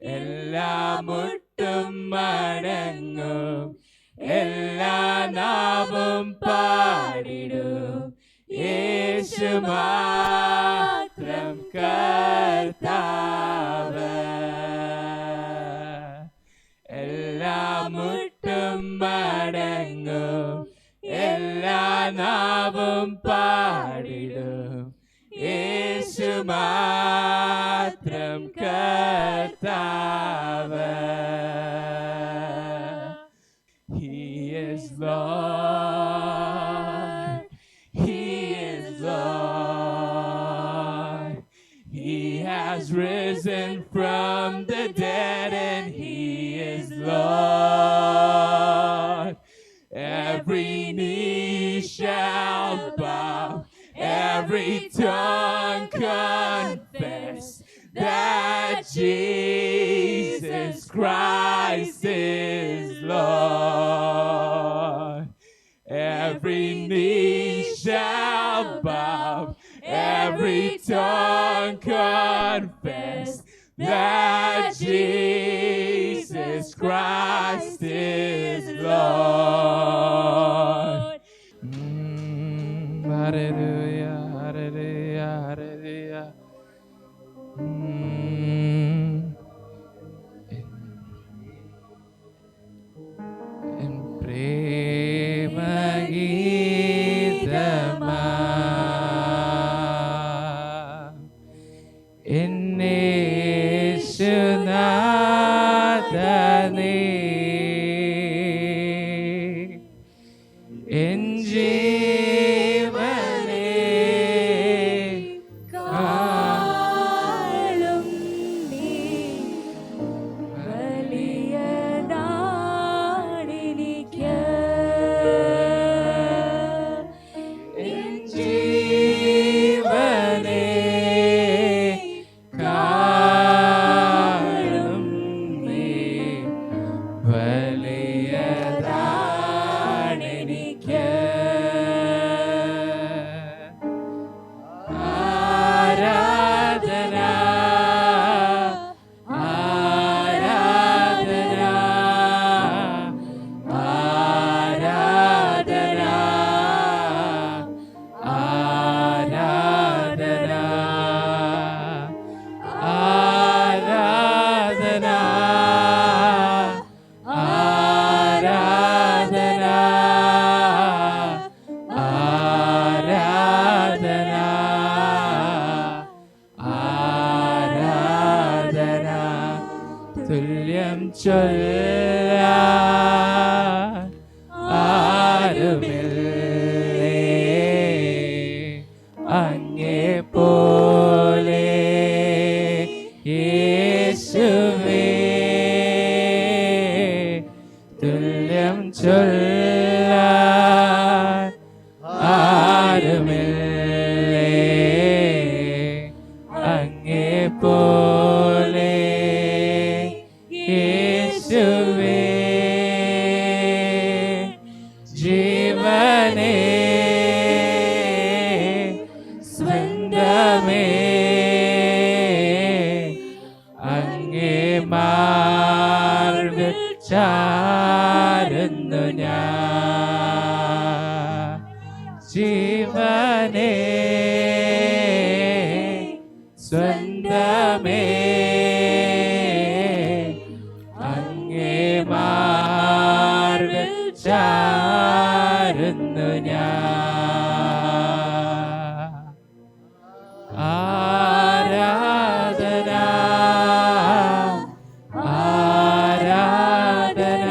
എല്ലാ മുട്ടും മടങ്ങും, എല്ലാ നാവും പാടിടും, യേശു മാത്രം കർത്താവ്. എല്ലാ മുട്ടും മടങ്ങും, എല്ലാ നാവും പാടിടും, യേശു മാത്രം കർത്താവ്. He is Lord, He is Lord. He has risen from the dead and He is Lord. Every knee shall bow, every tongue confess that Jesus Christ is Lord. Every knee shall bow, every tongue confess that Jesus Christ is Lord. Hallelujah, hallelujah, hallelujah. En പ്രേമഗീതമാ എന്നേശുനാഥനേ, എൻ ജീവനേ കാളും നീ വലിയതാണെനിക്ക്. N ജീവനേ കാളും നീ വലിയതാണെനിക്ക്. ആരാധന ആരാധന ആരാധന ആരാധന ആരാധന ആരാധന ആരാധന ആരാധന. തുല്യം ചൊല്ലാൻ ആരുമില്ലേ അങ്ങേ പോലെ യേശുവേ. തുല്യം ചൊല്ലാൻ ആരുമില്ലേ അങ്ങേ പോലെ യേശുവേ. ജീവനേ സ്വന്തമേ അങ്ങേ മാർവിൽ ചാരുന്നു ഞാൻ. ജീവനേ സ്വന്തമേ അങ്ങേ മാർവിൽ ചാരുന്നു ഞാൻ. ആരാധന ആരാധന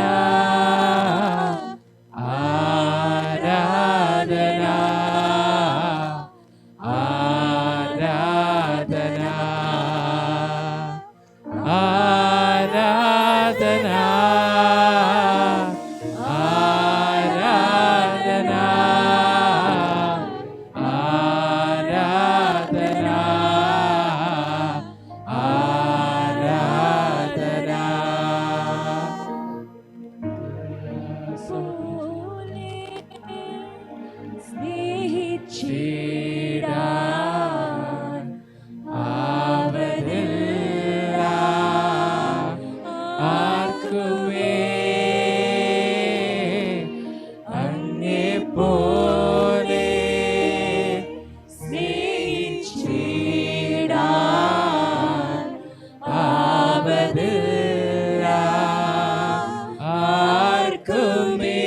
ആർക്കുമേ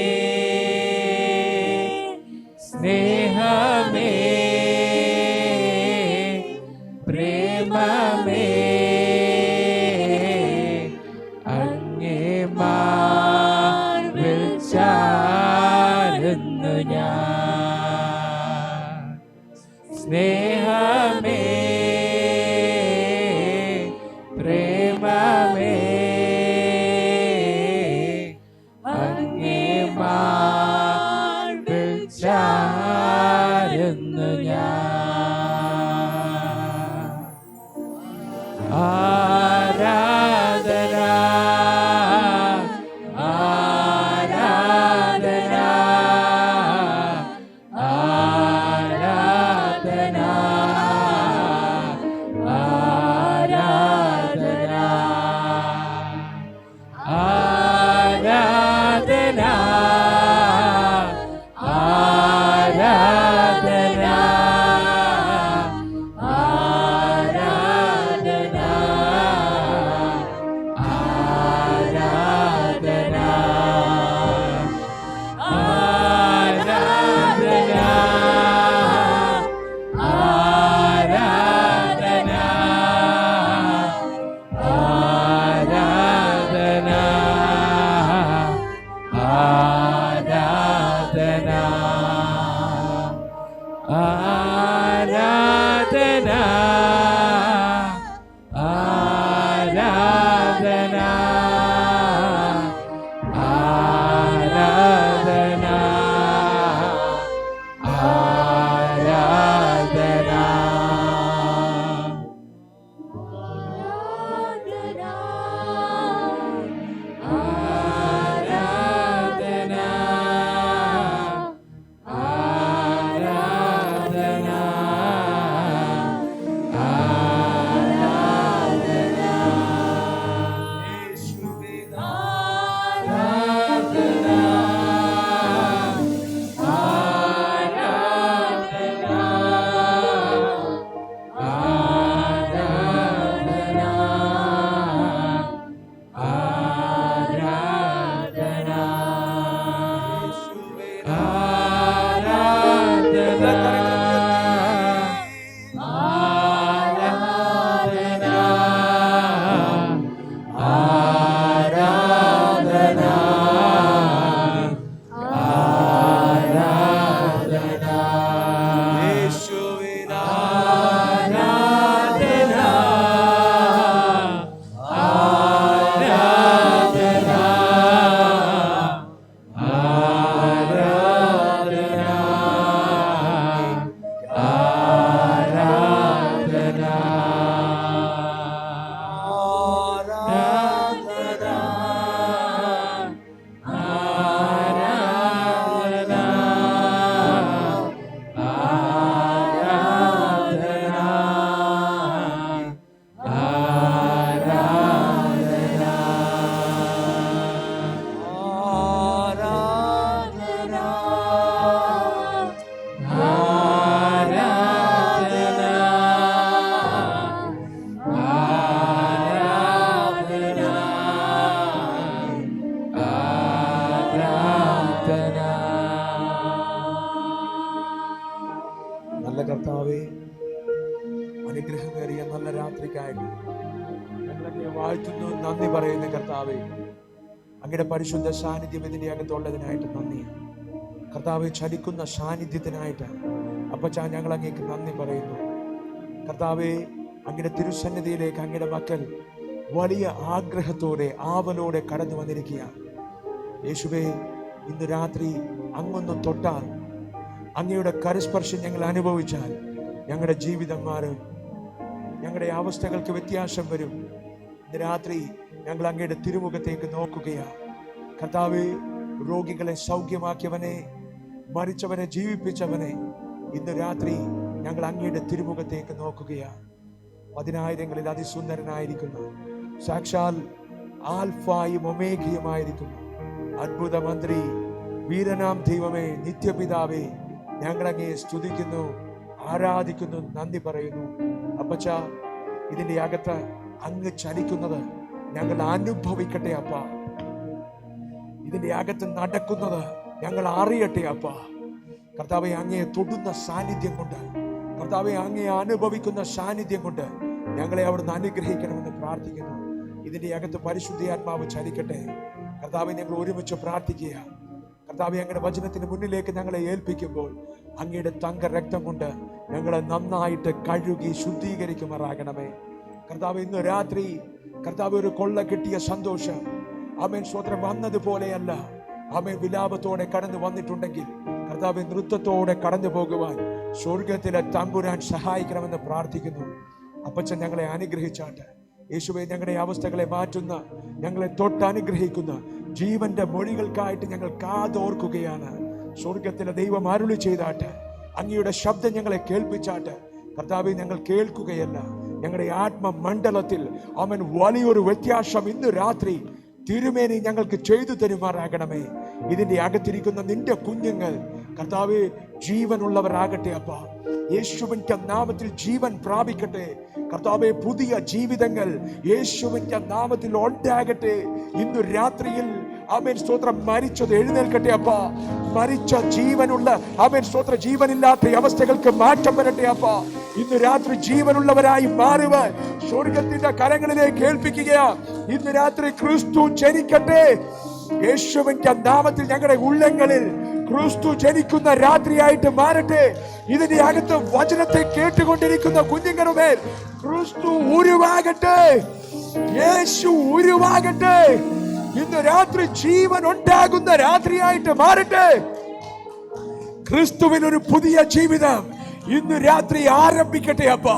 സ്നേഹമേ പ്രേമമേ അങ്ങേ മാർവിൽ ചാരുന്നു ഞാൻ. സ്നേഹമേ പ്രേമമേ അങ്ങേ മാർവിൽ ചാരുന്നു ഞാൻ. ആരാധന ആരാധന ആരാധന ആരാധന ആരാധന ആരാധന കർത്താവേ, അനുഗ്രഹമേറിയ നല്ല രാത്രിക്കായിട്ട് ഞങ്ങളെ വാഴ്ത്തുന്നു, നന്ദി പറയുന്ന കർത്താവേ. അങ്ങയുടെ പരിശുദ്ധ സാന്നിധ്യം ഇതിന്റെ അകത്തുള്ളതിനായിട്ട് നന്ദി കർത്താവെ. ചലിക്കുന്ന സാന്നിധ്യത്തിനായിട്ട് അപ്പച്ചാ ഞങ്ങൾ അങ്ങേക്ക് നന്ദി പറയുന്നു കർത്താവെ. അങ്ങയുടെ തിരുസന്നിധിയിലേക്ക് അങ്ങയുടെ മക്കൾ വലിയ ആഗ്രഹത്തോടെ ആവലോടെ കടന്നു വന്നിരിക്കുക യേശുവേ. ഇന്ന് രാത്രി അങ്ങൊന്ന് തൊട്ടാൽ, അങ്ങയുടെ കരസ്പർശം ഞങ്ങൾ അനുഭവിച്ചാൽ ഞങ്ങളുടെ ജീവിതം മാറും, ഞങ്ങളുടെ അവസ്ഥകൾക്ക് വ്യത്യാസം വരും. ഇന്ന് രാത്രി ഞങ്ങൾ അങ്ങയുടെ തിരുമുഖത്തേക്ക് നോക്കുകയാണ് കർത്താവേ. രോഗികളെ സൗഖ്യമാക്കിയവനെ, മരിച്ചവനെ ജീവിപ്പിച്ചവനെ, ഇന്ന് രാത്രി ഞങ്ങൾ അങ്ങയുടെ തിരുമുഖത്തേക്ക് നോക്കുകയാണ്. പതിനായിരങ്ങളിൽ അതിസുന്ദരനായിരിക്കുന്നു, സാക്ഷാൽ ആൽഫായും ഒമേഗയുമായിരിക്കുന്നു അത്ഭുത മന്ത്രി, വീരനാം ദൈവമേ, നിത്യപിതാവേ, ഞങ്ങളങ്ങേ സ്തുതിക്കുന്നു, ആരാധിക്കുന്നു, നന്ദി പറയുന്നു. അപ്പച്ച, ഇതിൻ്റെ അകത്ത് അങ്ങ് ചലിക്കുന്നത് ഞങ്ങൾ അനുഭവിക്കട്ടെ അപ്പ. ഇതിന്റെ അകത്ത് നടക്കുന്നത് ഞങ്ങൾ അറിയട്ടെ അപ്പ. കർത്താവെ, അങ്ങയെ തൊടുന്ന സാന്നിധ്യം കൊണ്ട്, കർത്താവെ, അങ്ങയെ അനുഭവിക്കുന്ന സാന്നിധ്യം കൊണ്ട് ഞങ്ങളെ അവിടുന്ന് അനുഗ്രഹിക്കണമെന്ന് പ്രാർത്ഥിക്കുന്നു. ഇതിന്റെ അകത്ത് പരിശുദ്ധാത്മാവ് ചലിക്കട്ടെ. കർത്താവെ, ഞങ്ങൾ ഒരുമിച്ച് പ്രാർത്ഥിക്കുക. കർത്താവെ, അങ്ങയുടെ വചനത്തിന് മുന്നിലേക്ക് ഞങ്ങളെ ഏൽപ്പിക്കുമ്പോൾ അങ്ങയുടെ തങ്ക രക്തം കൊണ്ട് ഞങ്ങളെ നന്നായിട്ട് കഴുകി ശുദ്ധീകരിക്കുമാറാകണമേ. കർത്താവ്, ഇന്ന് രാത്രി കർത്താവ് ഒരു കൊള്ള കിട്ടിയ സന്തോഷം, ആമേൻ, സ്തോത്രം, വന്നതുപോലെയല്ല. ആമേൻ, വിലാപത്തോടെ കടന്നു വന്നിട്ടുണ്ടെങ്കിൽ കർത്താവ് നൃത്തത്തോടെ കടന്നു പോകുവാൻ സ്വർഗത്തിലെ തമ്പുരാൻ സഹായിക്കണമെന്ന് പ്രാർത്ഥിക്കുന്നു. അപ്പച്ചൻ ഞങ്ങളെ അനുഗ്രഹിച്ചാട്ടെ. യേശുവേ, ഞങ്ങളുടെ അവസ്ഥകളെ മാറ്റുന്ന, ഞങ്ങളെ തൊട്ട് അനുഗ്രഹിക്കുന്ന ജീവന്റെ മൊഴികൾക്കായിട്ട് ഞങ്ങൾ കാതോർക്കുകയാണ്. സ്വർഗത്തിലെ ദൈവം അരുളി ചെയ്താട്ടെ. അങ്ങയുടെ ശബ്ദം ഞങ്ങളെ കേൾപ്പിച്ചാട്ടെ. കർത്താവെ, ഞങ്ങൾ കേൾക്കുകയല്ല, ഞങ്ങളുടെ ആത്മമണ്ഡലത്തിൽ അവൻ വലിയൊരു വ്യത്യാസം ഇന്ന് രാത്രി തിരുമേനി ഞങ്ങൾക്ക് ചെയ്തു തരുമാറാകണമേ. ഇതിന്റെ അകത്തിരിക്കുന്ന നിന്റെ കുഞ്ഞുങ്ങൾ കർത്താവെ ജീവനുള്ളവരാകട്ടെ അപ്പ. യേശുവിന്റെ നാമത്തിൽ ജീവൻ പ്രാപിക്കട്ടെ കർത്താവെ. പുതിയ ജീവിതങ്ങൾ യേശുവിന്റെ നാമത്തിൽ ഉണ്ടാകട്ടെ. ഇന്ന് രാത്രിയിൽ ആമേൻ, സ്തോത്രം, മരിച്ചത് എഴുന്നേൽക്കട്ടെ അപ്പ. മരിച്ച ജീവനുള്ള, ആമേൻ, സ്തോത്ര, ജീവനില്ലാത്ത അവസ്ഥകൾക്ക് മാറ്റം വരട്ടെ അപ്പ. ഇന്ന് രാത്രി ജീവനുള്ളവരായി മാറുവാൻ സ്വർഗത്തിന്റെ കരങ്ങളിലേക്ക് ഏൽപ്പിക്കുക. ഇന്ന് രാത്രി ക്രിസ്തു ജനിക്കട്ടെ. യേശുവിന്റെ നാമത്തിൽ ഞങ്ങളുടെ ഉള്ളങ്ങളിൽ ക്രിസ്തു ജനിക്കുന്ന രാത്രിയായിട്ട് മാറട്ടെ. ഇതിന്റെ അകത്ത് വചനത്തെ കേട്ടുകൊണ്ടിരിക്കുന്ന കുഞ്ഞുങ്ങളുടെ ക്രിസ്തു ഉരുവാകട്ടെ. യേശു ഉരുവാകട്ടെ. ഇന്ന് രാത്രി ജീവൻ ഉണ്ടാകുന്ന രാത്രിയായിട്ട് മാറട്ടെ. ക്രിസ്തുവിൽ ഒരു പുതിയ ജീവിതം ഇന്ന് രാത്രി ആരംഭിക്കട്ടെ അപ്പ.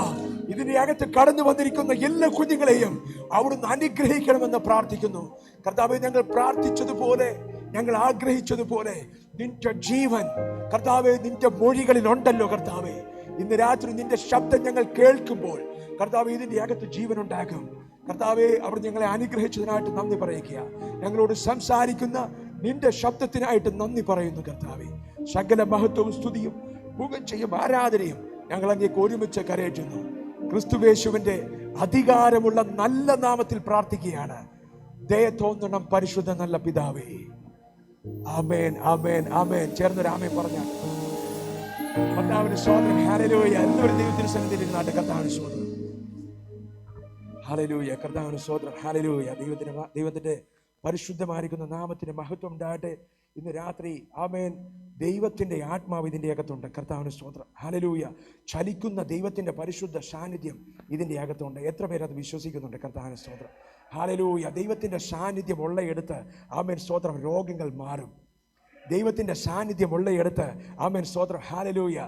ഇതിന്റെ അകത്ത് കടന്നു വന്നിരിക്കുന്ന എല്ലാ കുഞ്ഞുങ്ങളെയും അവിടുന്ന് അനുഗ്രഹിക്കണമെന്ന് പ്രാർത്ഥിക്കുന്നു. കർത്താവെ, ഞങ്ങൾ പ്രാർത്ഥിച്ചതുപോലെ, ഞങ്ങൾ ആഗ്രഹിച്ചതുപോലെ നിന്റെ ജീവൻ കർത്താവെ നിന്റെ മൊഴികളിൽ ഉണ്ടല്ലോ കർത്താവെ. ഇന്ന് രാത്രി നിന്റെ ശബ്ദം ഞങ്ങൾ കേൾക്കുമ്പോൾ കർത്താവെ ഇതിന്റെ അകത്ത് ജീവൻ ഉണ്ടാകും. കർത്താവെ, അവിടെ ഞങ്ങളെ അനുഗ്രഹിച്ചതിനായിട്ട് നന്ദി പറയുക. ഞങ്ങളോട് സംസാരിക്കുന്ന നിന്റെ ശബ്ദത്തിനായിട്ട് നന്ദി പറയുന്നു കർത്താവെ. സകല മഹത്വവും സ്തുതിയും പുകഴ്ചയും ആരാധനയും ഞങ്ങൾ അങ്ങേക്ക് ഒരുമിച്ച് കരയേറ്റുന്നു. ക്രിസ്തുവേശുവിന്റെ അധികാരമുള്ള നല്ല നാമത്തിൽ പ്രാർത്ഥിക്കുകയാണ്. ദയ തോന്നണം പരിശുദ്ധ നല്ല പിതാവേ. ആമേൻ, ആമേൻ, ആമേൻ. ചേർന്നൊരു ആമേൻ പറഞ്ഞാൽ കർത്താവിന്റെ സ്തോത്രം. ഹല്ലേലൂയ. എല്ലാവരും ദൈവത്തിന്റെ സന്നിധിയിൽ ഇരുന്നാട്ടെ. കർത്താവിന്റെ സ്തോത്രം. ഹല്ലേലൂയ. കർത്താവിന്റെ സ്തോത്രം. ഹല്ലേലൂയ. ദൈവത്തിന്റെ പരിശുദ്ധമായിരിക്കുന്ന നാമത്തിന് മഹത്വം ഉണ്ടാകട്ടെ. ഇന്ന് രാത്രി ആമേൻ, ദൈവത്തിന്റെ ആത്മാവ് ഇതിന്റെ അകത്തുണ്ട്. കർത്താവിന് സ്തോത്രം. ഹല്ലേലൂയ. ചലിക്കുന്ന ദൈവത്തിന്റെ പരിശുദ്ധ സാന്നിധ്യം ഇതിന്റെ അകത്തുണ്ട്. എത്ര പേര് അത് വിശ്വസിക്കുന്നുണ്ട്? കർത്താവിന് സ്തോത്രം. ഹല്ലേലൂയ. ദൈവത്തിന്റെ സാന്നിധ്യം ഉള്ളയിടത്ത് ആമേൻ, സ്തോത്രം, രോഗങ്ങൾ മാറും. ദൈവത്തിന്റെ സാന്നിധ്യം ഉള്ളയിടത്ത് ആമേൻ, സ്തോത്രം, ഹല്ലേലൂയ,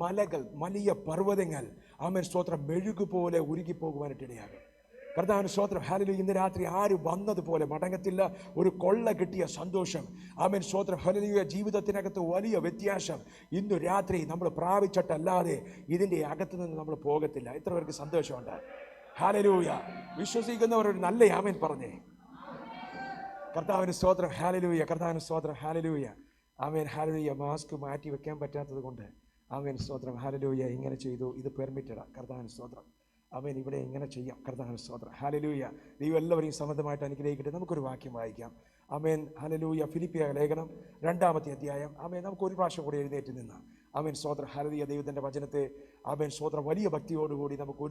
മലകൾ, വലിയ പർവ്വതങ്ങൾ ആമേൻ, സ്തോത്രം, മെഴുകുപോലെ ഉരുകിപ്പോകുവാനായിട്ടിടയാകും. കർത്താവിന് സ്തോത്രം. ഹല്ലേലൂയ. ഇന്ന് രാത്രി ആരും വന്നതുപോലെ മടങ്ങത്തില്ല. ഒരു കൊള്ള കിട്ടിയ സന്തോഷം ആമേൻ, സ്തോത്രം, ഹല്ലേലൂയ. ജീവിതത്തിനകത്ത് വലിയ വ്യത്യാസം ഇന്ന് രാത്രി നമ്മൾ പ്രാപിച്ചിട്ടല്ലാതെ ഇതിൻ്റെ അകത്ത് നിന്ന് നമ്മൾ പോകത്തില്ല. എത്ര പേർക്ക് സന്തോഷമുണ്ട്? ഹല്ലേലൂയ. വിശ്വസിക്കുന്നവർ ഒരു നല്ല ആമേൻ പറഞ്ഞേ. കർത്താവിന് സ്തോത്രം. ഹല്ലേലൂയ. കർത്താവിന് സ്തോത്രം. ഹല്ലേലൂയ. ആമേൻ. ഹല്ലേലൂയ. മാസ്ക് മാറ്റി വെക്കാൻ പറ്റാത്തത് കൊണ്ട് ആമേൻ, സ്തോത്രം. ഹല്ലേലൂയ. ഇങ്ങനെ ചെയ്തു, ഇത് പെർമിറ്റഡാ. കർത്താവിന് സ്തോത്രം. അവൻ ഇവിടെ ഇങ്ങനെ ചെയ്യാം. കർത്താവിന് സ്തോത്രം. ഹല്ലേലൂയ. ദൈവം എല്ലാവരെയും സമൃദ്ധമായിട്ട് അനുഗ്രഹിക്കട്ടെ. നമുക്കൊരു വാക്യം വായിക്കാം. ആമേൻ. ഹല്ലേലൂയ. ഫിലിപ്പിയ ലേഖനം 2-ാമത്തെ അധ്യായം. ആമേൻ. നമുക്ക് ഒരു പ്രാവശ്യം കൂടി എഴുന്നേറ്റ് നിന്ന് ആമേൻ, സ്തോത്രം. ഹല്ലേലൂയ. ദൈവത്തിൻ്റെ വചനത്തെ ആമേൻ, സ്തോത്രം, വലിയ ഭക്തിയോടുകൂടി നമുക്ക്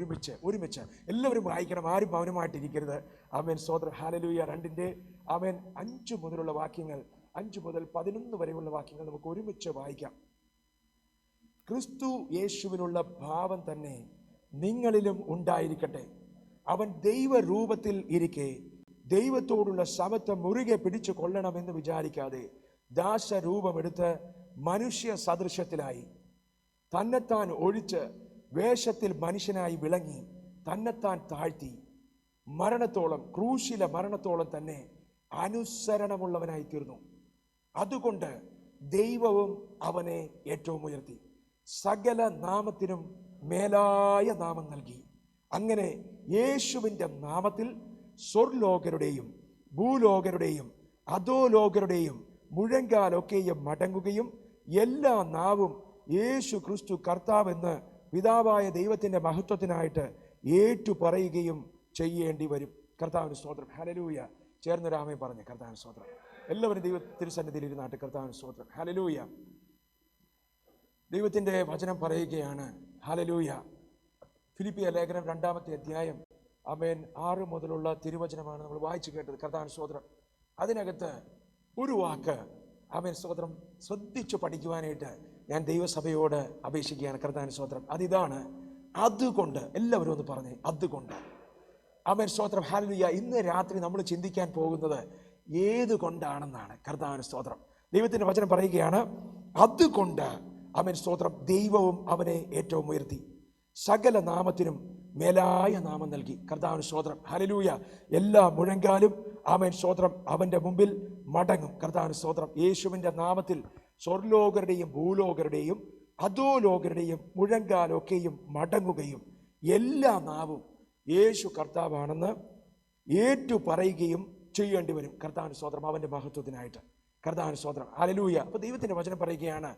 ഒരുമിച്ച് എല്ലാവരും വായിക്കണം. ആരും മൗനമായിട്ടിരിക്കരുത്. ആമേൻ, സ്തോത്രം. ഹല്ലേലൂയ. 2 ആമേൻ 5 മുതലുള്ള വാക്യങ്ങൾ, 5 മുതൽ 11 വരെയുള്ള വാക്യങ്ങൾ നമുക്ക് ഒരുമിച്ച് വായിക്കാം. ക്രിസ്തു യേശുവിനുള്ള ഭാവം തന്നെ നിങ്ങളിലും ഉണ്ടായിരിക്കട്ടെ. അവൻ ദൈവരൂപത്തിൽ ഇരിക്കെ ദൈവത്തോടുള്ള സമത്വം മുറുകെ പിടിച്ചു കൊള്ളണമെന്ന് വിചാരിക്കാതെ ദാസരൂപമെടുത്ത് മനുഷ്യ സദൃശ്യത്തിലായി തന്നെത്താൻ ഒഴിച്ച് വേഷത്തിൽ മനുഷ്യനായി വിളങ്ങി തന്നെത്താൻ താഴ്ത്തി മരണത്തോളം, ക്രൂശിലെ മരണത്തോളം തന്നെ അനുസരണമുള്ളവനായി തീർന്നു. അതുകൊണ്ട് ദൈവവും അവനെ ഏറ്റവും ഉയർത്തി സകല നാമത്തിനും മേലായ നാമം നൽകി. അങ്ങനെ യേശുവിൻ്റെ നാമത്തിൽ സ്വർലോകരുടെയും ഭൂലോകരുടെയും അധോലോകരുടെയും മുഴങ്കാലൊക്കെയും മടങ്ങുകയും എല്ലാ നാവും യേശു ക്രിസ്തു കർത്താവെന്ന് പിതാവായ ദൈവത്തിൻ്റെ മഹത്വത്തിനായിട്ട് ഏറ്റുപറയുകയും ചെയ്യേണ്ടി വരും. കർത്താവിന് സ്തോത്രം. ഹല്ലേലൂയ. ചേർന്നൊരു ആമേൻ പറഞ്ഞ് കർത്താവിന് സ്തോത്രം. എല്ലാവരും ദൈവ തിരുസന്നിധിയിൽ ഇരുന്നാട്ട് കർത്താവിന് സ്തോത്രം. ഹല്ലേലൂയ. ദൈവത്തിൻ്റെ വചനം പറയുകയാണ്. ഹല്ലേലൂയ. ഫിലിപ്പിയ ലേഖനം 2-ാമത്തെ അധ്യായം ആമേൻ 6 മുതലുള്ള തിരുവചനമാണ് നമ്മൾ വായിച്ചു കേട്ടത്. കർത്താവിന് സ്തോത്രം. അതിനകത്ത് ഒരു വാക്ക് ആമേൻ സ്തോത്രം ശ്രദ്ധിച്ചു പഠിക്കുവാനായിട്ട് ഞാൻ ദൈവസഭയോട് അപേക്ഷിക്കുകയാണ്. കർത്താവിന് സ്തോത്രം. അതിതാണ്, അതുകൊണ്ട്. എല്ലാവരും ഒന്ന് പറഞ്ഞേ, അതുകൊണ്ട്. ആമേൻ സ്തോത്രം. ഹല്ലേലൂയ. ഇന്ന് രാത്രി നമ്മൾ ചിന്തിക്കാൻ പോകുന്നത് ഏതുകൊണ്ടാണെന്നാണ്. കർത്താവിന് സ്തോത്രം. ദൈവത്തിൻ്റെ വചനം പറയുകയാണ്, അതുകൊണ്ട് ആമേൻ സ്തോത്രം ദൈവവും അവനെ ഏറ്റവും ഉയർത്തി സകല നാമത്തിനും മേലായ നാമം നൽകി. കർത്താവിന് സ്തോത്രം. ഹല്ലേലൂയ. എല്ലാ മുഴങ്കാലും ആമേൻ സ്തോത്രം അവൻ്റെ മുമ്പിൽ മടങ്ങും. കർത്താവിന് സ്തോത്രം. യേശുവിൻ്റെ നാമത്തിൽ സ്വർലോകരുടെയും ഭൂലോകരുടെയും അധോലോകരുടെയും മുഴങ്കാലൊക്കെയും മടങ്ങുകയും എല്ലാ നാവും യേശു കർത്താവാണെന്ന് ഏറ്റു പറയുകയും ചെയ്യേണ്ടി വരും. കർത്താവിന് സ്തോത്രം. അവൻ്റെ മഹത്വത്തിനായിട്ട്. കർത്താവിന് സ്തോത്രം. ഹല്ലേലൂയ. അപ്പോൾ ദൈവത്തിൻ്റെ വചനം പറയുകയാണ്,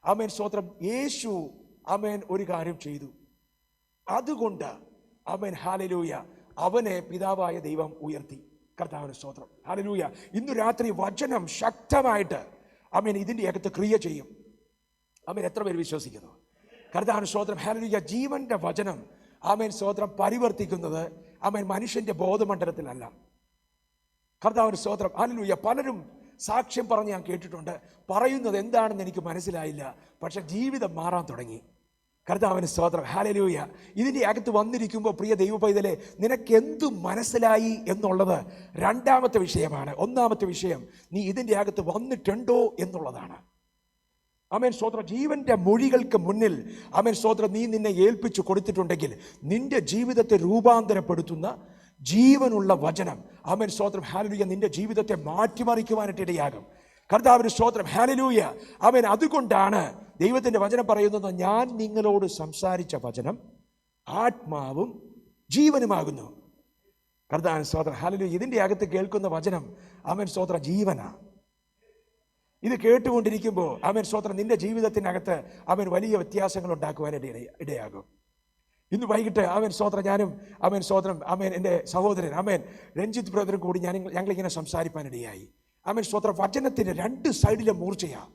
ആമേൻ സ്തോത്രം യേശു ആമേൻ ഒരു കാര്യം ചെയ്തു, അതുകൊണ്ട് ആമേൻ ഹല്ലേലൂയ അവനെ പിതാവായ ദൈവം ഉയർത്തി. കർത്താവിന് സ്തോത്രം. ഹല്ലേലൂയ. ഇന്ന് രാത്രി വചനം ശക്തമായിട്ട് ആമേൻ ഇതിൻ്റെ അകത്ത് ക്രിയ ചെയ്യും. ആമേൻ എത്ര പേര് വിശ്വസിക്കുന്നു? കർത്താവിന് സ്തോത്രം. ഹല്ലേലൂയ. ജീവന്റെ വചനം ആമേൻ സ്തോത്രം പരിവർത്തിക്കുന്നത് ആമേൻ മനുഷ്യന്റെ ബോധമണ്ഡലത്തിലല്ല. കർത്താവിന് സ്തോത്രം. ഹല്ലേലൂയ. പലരും സാക്ഷ്യം പറഞ്ഞ് ഞാൻ കേട്ടിട്ടുണ്ട്, പറയുന്നത് എന്താണെന്ന് എനിക്ക് മനസ്സിലായില്ല, പക്ഷെ ജീവിതം മാറാൻ തുടങ്ങി. കർത്താവിന് സ്തോത്രം. ഹല്ലേലൂയ. ഇതിൻ്റെ അകത്ത് വന്നിരിക്കുമ്പോൾ പ്രിയ ദൈവ പൈതലേ, നിനക്ക് എന്തു മനസ്സിലായി എന്നുള്ളത് രണ്ടാമത്തെ വിഷയമാണ്. ഒന്നാമത്തെ വിഷയം നീ ഇതിൻ്റെ അകത്ത് വന്നിട്ടുണ്ടോ എന്നുള്ളതാണ്. ആമേൻ സ്തോത്രം. ജീവന്റെ മൊഴികൾക്ക് മുന്നിൽ ആമേൻ സ്തോത്രം നീ നിന്നെ ഏൽപ്പിച്ചു കൊടുത്തിട്ടുണ്ടെങ്കിൽ നിന്റെ ജീവിതത്തെ രൂപാന്തരപ്പെടുത്തുന്ന ജീവനുള്ള വചനം ആമേൻ സ്തോത്രം ഹല്ലേലൂയ നിന്റെ ജീവിതത്തെ മാറ്റിമറിക്കുവാനായിട്ട് ഇടയാകും. കർത്താവിന് സ്തോത്രം. ഹല്ലേലൂയ. ആമേൻ. അതുകൊണ്ടാണ് ദൈവത്തിൻ്റെ വചനം പറയുന്നത്, ഞാൻ നിങ്ങളോട് സംസാരിച്ച വചനം ആത്മാവും ജീവനുമാകുന്നു. കർത്താവിന് സ്തോത്രം. ഹല്ലേലൂയ. ഇതിൻ്റെ അകത്ത് കേൾക്കുന്ന വചനം ആമേൻ സ്തോത്രം ജീവനാണ്. ഇത് കേട്ടുകൊണ്ടിരിക്കുമ്പോൾ ആമേൻ സ്തോത്രം നിന്റെ ജീവിതത്തിനകത്ത് അവൻ വലിയ വ്യത്യാസങ്ങൾ ഉണ്ടാക്കുവാനായിട്ട് ഇടയാകും. ഇന്ന് വൈകിട്ട് ആമേൻ സ്തോത്രം ഞാനും ആമേൻ സ്തോത്രം ആമേൻ എൻ്റെ സഹോദരൻ ആമേൻ രഞ്ജിത്ത് ബ്രദറും കൂടി ഞങ്ങളിങ്ങനെ സംസാരിപ്പാനിടയായി. ആമേൻ സ്തോത്രം വചനത്തിൻ്റെ രണ്ട് സൈഡിലെ മൂർച്ചയാണ്.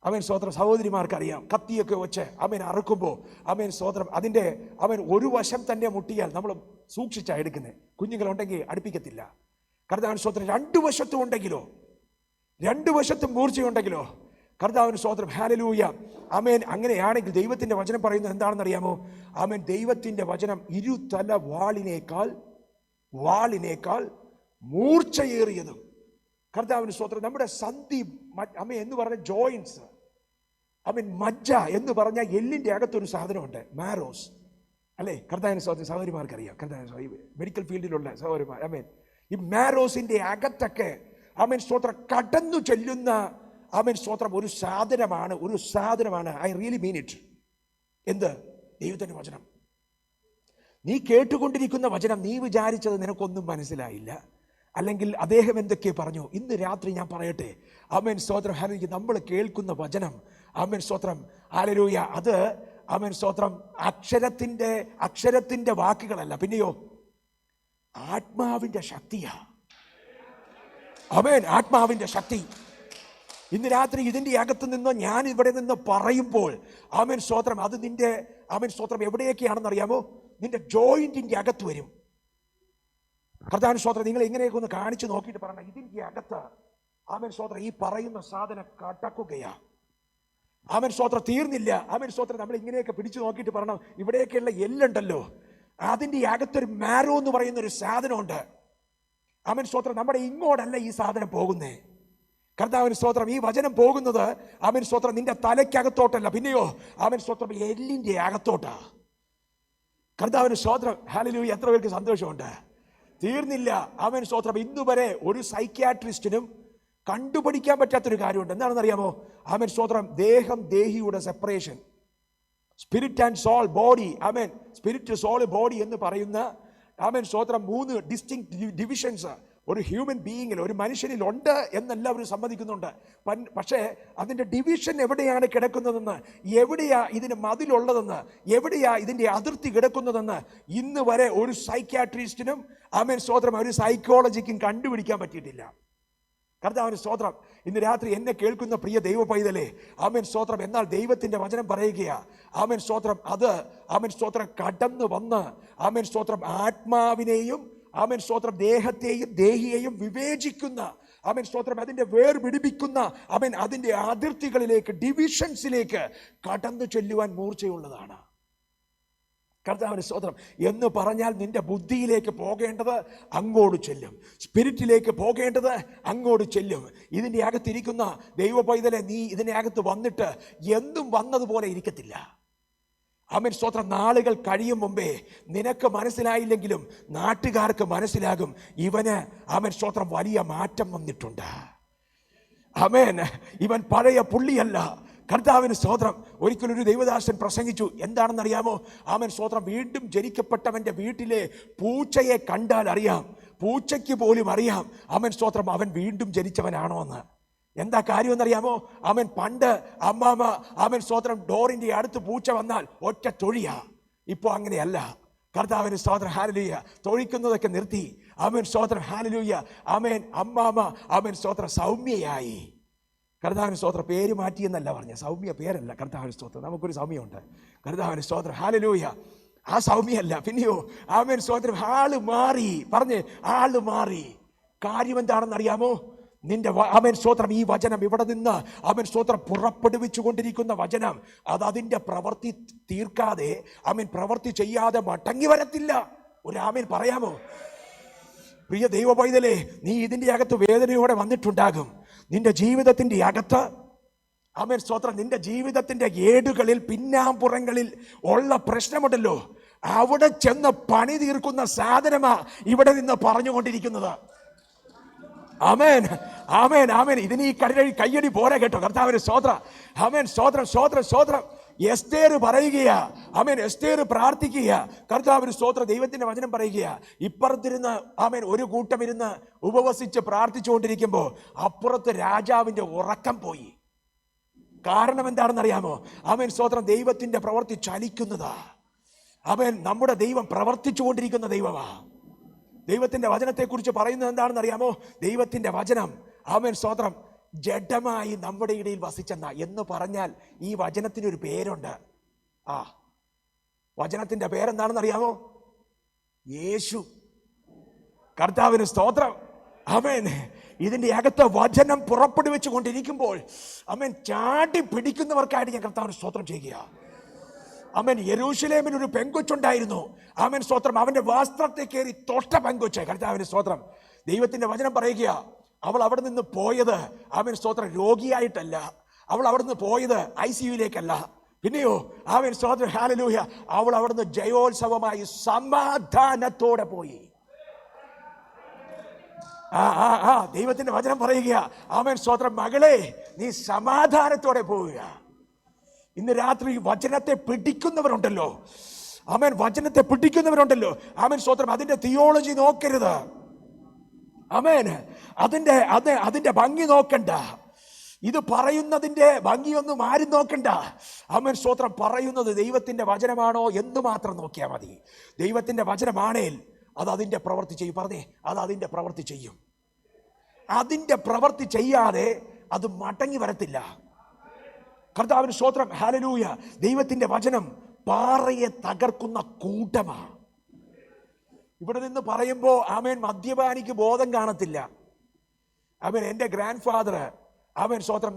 ആമേൻ സ്തോത്രം സഹോദരിമാർക്കറിയാം, കത്തിയൊക്കെ വെച്ച് ആമേൻ അറുക്കുമ്പോൾ ആമേൻ സ്തോത്രം അതിൻ്റെ ആമേൻ ഒരു വശം തന്നെ മുട്ടിയാൽ നമ്മൾ സൂക്ഷിച്ചാണ് എടുക്കുന്നത്. കുഞ്ഞുങ്ങളുണ്ടെങ്കിൽ അടുപ്പിക്കത്തില്ല. കർത്താവിന് സ്തോത്രം രണ്ട് വശത്തും ഉണ്ടെങ്കിലോ, രണ്ട് വശത്തും മൂർച്ചയുണ്ടെങ്കിലോ കർത്താവിന് സ്തോത്രം. ഹല്ലേലൂയ. ആമേൻ. അങ്ങനെയാണെങ്കിൽ ദൈവത്തിൻ്റെ വചനം പറയുന്നത് എന്താണെന്ന് അറിയാമോ? ആമേൻ. ദൈവത്തിൻ്റെ വചനം ഇരുതല വാളിനേക്കാൾ മൂർച്ചയേറിയതും. കർത്താവിന് സ്തോത്രം. നമ്മുടെ സന്ധി ആമേൻ എന്ന് പറഞ്ഞ ജോയിൻസ്, ആമേൻ മജ്ജ എന്ന് പറഞ്ഞ എല്ലിൻ്റെ അകത്തൊരു സാധനമുണ്ട്, മാരോസ് അല്ലേ? കർത്താവിന് സ്തോത്രം. സഹോദരിമാർക്കറിയാം, കർത്താവിന് മെഡിക്കൽ ഫീൽഡിലുള്ള സഹോദരിമാർ. ആമേൻ. ഈ മാരോസിൻ്റെ അകത്തൊക്കെ ആമേൻ സ്തോത്രം കടന്നു ചെല്ലുന്ന ആമേൻ സ്തോത്രം ഒരു സാധനമാണ്. I really mean it. എന്ത്? ദൈവത്തിൻ്റെ വചനം. നീ കേട്ടുകൊണ്ടിരിക്കുന്ന വചനം നീ വിചാരിച്ചത് നിനക്കൊന്നും മനസ്സിലായില്ല, അല്ലെങ്കിൽ അദ്ദേഹം എന്തൊക്കെ പറഞ്ഞു. ഇന്ന് രാത്രി ഞാൻ പറയട്ടെ, ആമേൻ സ്തോത്രം ഹല്ലേലൂയ നമ്മൾ കേൾക്കുന്ന വചനം ആമേൻ സ്തോത്രം ഹല്ലേലൂയ അത് ആമേൻ സ്തോത്രം അക്ഷരത്തിൻ്റെ വാക്കുകളല്ല, പിന്നെയോ ആത്മാവിൻ്റെ ശക്തിയാ. ആമേൻ. ആത്മാവിൻ്റെ ശക്തി. ഇന്ന് രാത്രി ഇതിൻ്റെ അകത്ത് നിന്ന് ഞാൻ ഇവിടെ നിന്ന് പറയുമ്പോൾ ആമേൻ സ്തോത്രം അത് നിന്റെ ആമേൻ സ്തോത്രം എവിടെയൊക്കെയാണെന്ന് അറിയാമോ? നിന്റെ ജോയിന്റിൻ്റെ അകത്ത് വരും. കർത്താവിന് സ്തോത്രം. നിങ്ങൾ എങ്ങനെയൊക്കെ ഒന്ന് കാണിച്ചു നോക്കിയിട്ട് പറയണം, ഇതിൻ്റെ അകത്ത് ആമേൻ സ്തോത്രം ഈ പറയുന്ന സാധനം കടക്കുകയാ. ആമേൻ സ്തോത്രം. തീർന്നില്ല. ആമേൻ സ്തോത്രം നമ്മൾ ഇങ്ങനെയൊക്കെ പിടിച്ചു നോക്കിയിട്ട് പറയണം, ഇവിടെയൊക്കെയുള്ള എല്ലുണ്ടല്ലോ, അതിൻ്റെ അകത്തൊരു മാരോ എന്ന് പറയുന്ന ഒരു സാധനമുണ്ട്. ആമേൻ സ്തോത്രം. നമ്മുടെ ഇങ്ങോട്ടല്ല ഈ സാധനം പോകുന്നേ. കർത്താവിന് സ്തോത്രം. ഈ വചനം പോകുന്നത് ആമേൻ സ്തോത്രം നിന്റെ തലയ്ക്കകത്തോട്ടല്ല, പിന്നെയോ ആമേൻ സ്തോത്രം എല്ലിൻ്റെ അകത്തോട്ടാ. കർത്താവിന് സ്തോത്രം. ഹല്ലേലൂയ. എത്ര പേർക്ക് സന്തോഷമുണ്ട്? തീർന്നില്ല. ആമേൻ സ്തോത്രം. ഇന്നുവരെ ഒരു സൈക്യാട്രിസ്റ്റിനും കണ്ടുപിടിക്കാൻ പറ്റാത്തൊരു കാര്യമുണ്ട്. എന്താണെന്ന് അറിയാമോ? ആമേൻ സ്തോത്രം ദേഹം ദേഹിയുടെ separation, spirit and soul body. ആമേൻ. സ്പിരിറ്റ് സോൾ ബോഡി എന്ന് പറയുന്ന ആമേൻ സ്തോത്രം 3 ഡിസ്റ്റിങ്ക്റ്റ് ഡിവിഷൻസ് ഒരു ഹ്യൂമൻ ബീയിങ്ങിൽ, ഒരു മനുഷ്യനിൽ ഉണ്ട് എന്നെല്ലാവരും സമ്മതിക്കുന്നുണ്ട്. പക്ഷേ അതിൻ്റെ ഡിവിഷൻ എവിടെയാണ് കിടക്കുന്നതെന്ന്, എവിടെയാ ഇതിന് മതിലുള്ളതെന്ന്, എവിടെയാ ഇതിൻ്റെ അതിർത്തി കിടക്കുന്നതെന്ന് ഇന്ന് വരെ ഒരു സൈക്യാട്രിസ്റ്റിനും ആമേൻ സ്തോത്രം ഒരു സൈക്കോളജിക്കും കണ്ടുപിടിക്കാൻ പറ്റിയിട്ടില്ല. കർത്താവിന് സ്തോത്രം. ഇന്ന് രാത്രി എന്നെ കേൾക്കുന്ന പ്രിയ ദൈവ പൈതലേ, ആമേൻ സ്തോത്രം. എന്നാൽ ദൈവത്തിൻ്റെ വചനം പറയുകയാ, ആമേൻ സ്തോത്രം, അത് ആമേൻ സ്തോത്രം കടന്നു വന്ന് ആമേൻ സ്തോത്രം ആത്മാവിനെയും ആമേൻ സ്തോത്രം ദേഹത്തെയും ദേഹിയെയും വിവേചിക്കുന്ന, ആമേൻ സ്തോത്രം അതിൻ്റെ വേർപിടിപ്പിക്കുന്ന, ആമേൻ അതിൻ്റെ അതിർത്തികളിലേക്ക്, ഡിവിഷൻസിലേക്ക് കടന്നു ചെല്ലുവാൻ മൂർച്ചയുള്ളതാണ്. കർത്താവിന് സ്തോത്രം. എന്ന് പറഞ്ഞാൽ നിന്റെ ബുദ്ധിയിലേക്ക് പോകേണ്ടത് അങ്ങോട്ട് ചെല്ലും, സ്പിരിറ്റിലേക്ക് പോകേണ്ടത് അങ്ങോട്ട് ചെല്ലും. ഇതിൻ്റെ അകത്തിരിക്കുന്ന ദൈവ പൈതലെ, നീ ഇതിൻ്റെ അകത്ത് വന്നിട്ട് എന്തും വന്നതുപോലെ ഇരിക്കത്തില്ല. ആമേൻ സ്തോത്രം. നാളുകൾ കഴിയും മുമ്പേ നിനക്ക് മനസ്സിലായില്ലെങ്കിലും നാട്ടുകാർക്ക് മനസ്സിലാകും, ഇവന് ആമേൻ സ്തോത്രം വലിയ മാറ്റം വന്നിട്ടുണ്ട്. ആമേൻ, ഇവൻ പഴയ പുള്ളിയല്ല. കർത്താവിന് സ്തോത്രം. ഒരിക്കലൊരു ദൈവദാസൻ പ്രസംഗിച്ചു. എന്താണെന്നറിയാമോ? ആമേൻ സ്തോത്രം. വീണ്ടും ജനിക്കപ്പെട്ടവൻ്റെ വീട്ടിലെ പൂച്ചയെ കണ്ടാൽ അറിയാം, പൂച്ചയ്ക്ക് പോലും അറിയാം ആമേൻ സ്തോത്രം അവൻ വീണ്ടും ജനിച്ചവനാണോ എന്ന്. എന്താ കാര്യമെന്നറിയാമോ? ആമേൻ പണ്ട് അമ്മാമ ആമേൻ സ്തോത്രം ഡോറിൻ്റെ അടുത്ത് പൂച്ച വന്നാൽ ഒറ്റ തൊഴിയാ. ഇപ്പോൾ അങ്ങനെയല്ല. കർത്താവിന് സ്തോത്രം. ഹല്ലേലൂയ. തൊഴിക്കുന്നതൊക്കെ നിർത്തി. ആമേൻ സ്തോത്രം. ഹല്ലേലൂയ. ആമേൻ അമ്മാമ ആമേൻ സ്തോത്രം സൗമ്യയായി. കർത്താവിന് സ്തോത്രം. പേര് മാറ്റിയെന്നല്ല പറഞ്ഞ, സൗമ്യ പേരല്ല. കർത്താവിന് സ്തോത്രം. നമുക്കൊരു സൗമ്യമുണ്ട്. കർത്താവിന് സ്തോത്രം. ഹല്ലേലൂയ. ആ സൗമ്യല്ല, പിന്നെയോ ആമേൻ സ്തോത്രം ആള് മാറി. പറഞ്ഞ് ആള് മാറി. കാര്യം എന്താണെന്ന് അറിയാമോ? നിന്റെ ആമേൻ സ്തോത്രം ഈ വചനം ഇവിടെ നിന്ന് ആമേൻ സ്തോത്രം പുറപ്പെടുവിച്ചു കൊണ്ടിരിക്കുന്ന വചനം, അത് അതിൻ്റെ പ്രവൃത്തി തീർക്കാതെ ആമേൻ പ്രവൃത്തി ചെയ്യാതെ മടങ്ങി വരത്തില്ല. ഒരു ആമേൻ പറയാമോ? പ്രിയ ദൈവ പൈതലേ, നീ ഇതിൻ്റെ അകത്ത് വേദനയോടെ വന്നിട്ടുണ്ടാകും. നിന്റെ ജീവിതത്തിൻ്റെ അകത്ത് ആമേൻ സ്തോത്രം, നിന്റെ ജീവിതത്തിൻ്റെ ഏടുകളിൽ പിന്നാമ്പുറങ്ങളിൽ ഉള്ള പ്രശ്നമുണ്ടല്ലോ, അവിടെ ചെന്ന് പണി തീർക്കുന്ന സാധനമാ ഇവിടെ നിന്ന് പറഞ്ഞുകൊണ്ടിരിക്കുന്നത്. ആമേൻ ആമേൻ ആമേൻ. ഇതിന് ഈ കയ്യടി പോരാ കേട്ടോ. കർത്താവിന് സ്തോത്രം. ആമേൻ സ്തോത്രം സ്തോത്രം സ്തോത്രം. എസ്തേർ പറയുകയാ, ആമേൻ എസ്തേർ പ്രാർത്ഥിക്കുക. കർത്താവിന് സ്തോത്രം. ദൈവത്തിന്റെ വചനം പറയുകയാ, ഇപ്പുറത്തിരുന്ന് ആമേൻ ഒരു കൂട്ടം ഇരുന്ന് ഉപവസിച്ച് പ്രാർത്ഥിച്ചുകൊണ്ടിരിക്കുമ്പോൾ അപ്പുറത്ത് രാജാവിന്റെ ഉറക്കം പോയി. കാരണം എന്താണെന്ന് അറിയാമോ? ആമേൻ സ്തോത്രം. ദൈവത്തിന്റെ പ്രവൃത്തി ചലിക്കുന്നതാ. ആമേൻ നമ്മുടെ ദൈവം പ്രവർത്തിച്ചുകൊണ്ടിരിക്കുന്ന ദൈവമാ. ദൈവത്തിന്റെ വചനത്തെക്കുറിച്ച് പറയുന്നത് എന്താണെന്ന് അറിയാമോ? ദൈവത്തിന്റെ വചനം ആമേൻ സ്തോത്രം ജഡമായി നമ്മുടെ ഇടയിൽ വസിച്ചെന്ന എന്ന് പറഞ്ഞാൽ ഈ വചനത്തിനൊരു പേരുണ്ട്. ആ വചനത്തിന്റെ പേരെന്താണെന്ന് അറിയാമോ? യേശു. കർത്താവിന് സ്തോത്രം. ആമേൻ. ഇതിന്റെ അകത്ത് വചനം പുറപ്പെടുവിച്ചു കൊണ്ടിരിക്കുമ്പോൾ ആമേൻ ചാടി പിടിക്കുന്നവർക്കായിട്ട് ഞാൻ കർത്താവിന് സ്തോത്രം ചെയ്യുക. ആമേൻ. യെരൂശലേമിൽ ഒരു പെങ്കൊച്ചുണ്ടായിരുന്നു. ആമേൻ സ്തോത്രം. അവന്റെ വസ്ത്രത്തെ കയറി തൊട്ട പെങ്കൊച്ച്. കർത്താവിന് സ്തോത്രം. ദൈവത്തിന്റെ വചനം പറയുക, അവൾ അവിടെ നിന്ന് പോയത് ആമേൻ സ്തോത്രം രോഗിയായിട്ടല്ല, അവൾ അവിടെ നിന്ന് പോയത് ICUയിലേക്കല്ല, പിന്നെയോ ആമേൻ സ്തോത്രം ഹല്ലേലൂയ, അവൾ അവിടുന്ന് ജയോത്സവമായി സമാധാനത്തോടെ പോയി. ദൈവത്തിന്റെ വചനം പറയുക, ആമേൻ സ്തോത്രം, മകളെ നീ സമാധാനത്തോടെ പോവുക. ഇന്ന് രാത്രി വചനത്തെ പിടിക്കുന്നവരുണ്ടല്ലോ, ആമേൻ വചനത്തെ പിടിക്കുന്നവരുണ്ടല്ലോ, ആമേൻ സ്തോത്രം. അതിന്റെ തിയോളജി നോക്കരുത്. ആമേൻ. അതിന്റെ ഭംഗി നോക്കണ്ട. ഇത് പറയുന്നതിന്റെ ഭംഗിയൊന്നും ആരും നോക്കണ്ട. ആമേൻ സ്തോത്രം. പറയുന്നത് ദൈവത്തിന്റെ വചനമാണോ എന്ന് മാത്രം നോക്കിയാൽ മതി. ദൈവത്തിന്റെ വചനമാണേൽ അത് അതിന്റെ പ്രവൃത്തി ചെയ്യും. പറഞ്ഞേ, അത് അതിന്റെ പ്രവൃത്തി ചെയ്യും. അതിന്റെ പ്രവൃത്തി ചെയ്യാതെ അത് മടങ്ങി വരത്തില്ല. കർത്താവിന് സ്തോത്രം. ഹല്ലേലൂയ. ദൈവത്തിന്റെ വചനം പാറയെ തകർക്കുന്ന കൂട്ടമാണ്. ഇവിടെ നിന്ന് പറയുമ്പോൾ ആമേൻ മദ്യപാനിക്ക് ബോധം കാണത്തില്ല. ആമേൻ. എൻ്റെ ഗ്രാൻഡ് ഫാദർ ആമേൻ സ്തോത്രം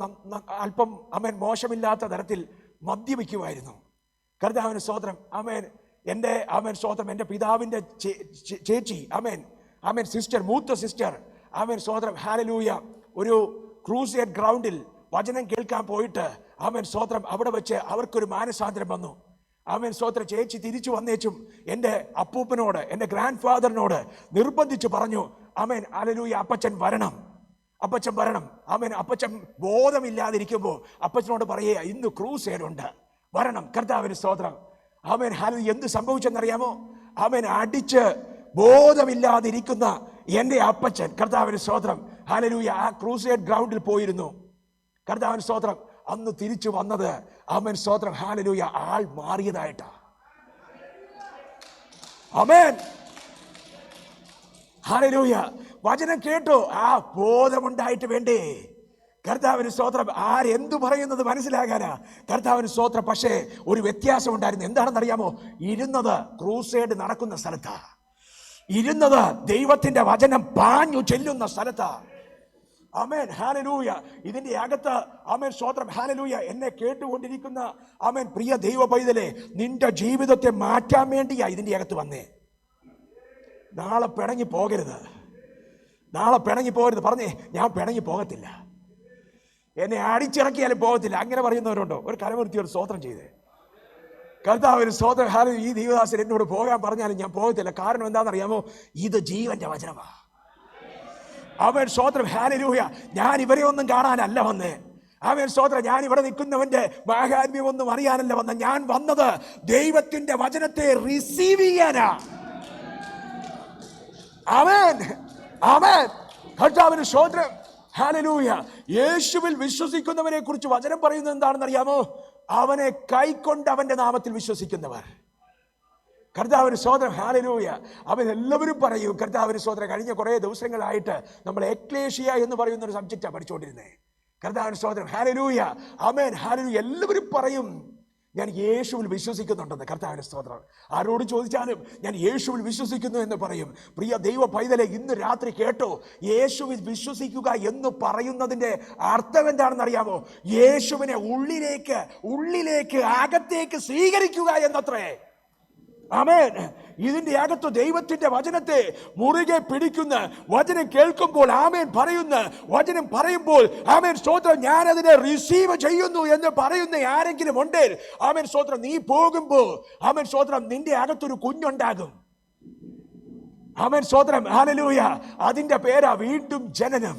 അല്പം ആമേൻ മോശമില്ലാത്ത തരത്തിൽ മദ്യപിക്കുമായിരുന്നു. കർത്താവിന് സ്തോത്രം. ആമേൻ. എൻ്റെ ആമേൻ സ്തോത്രം എൻ്റെ പിതാവിൻ്റെ ചേച്ചി ആമേൻ ആമേൻ സിസ്റ്റർ, മൂത്ത സിസ്റ്റർ ആമേൻ സ്തോത്രം ഹല്ലേലൂയ, ഒരു ക്രൂസേഡ് ഗ്രൗണ്ടിൽ വചനം കേൾക്കാൻ പോയിട്ട് ആമേൻ സ്തോത്രം അവിടെ വെച്ച് അവർക്കൊരു മാനസാന്തരം വന്നു. ആമേൻ സ്തോത്രം. ചേച്ചി തിരിച്ചു വന്നേച്ചും എൻ്റെ അപ്പൂപ്പനോട്, എൻ്റെ ഗ്രാൻഡ് ഫാദറിനോട് നിർബന്ധിച്ച് പറഞ്ഞു, ആമേൻ ഹല്ലേലൂയ, അപ്പച്ചൻ വരണം, അപ്പച്ചൻ വരണം. ആമേൻ. അപ്പച്ചൻ ബോധമില്ലാതിരിക്കുമ്പോൾ അപ്പച്ചനോട് പറയുക, ഇന്ന് ക്രൂസേഡ് ഉണ്ട്, വരണം. കർത്താവിന് സ്തോത്രം. Amen hallelujah. എന്ത് സംഭവിച്ചെന്നറിയാമോ? ആമേൻ. അടിച്ച് ബോധമില്ലാതിരിക്കുന്ന എൻ്റെ അപ്പച്ചൻ കർത്താവിന് സ്തോത്രം ഹല്ലേലൂയ ആ ക്രൂസേഡ് ഗ്രൗണ്ടിൽ പോയിരുന്നു. കർത്താവിന് സ്തോത്രം അന്ന് തിരിച്ചു വന്നത് ആമേൻ സ്തോത്രം ഹല്ലേലൂയ ആൾ മാറിയതായിട്ടാ. Amen hallelujah. വചനം കേട്ടോ ആ ബോധമുണ്ടായിട്ട് വേണ്ടേ കർത്താവിന് സ്തോത്രം ആരെന്തു പറയുന്നത് മനസ്സിലാകാനാ കർത്താവിന് സ്തോത്രം. പക്ഷേ ഒരു വ്യത്യാസം ഉണ്ടായിരുന്നു. എന്താണെന്ന് അറിയാമോ? ഇരുന്നത് ക്രൂസേഡ് നടക്കുന്ന സ്ഥലത്താ, ഇരുന്നത് ദൈവത്തിന്റെ വചനം പാഞ്ഞു ചെല്ലുന്ന സ്ഥലത്താ. Amen hallelujah. ഇതിന്റെ അകത്ത് ആമേൻ സ്തോത്രം ഹല്ലേലൂയ എന്നെ കേട്ടുകൊണ്ടിരിക്കുന്ന ആമേൻ പ്രിയ ദൈവ പൈതലേ, നിന്റെ ജീവിതത്തെ മാറ്റാൻ വേണ്ടിയാ ഇതിന്റെ അകത്ത് വന്നേ. നാളെ പിണങ്ങി പോകരുത്, നാളെ പിണങ്ങി പോകരുത്. പറഞ്ഞേ, ഞാൻ പിണങ്ങി പോകത്തില്ല, എന്നെ അടിച്ചിറക്കിയാലും പോകത്തില്ല. അങ്ങനെ പറയുന്നവരുണ്ടോ? ഒരു കരമുരുത്തി ഒരു സ്തോത്രം ചെയ്തേ. കർത്താവിന് സ്തോത്രം ഹല്ലേലൂയ. ഈ ദൈവദാസൻ എന്നോട് പോകാൻ പറഞ്ഞാലും ഞാൻ പോകത്തില്ല. കാരണം എന്താണെന്നറിയാമോ? ഇത് ജീവന്റെ വചനമാണ്. അവൻ സ്തോത്രം ഹല്ലേലൂയ. ഞാൻ ഇവരെ ഒന്നും കാണാനല്ല വന്നേ. അവൻ സ്തോത്രം ഞാൻ ഇവിടെ നിൽക്കുന്നവന്റെ മാഹാത്മ്യമൊന്നും അറിയാനല്ല വന്ന. ഞാൻ വന്നത് ദൈവത്തിന്റെ വചനത്തെ റിസീവ് ചെയ്യാനാ. ആമേൻ ആമേൻ. കർത്താവിന് സ്തോത്രം ഹല്ലേലൂയ. യേശുവിൽ വിശ്വസിക്കുന്നവരെ കുറിച്ച് വചനം പറയുന്നത് എന്താണെന്ന് അറിയാമോ? അവനെ കൈക്കൊണ്ട് അവന്റെ നാമത്തിൽ വിശ്വസിക്കുന്നവർ. കർത്താവിന് സ്തോത്രം ഹല്ലേലൂയ. അവൻ എല്ലാവരും പറയും കർത്താവിന് സ്തോത്രം. കഴിഞ്ഞ കുറേ ദിവസങ്ങളായിട്ട് നമ്മൾ എക്ലേഷിയ എന്ന് പറയുന്ന ഒരു സബ്ജക്റ്റാണ് പഠിച്ചുകൊണ്ടിരുന്നത്. കർത്താവിന് സ്തോത്രം ഹല്ലേലൂയ. Amen hallelujah. എല്ലാവരും പറയും ഞാൻ യേശുവിൽ വിശ്വസിക്കുന്നുണ്ടെന്ന്. കർത്താവിന് സ്തോത്രം. ആരോട് ചോദിച്ചാലും ഞാൻ യേശുവിൽ വിശ്വസിക്കുന്നു എന്ന് പറയും. പ്രിയ ദൈവ പൈതലെ, ഇന്ന് രാത്രി കേട്ടോ, യേശുവിൽ വിശ്വസിക്കുക എന്ന് പറയുന്നതിന്റെ അർത്ഥം എന്താണെന്ന് അറിയാമോ? യേശുവിനെ ഉള്ളിലേക്ക് അകത്തേക്ക് സ്വീകരിക്കുക എന്നത്രേ. ആമേൻ. ഇതിന്റെ അകത്ത് ദൈവത്തിന്റെ വചനത്തെ മുറുകെ പിടിക്കുന്ന, വചനം കേൾക്കുമ്പോൾ ആമേൻ പറയുന്ന, വചനം പറയുമ്പോൾ ആമേൻ സ്തോത്രം ഞാൻ അതിനെ റിസീവ് ചെയ്യുന്നു എന്ന് പറയുന്ന ആരെങ്കിലും ഉണ്ടേ? ആമേൻ സ്തോത്രം. നീ പോകുമ്പോൾ ആമേൻ സ്തോത്രം നിന്റെ അകത്തൊരു കുഞ്ഞുണ്ടാകും. ആമേൻ സ്തോത്രം ഹല്ലേലൂയ. അതിന്റെ പേരാ വീണ്ടും ജനനം.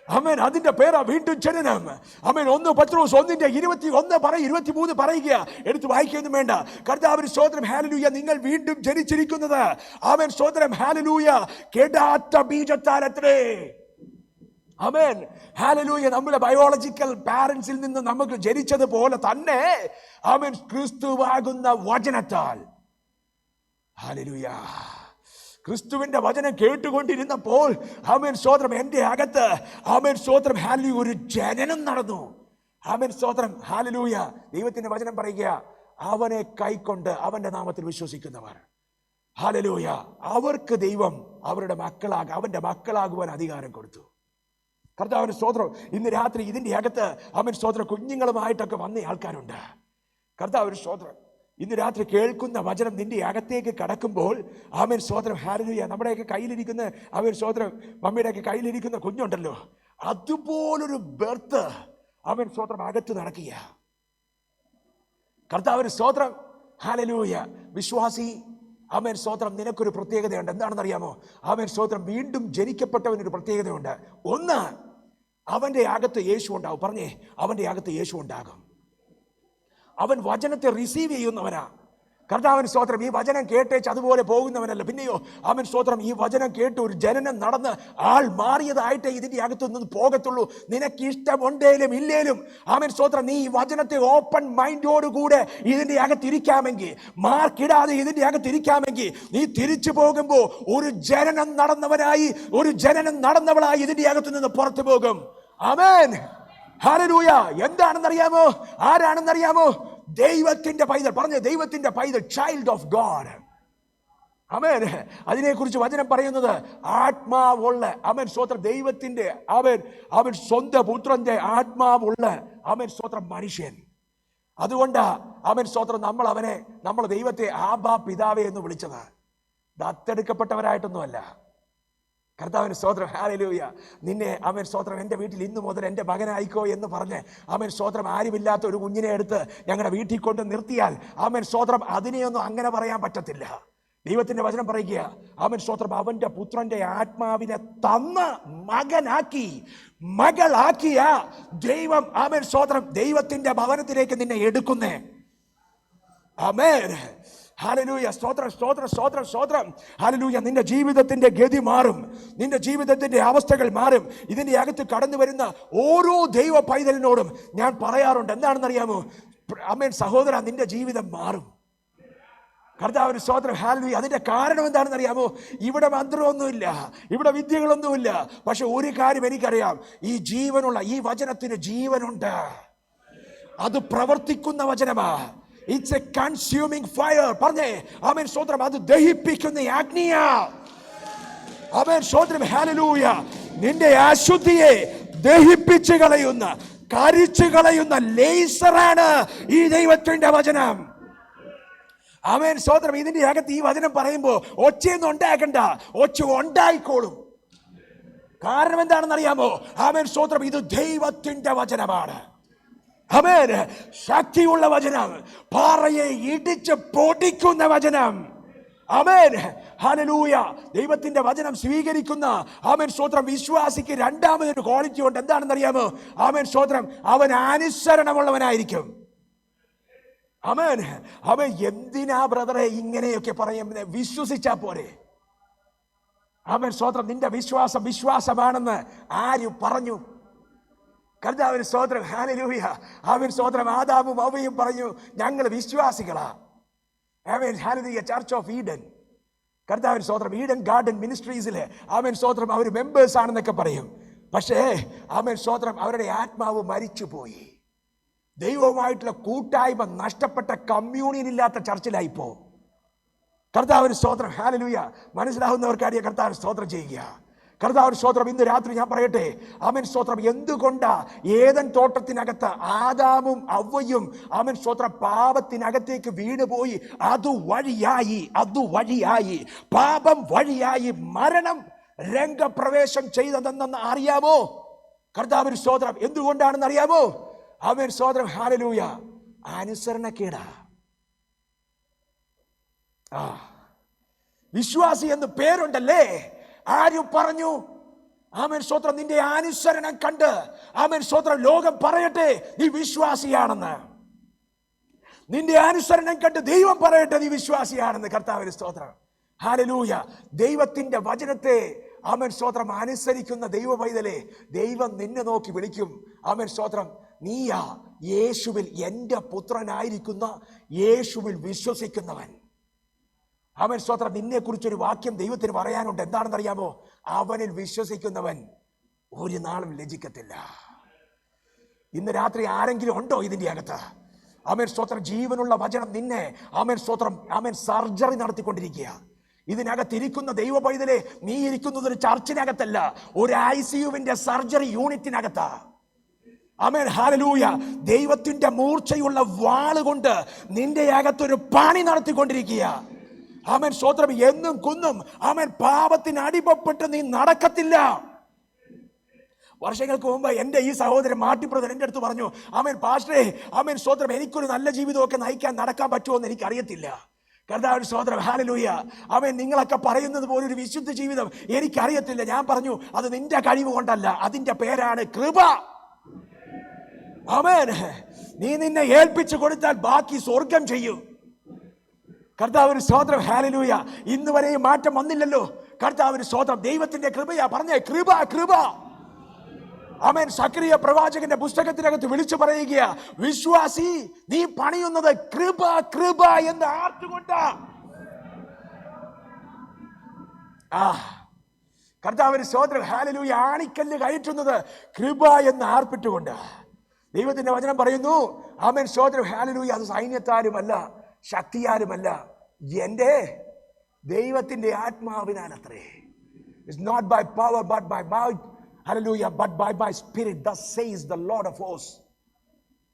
ആമേൻ. അതിന്റെ പേരാ വീണ്ടും ജനനം. ആമേൻ. 1 പത്രോസ് 1:21 പറയുക. എടുത്ത് വായിക്കൊന്നും വേണ്ട. കർത്താവിന് സ്തോത്രം ഹല്ലേലൂയ. നിങ്ങൾ വീണ്ടും ജനിച്ചിരിക്കുന്നത് ആമേൻ സ്തോത്രം ഹല്ലേലൂയ കേടാത്ത ബീജത്താലത്രേ. ആമേൻ ഹല്ലേലൂയ. നമ്മുടെ ബയോളജിക്കൽ പാരന്റ്സിൽ നിന്ന് നമുക്ക് ജനിച്ചതുപോലെ തന്നെ ആമേൻ ക്രിസ്തുവാകുന്ന വചനത്താൽ. ഹല്ലേലൂയ. ക്രിസ്തുവിന്റെ വചനം കേട്ടുകൊണ്ടിരുന്നപ്പോൾ ആമേൻ സ്തോത്രം എൻ്റെ അകത്ത് ആമേൻ സ്തോത്രം ഹല്ലേലൂയ ഒരു ജനനം നടന്നു. ആമേൻ സ്തോത്രം ഹല്ലേലൂയ. ദൈവത്തിന്റെ വചനം പറയുക, അവനെ കൈക്കൊണ്ട് അവന്റെ നാമത്തിൽ വിശ്വസിക്കുന്നവർ ഹല്ലേലൂയ അവർക്ക് ദൈവം അവരുടെ അവന്റെ മക്കളാകുവാൻ അധികാരം കൊടുത്തു. കർത്താവിന്റെ സ്തോത്രം. ഇന്ന് രാത്രി ഇതിന്റെ അകത്ത് ആമേൻ സ്തോത്രം കുഞ്ഞുങ്ങളുമായിട്ടൊക്കെ വന്ന ആൾക്കാരുണ്ട്. കർത്താവിന്റെ സ്തോത്രം. ഇന്ന് രാത്രി കേൾക്കുന്ന വചനം നിന്റെ അകത്തേക്ക് കടക്കുമ്പോൾ ആമേൻ സ്തോത്രം ഹല്ലേലൂയ. നമ്മുടെയൊക്കെ കയ്യിലിരിക്കുന്ന ആമേൻ സ്തോത്രം മമ്മിയുടെയൊക്കെ കയ്യിലിരിക്കുന്ന കുഞ്ഞുണ്ടല്ലോ, അതുപോലൊരു ബർത്ത് ആമേൻ സ്തോത്രം അകത്ത് നടക്കുക. കർത്താവിന് സ്തോത്രം ഹല്ലേലൂയ. വിശ്വാസി ആമേൻ സ്തോത്രം നിനക്കൊരു പ്രത്യേകതയുണ്ട്. എന്താണെന്ന് അറിയാമോ? ആമേൻ സ്തോത്രം വീണ്ടും ജനിക്കപ്പെട്ടവനൊരു പ്രത്യേകതയുണ്ട്. ഒന്ന്, അവന്റെ അകത്ത് യേശു ഉണ്ടാവും. പറഞ്ഞേ, അവന്റെ അകത്ത് യേശു ഉണ്ടാകും. അവൻ വചനത്തെ റിസീവ് ചെയ്യുന്നവനാ. കർത്താവിന് സ്തോത്രം. ഈ വചനം കേട്ടേച്ച് അതുപോലെ പോകുന്നവനല്ല. പിന്നെയോ അവൻ സ്തോത്രം ഈ വചനം കേട്ട് ഒരു ജനനം നടന്ന് ആൾ മാറിയതായിട്ടേ ഇതിന്റെ അകത്തു നിന്ന് പോകത്തുള്ളൂ. നിനക്ക് ഇഷ്ടമുണ്ടേലും ഇല്ലേലും അവൻ സ്തോത്രം നീ ഈ വചനത്തെ ഓപ്പൺ മൈൻഡോടുകൂടെ ഇതിന്റെ അകത്തിരിക്കാമെങ്കിൽ, മാർക്കിടാതെ ഇതിന്റെ അകത്തിരിക്കാമെങ്കിൽ, നീ തിരിച്ചു പോകുമ്പോൾ ഒരു ജനനം നടന്നവളായി ഇതിന്റെ അകത്തു നിന്ന് പുറത്തു പോകും. Amen hallelujah. എന്താണെന്നറിയാമോ? ആരാണെന്നറിയാമോ? ദൈവത്തിന്റെ പൈതൽ. പറഞ്ഞ ദൈവത്തിന്റെ പൈതൽ, ചൈൽഡ് ഓഫ് ഗോഡ്. ആമേൻ. അതിനെക്കുറിച്ച് വചനം പറയുന്നത് ആത്മാവുള്ള ആമേൻ സ്തോത്രം ദൈവത്തിന്റെ അവൻ സ്വന്തം പുത്രന്റെ ആത്മാവുള്ള ആമേൻ സ്തോത്രം മനുഷ്യൻ. അതുകൊണ്ട് ആമേൻ സ്തോത്രം നമ്മൾ ദൈവത്തെ ആബാ പിതാവേ എന്ന് വിളിച്ചത് ദത്തെടുക്കപ്പെട്ടവരായിട്ടൊന്നുമല്ല. കർത്താവിന് സ്തോത്രം ഹല്ലേലൂയ. നിന്നെ ആമേൻ സ്തോത്രം എൻ്റെ വീട്ടിൽ ഇന്നു മുതൽ എൻ്റെ മകനായിക്കോ എന്ന് പറഞ്ഞ് ആമേൻ സ്തോത്രം ആരുമില്ലാത്ത ഒരു കുഞ്ഞിനെ എടുത്ത് ഞങ്ങളുടെ വീട്ടിൽ കൊണ്ട് നിർത്തിയാൽ ആമേൻ സ്തോത്രം അതിനെയൊന്നും അങ്ങനെ പറയാൻ പറ്റത്തില്ല. ദൈവത്തിന്റെ വചനം പറയുക ആമേൻ സ്തോത്രം അവന്റെ പുത്രന്റെ ആത്മാവിനെ തന്ന് മകളാക്കിയ ദൈവം ആമേൻ സ്തോത്രം ദൈവത്തിന്റെ ഭവനത്തിലേക്ക് നിന്നെ എടുക്കുന്നേ. ആമേൻ ഹല്ലേലൂയ. സ്തോത്രം, സ്തോത്രം, സ്തോത്രം, സ്തോത്രം. ഹല്ലേലൂയ. നിന്റെ ജീവിതത്തിന്റെ ഗതി മാറും, നിന്റെ ജീവിതത്തിന്റെ അവസ്ഥകൾ മാറും. ഇതിന്റെ അകത്ത് കടന്നു വരുന്ന ഓരോ ദൈവ പൈതലിനോടും ഞാൻ പറയാറുണ്ട്, എന്താണെന്നറിയാമോ? ആമേൻ സഹോദര, നിന്റെ ജീവിതം മാറും. കർത്താവിന് സ്തോത്രം. ഹല്ലേലൂയ. അതിന്റെ കാരണം എന്താണെന്ന് അറിയാമോ? ഇവിടെ മന്ത്രമൊന്നുമില്ല, ഇവിടെ വിദ്യകളൊന്നുമില്ല. പക്ഷെ ഒരു കാര്യം എനിക്കറിയാം, ഈ ജീവനുള്ള ഈ വചനത്തിന് ജീവനുണ്ട്. അത് പ്രവർത്തിക്കുന്ന വചനമാ. It's a consuming fire. പറഞ്ഞേ ആമേൻ സ്തോത്രം. അത് ദഹിപ്പിക്കുന്ന അഗ്നിയാ. ആമേൻ സ്തോത്രം. ഹല്ലേലൂയ. നിന്റെ അശുദ്ധിയെ ദഹിപ്പിച്ചു കളയുന്ന, കരിച്ചു കളയുന്ന ലേസറാണ് ഈ ദൈവത്തിന്റെ വചനം. ആമേൻ സ്തോത്രം. ഇതിന്റെ അകത്ത് ഈ വചനം പറയുമ്പോൾ ഒച്ചയൊന്നും ഉണ്ടാക്കണ്ട, ഒച്ച ഉണ്ടായിക്കോളും. കാരണം എന്താണെന്ന് അറിയാമോ? ആമേൻ സ്തോത്രം. ഇത് ദൈവത്തിന്റെ വചനമാണ്. ആമേൻ. ശക്തിയുള്ള വചനം, പാറയെ ഇടിച്ച് പൊടിക്കുന്ന വചനം. ആമേൻ. ഹല്ലേലൂയ. ദൈവത്തിന്റെ വചനം സ്വീകരിക്കുന്ന ആമേൻ സ്തോത്രം വിശ്വാസിക്ക് രണ്ടാമതൊരു ക്വാളിറ്റി ഉണ്ട്. എന്താണെന്ന് അറിയാമോ? ആമേൻ സ്തോത്രം. അവൻ അനുസരണമുള്ളവനായിരിക്കും. ആമേൻ. അവൻ എന്തിനാ ബ്രദറെ ഇങ്ങനെയൊക്കെ പറയുന്നത്? വിശ്വസിച്ചാ പോരെ. ആമേൻ സ്തോത്രം. നിന്റെ വിശ്വാസം വിശ്വാസമാണെന്ന് ആര് പറഞ്ഞു? കർത്താവിന് സ്തോത്രം. ഹല്ലേലൂയ. ആമേൻ സ്തോത്രം. ആദാമും ഹവ്വയും പറഞ്ഞു, ഞങ്ങൾ വിശ്വാസികളാ. ആമേൻ. ഹല്ലേലൂയ. ചർച്ച് ഓഫ് ഈഡൻ, കർത്താവിന് സ്തോത്രം, ഈഡൻ ഗാർഡൻ മിനിസ്ട്രീസിലെ ആമേൻ സ്തോത്രം അവർ മെമ്പേഴ്സ് ആണെന്നൊക്കെ പറയും. പക്ഷേ ആമേൻ സ്തോത്രം അവരുടെ ആത്മാവ് മരിച്ചുപോയി. ദൈവവുമായിട്ടുള്ള കൂട്ടായ്മ നഷ്ടപ്പെട്ട, കമ്മ്യൂണിയൻ ഇല്ലാത്ത ചർച്ചിലായിപ്പോ. കർത്താവിന് സ്തോത്രം. ഹല്ലേലൂയ. മനസ്സിലാവുന്നവർക്കാടിയ കർത്താവിന് സ്തോത്രം ചെയ്യുക. കർത്താവിന് സ്തോത്രം. ഇന്ന് രാത്രി ഞാൻ പറയട്ടെ, ആമേൻ സ്തോത്രം, എന്തുകൊണ്ടാ ഏദൻ തോട്ടത്തിനകത്ത് ആദാമും ഹവ്വയും ആമേൻ സ്തോത്രം പാപത്തിനകത്തേക്ക് വീണുപോയി? അതുവഴിയായി പാപം വഴിയായി മരണം രംഗപ്രവേശം ചെയ്തതെന്ന് അറിയാമോ? കർത്താവിന് സ്തോത്രം. എന്തുകൊണ്ടാണെന്ന് അറിയാമോ? ആമേൻ സ്തോത്രം. ഹല്ലേലൂയ. അനുസരണക്കേടാ. വിശ്വാസി എന്ന് പേരുണ്ടല്ലേ, ആരും പറഞ്ഞു? ആമേൻ സ്തോത്രം. നിന്റെ അനുസരണം കണ്ട് ആമേൻ സ്തോത്രം ലോകം പറയട്ടെ നീ വിശ്വാസിയാണെന്ന്. നിന്റെ അനുസരണം കണ്ട് ദൈവം പറയട്ടെ നീ വിശ്വാസിയാണെന്ന്. കർത്താവിന് സ്തോത്രം. ഹല്ലേലൂയ. ദൈവത്തിന്റെ വചനത്തെ ആമേൻ സ്തോത്രം അനുസരിക്കുന്ന ദൈവ പൈതലേ, ദൈവം നിന്നെ നോക്കി വിളിക്കും. ആമേൻ സ്തോത്രം. നീയാ യേശുവിൽ, എൻ്റെ പുത്രനായിരിക്കുന്ന യേശുവിൽ വിശ്വസിക്കുന്നവൻ. ആമേൻ സ്തോത്രം. നിന്നെ കുറിച്ചൊരു വാക്യം ദൈവത്തിന് പറയാനുണ്ട്. എന്താണെന്ന് അറിയാമോ? അവനിൽ വിശ്വസിക്കുന്നവൻ ഒരു നാളും ലജ്ജിക്കത്തില്ല. ഇന്ന് രാത്രി ആരെങ്കിലും ഉണ്ടോ ഇതിന്റെ അകത്ത്? ആമേൻ സ്തോത്രം. ജീവനുള്ള വചനം നിന്നെ ആമേൻ സ്തോത്രം ആമേൻ സർജറി നടത്തിക്കൊണ്ടിരിക്കുക. ഇതിനകത്തിരിക്കുന്ന ദൈവ പൈതലേ, നീ ഇരിക്കുന്നത് ഒരു ചർച്ചിനകത്തല്ല, ഒരു ICUവിന്റെ സർജറി യൂണിറ്റിനകത്താ. ആമേൻ. ഹല്ലേലൂയ. ദൈവത്തിന്റെ മൂർച്ചയുള്ള വാളുകൊണ്ട് നിന്റെ അകത്തൊരു പണി നടത്തിക്കൊണ്ടിരിക്കുക. ആമേൻ സ്തോത്രം. എന്നും കുന്നും ആമേൻ പാപത്തിന് അടിമപ്പെട്ട് നീ നടക്കത്തില്ല. വർഷങ്ങൾക്ക് മുമ്പ് എൻ്റെ ഈ സഹോദരൻ മാട്ടി ബ്രദർ എൻ്റെ അടുത്ത് പറഞ്ഞു, ആമേൻ പാസ്റ്ററേ, ആമേൻ സ്തോത്രം, എനിക്കൊരു നല്ല ജീവിതമൊക്കെ നയിക്കാൻ നടക്കാൻ പറ്റുമോ എന്ന് എനിക്കറിയത്തില്ല. കർത്താവിന്റെ സ്തോത്രം. ഹല്ലേലൂയ. ആമേൻ. നിങ്ങളൊക്കെ പറയുന്നത് പോലെ ഒരു വിശുദ്ധ ജീവിതം എനിക്കറിയത്തില്ല. ഞാൻ പറഞ്ഞു, അത് നിന്റെ കഴിവ് കൊണ്ടല്ല, അതിന്റെ പേരാണ് കൃപ. ആമേൻ. നീ നിന്നെ ഏൽപ്പിച്ചു കൊടുത്താൽ ബാക്കി സ്വർഗം ചെയ്യും. കർത്താവിന് സ്തോത്രം. ഹല്ലേലൂയ. ഇന്ന് വരെയും മാറ്റം വന്നില്ലല്ലോ. കർത്താവിന് സ്തോത്രം. ദൈവത്തിന്റെ കൃപയാ. പറഞ്ഞേ കൃപ, കൃപ. ആമേൻ. സക്രിയ പ്രവാചകന്റെ പുസ്തകത്തിനകത്ത് വിളിച്ചു പറയുക, വിശ്വാസി നീ പണിയുന്നത് കൃപ, കൃപ എന്ന് ആർത്തുകൊണ്ടാ. കർത്താവിന് സ്തോത്രം. ഹല്ലേലൂയ. ആണിക്കല്ല് കയറ്റുന്നത് കൃപ എന്ന് ആർപ്പിട്ടുകൊണ്ട്. ദൈവത്തിന്റെ വചനം പറയുന്നു, ആമേൻ സ്തോത്രം. ഹല്ലേലൂയ. അത് സൈന്യത്താലുമല്ല, ശക്തിയാലുമല്ല, എൻ്റെ ദൈവത്തിന്റെ ആത്മാവിനാൽ അത്രേ. It's not by power but by might. Hallelujah. But by my spirit, thus says the Lord of hosts.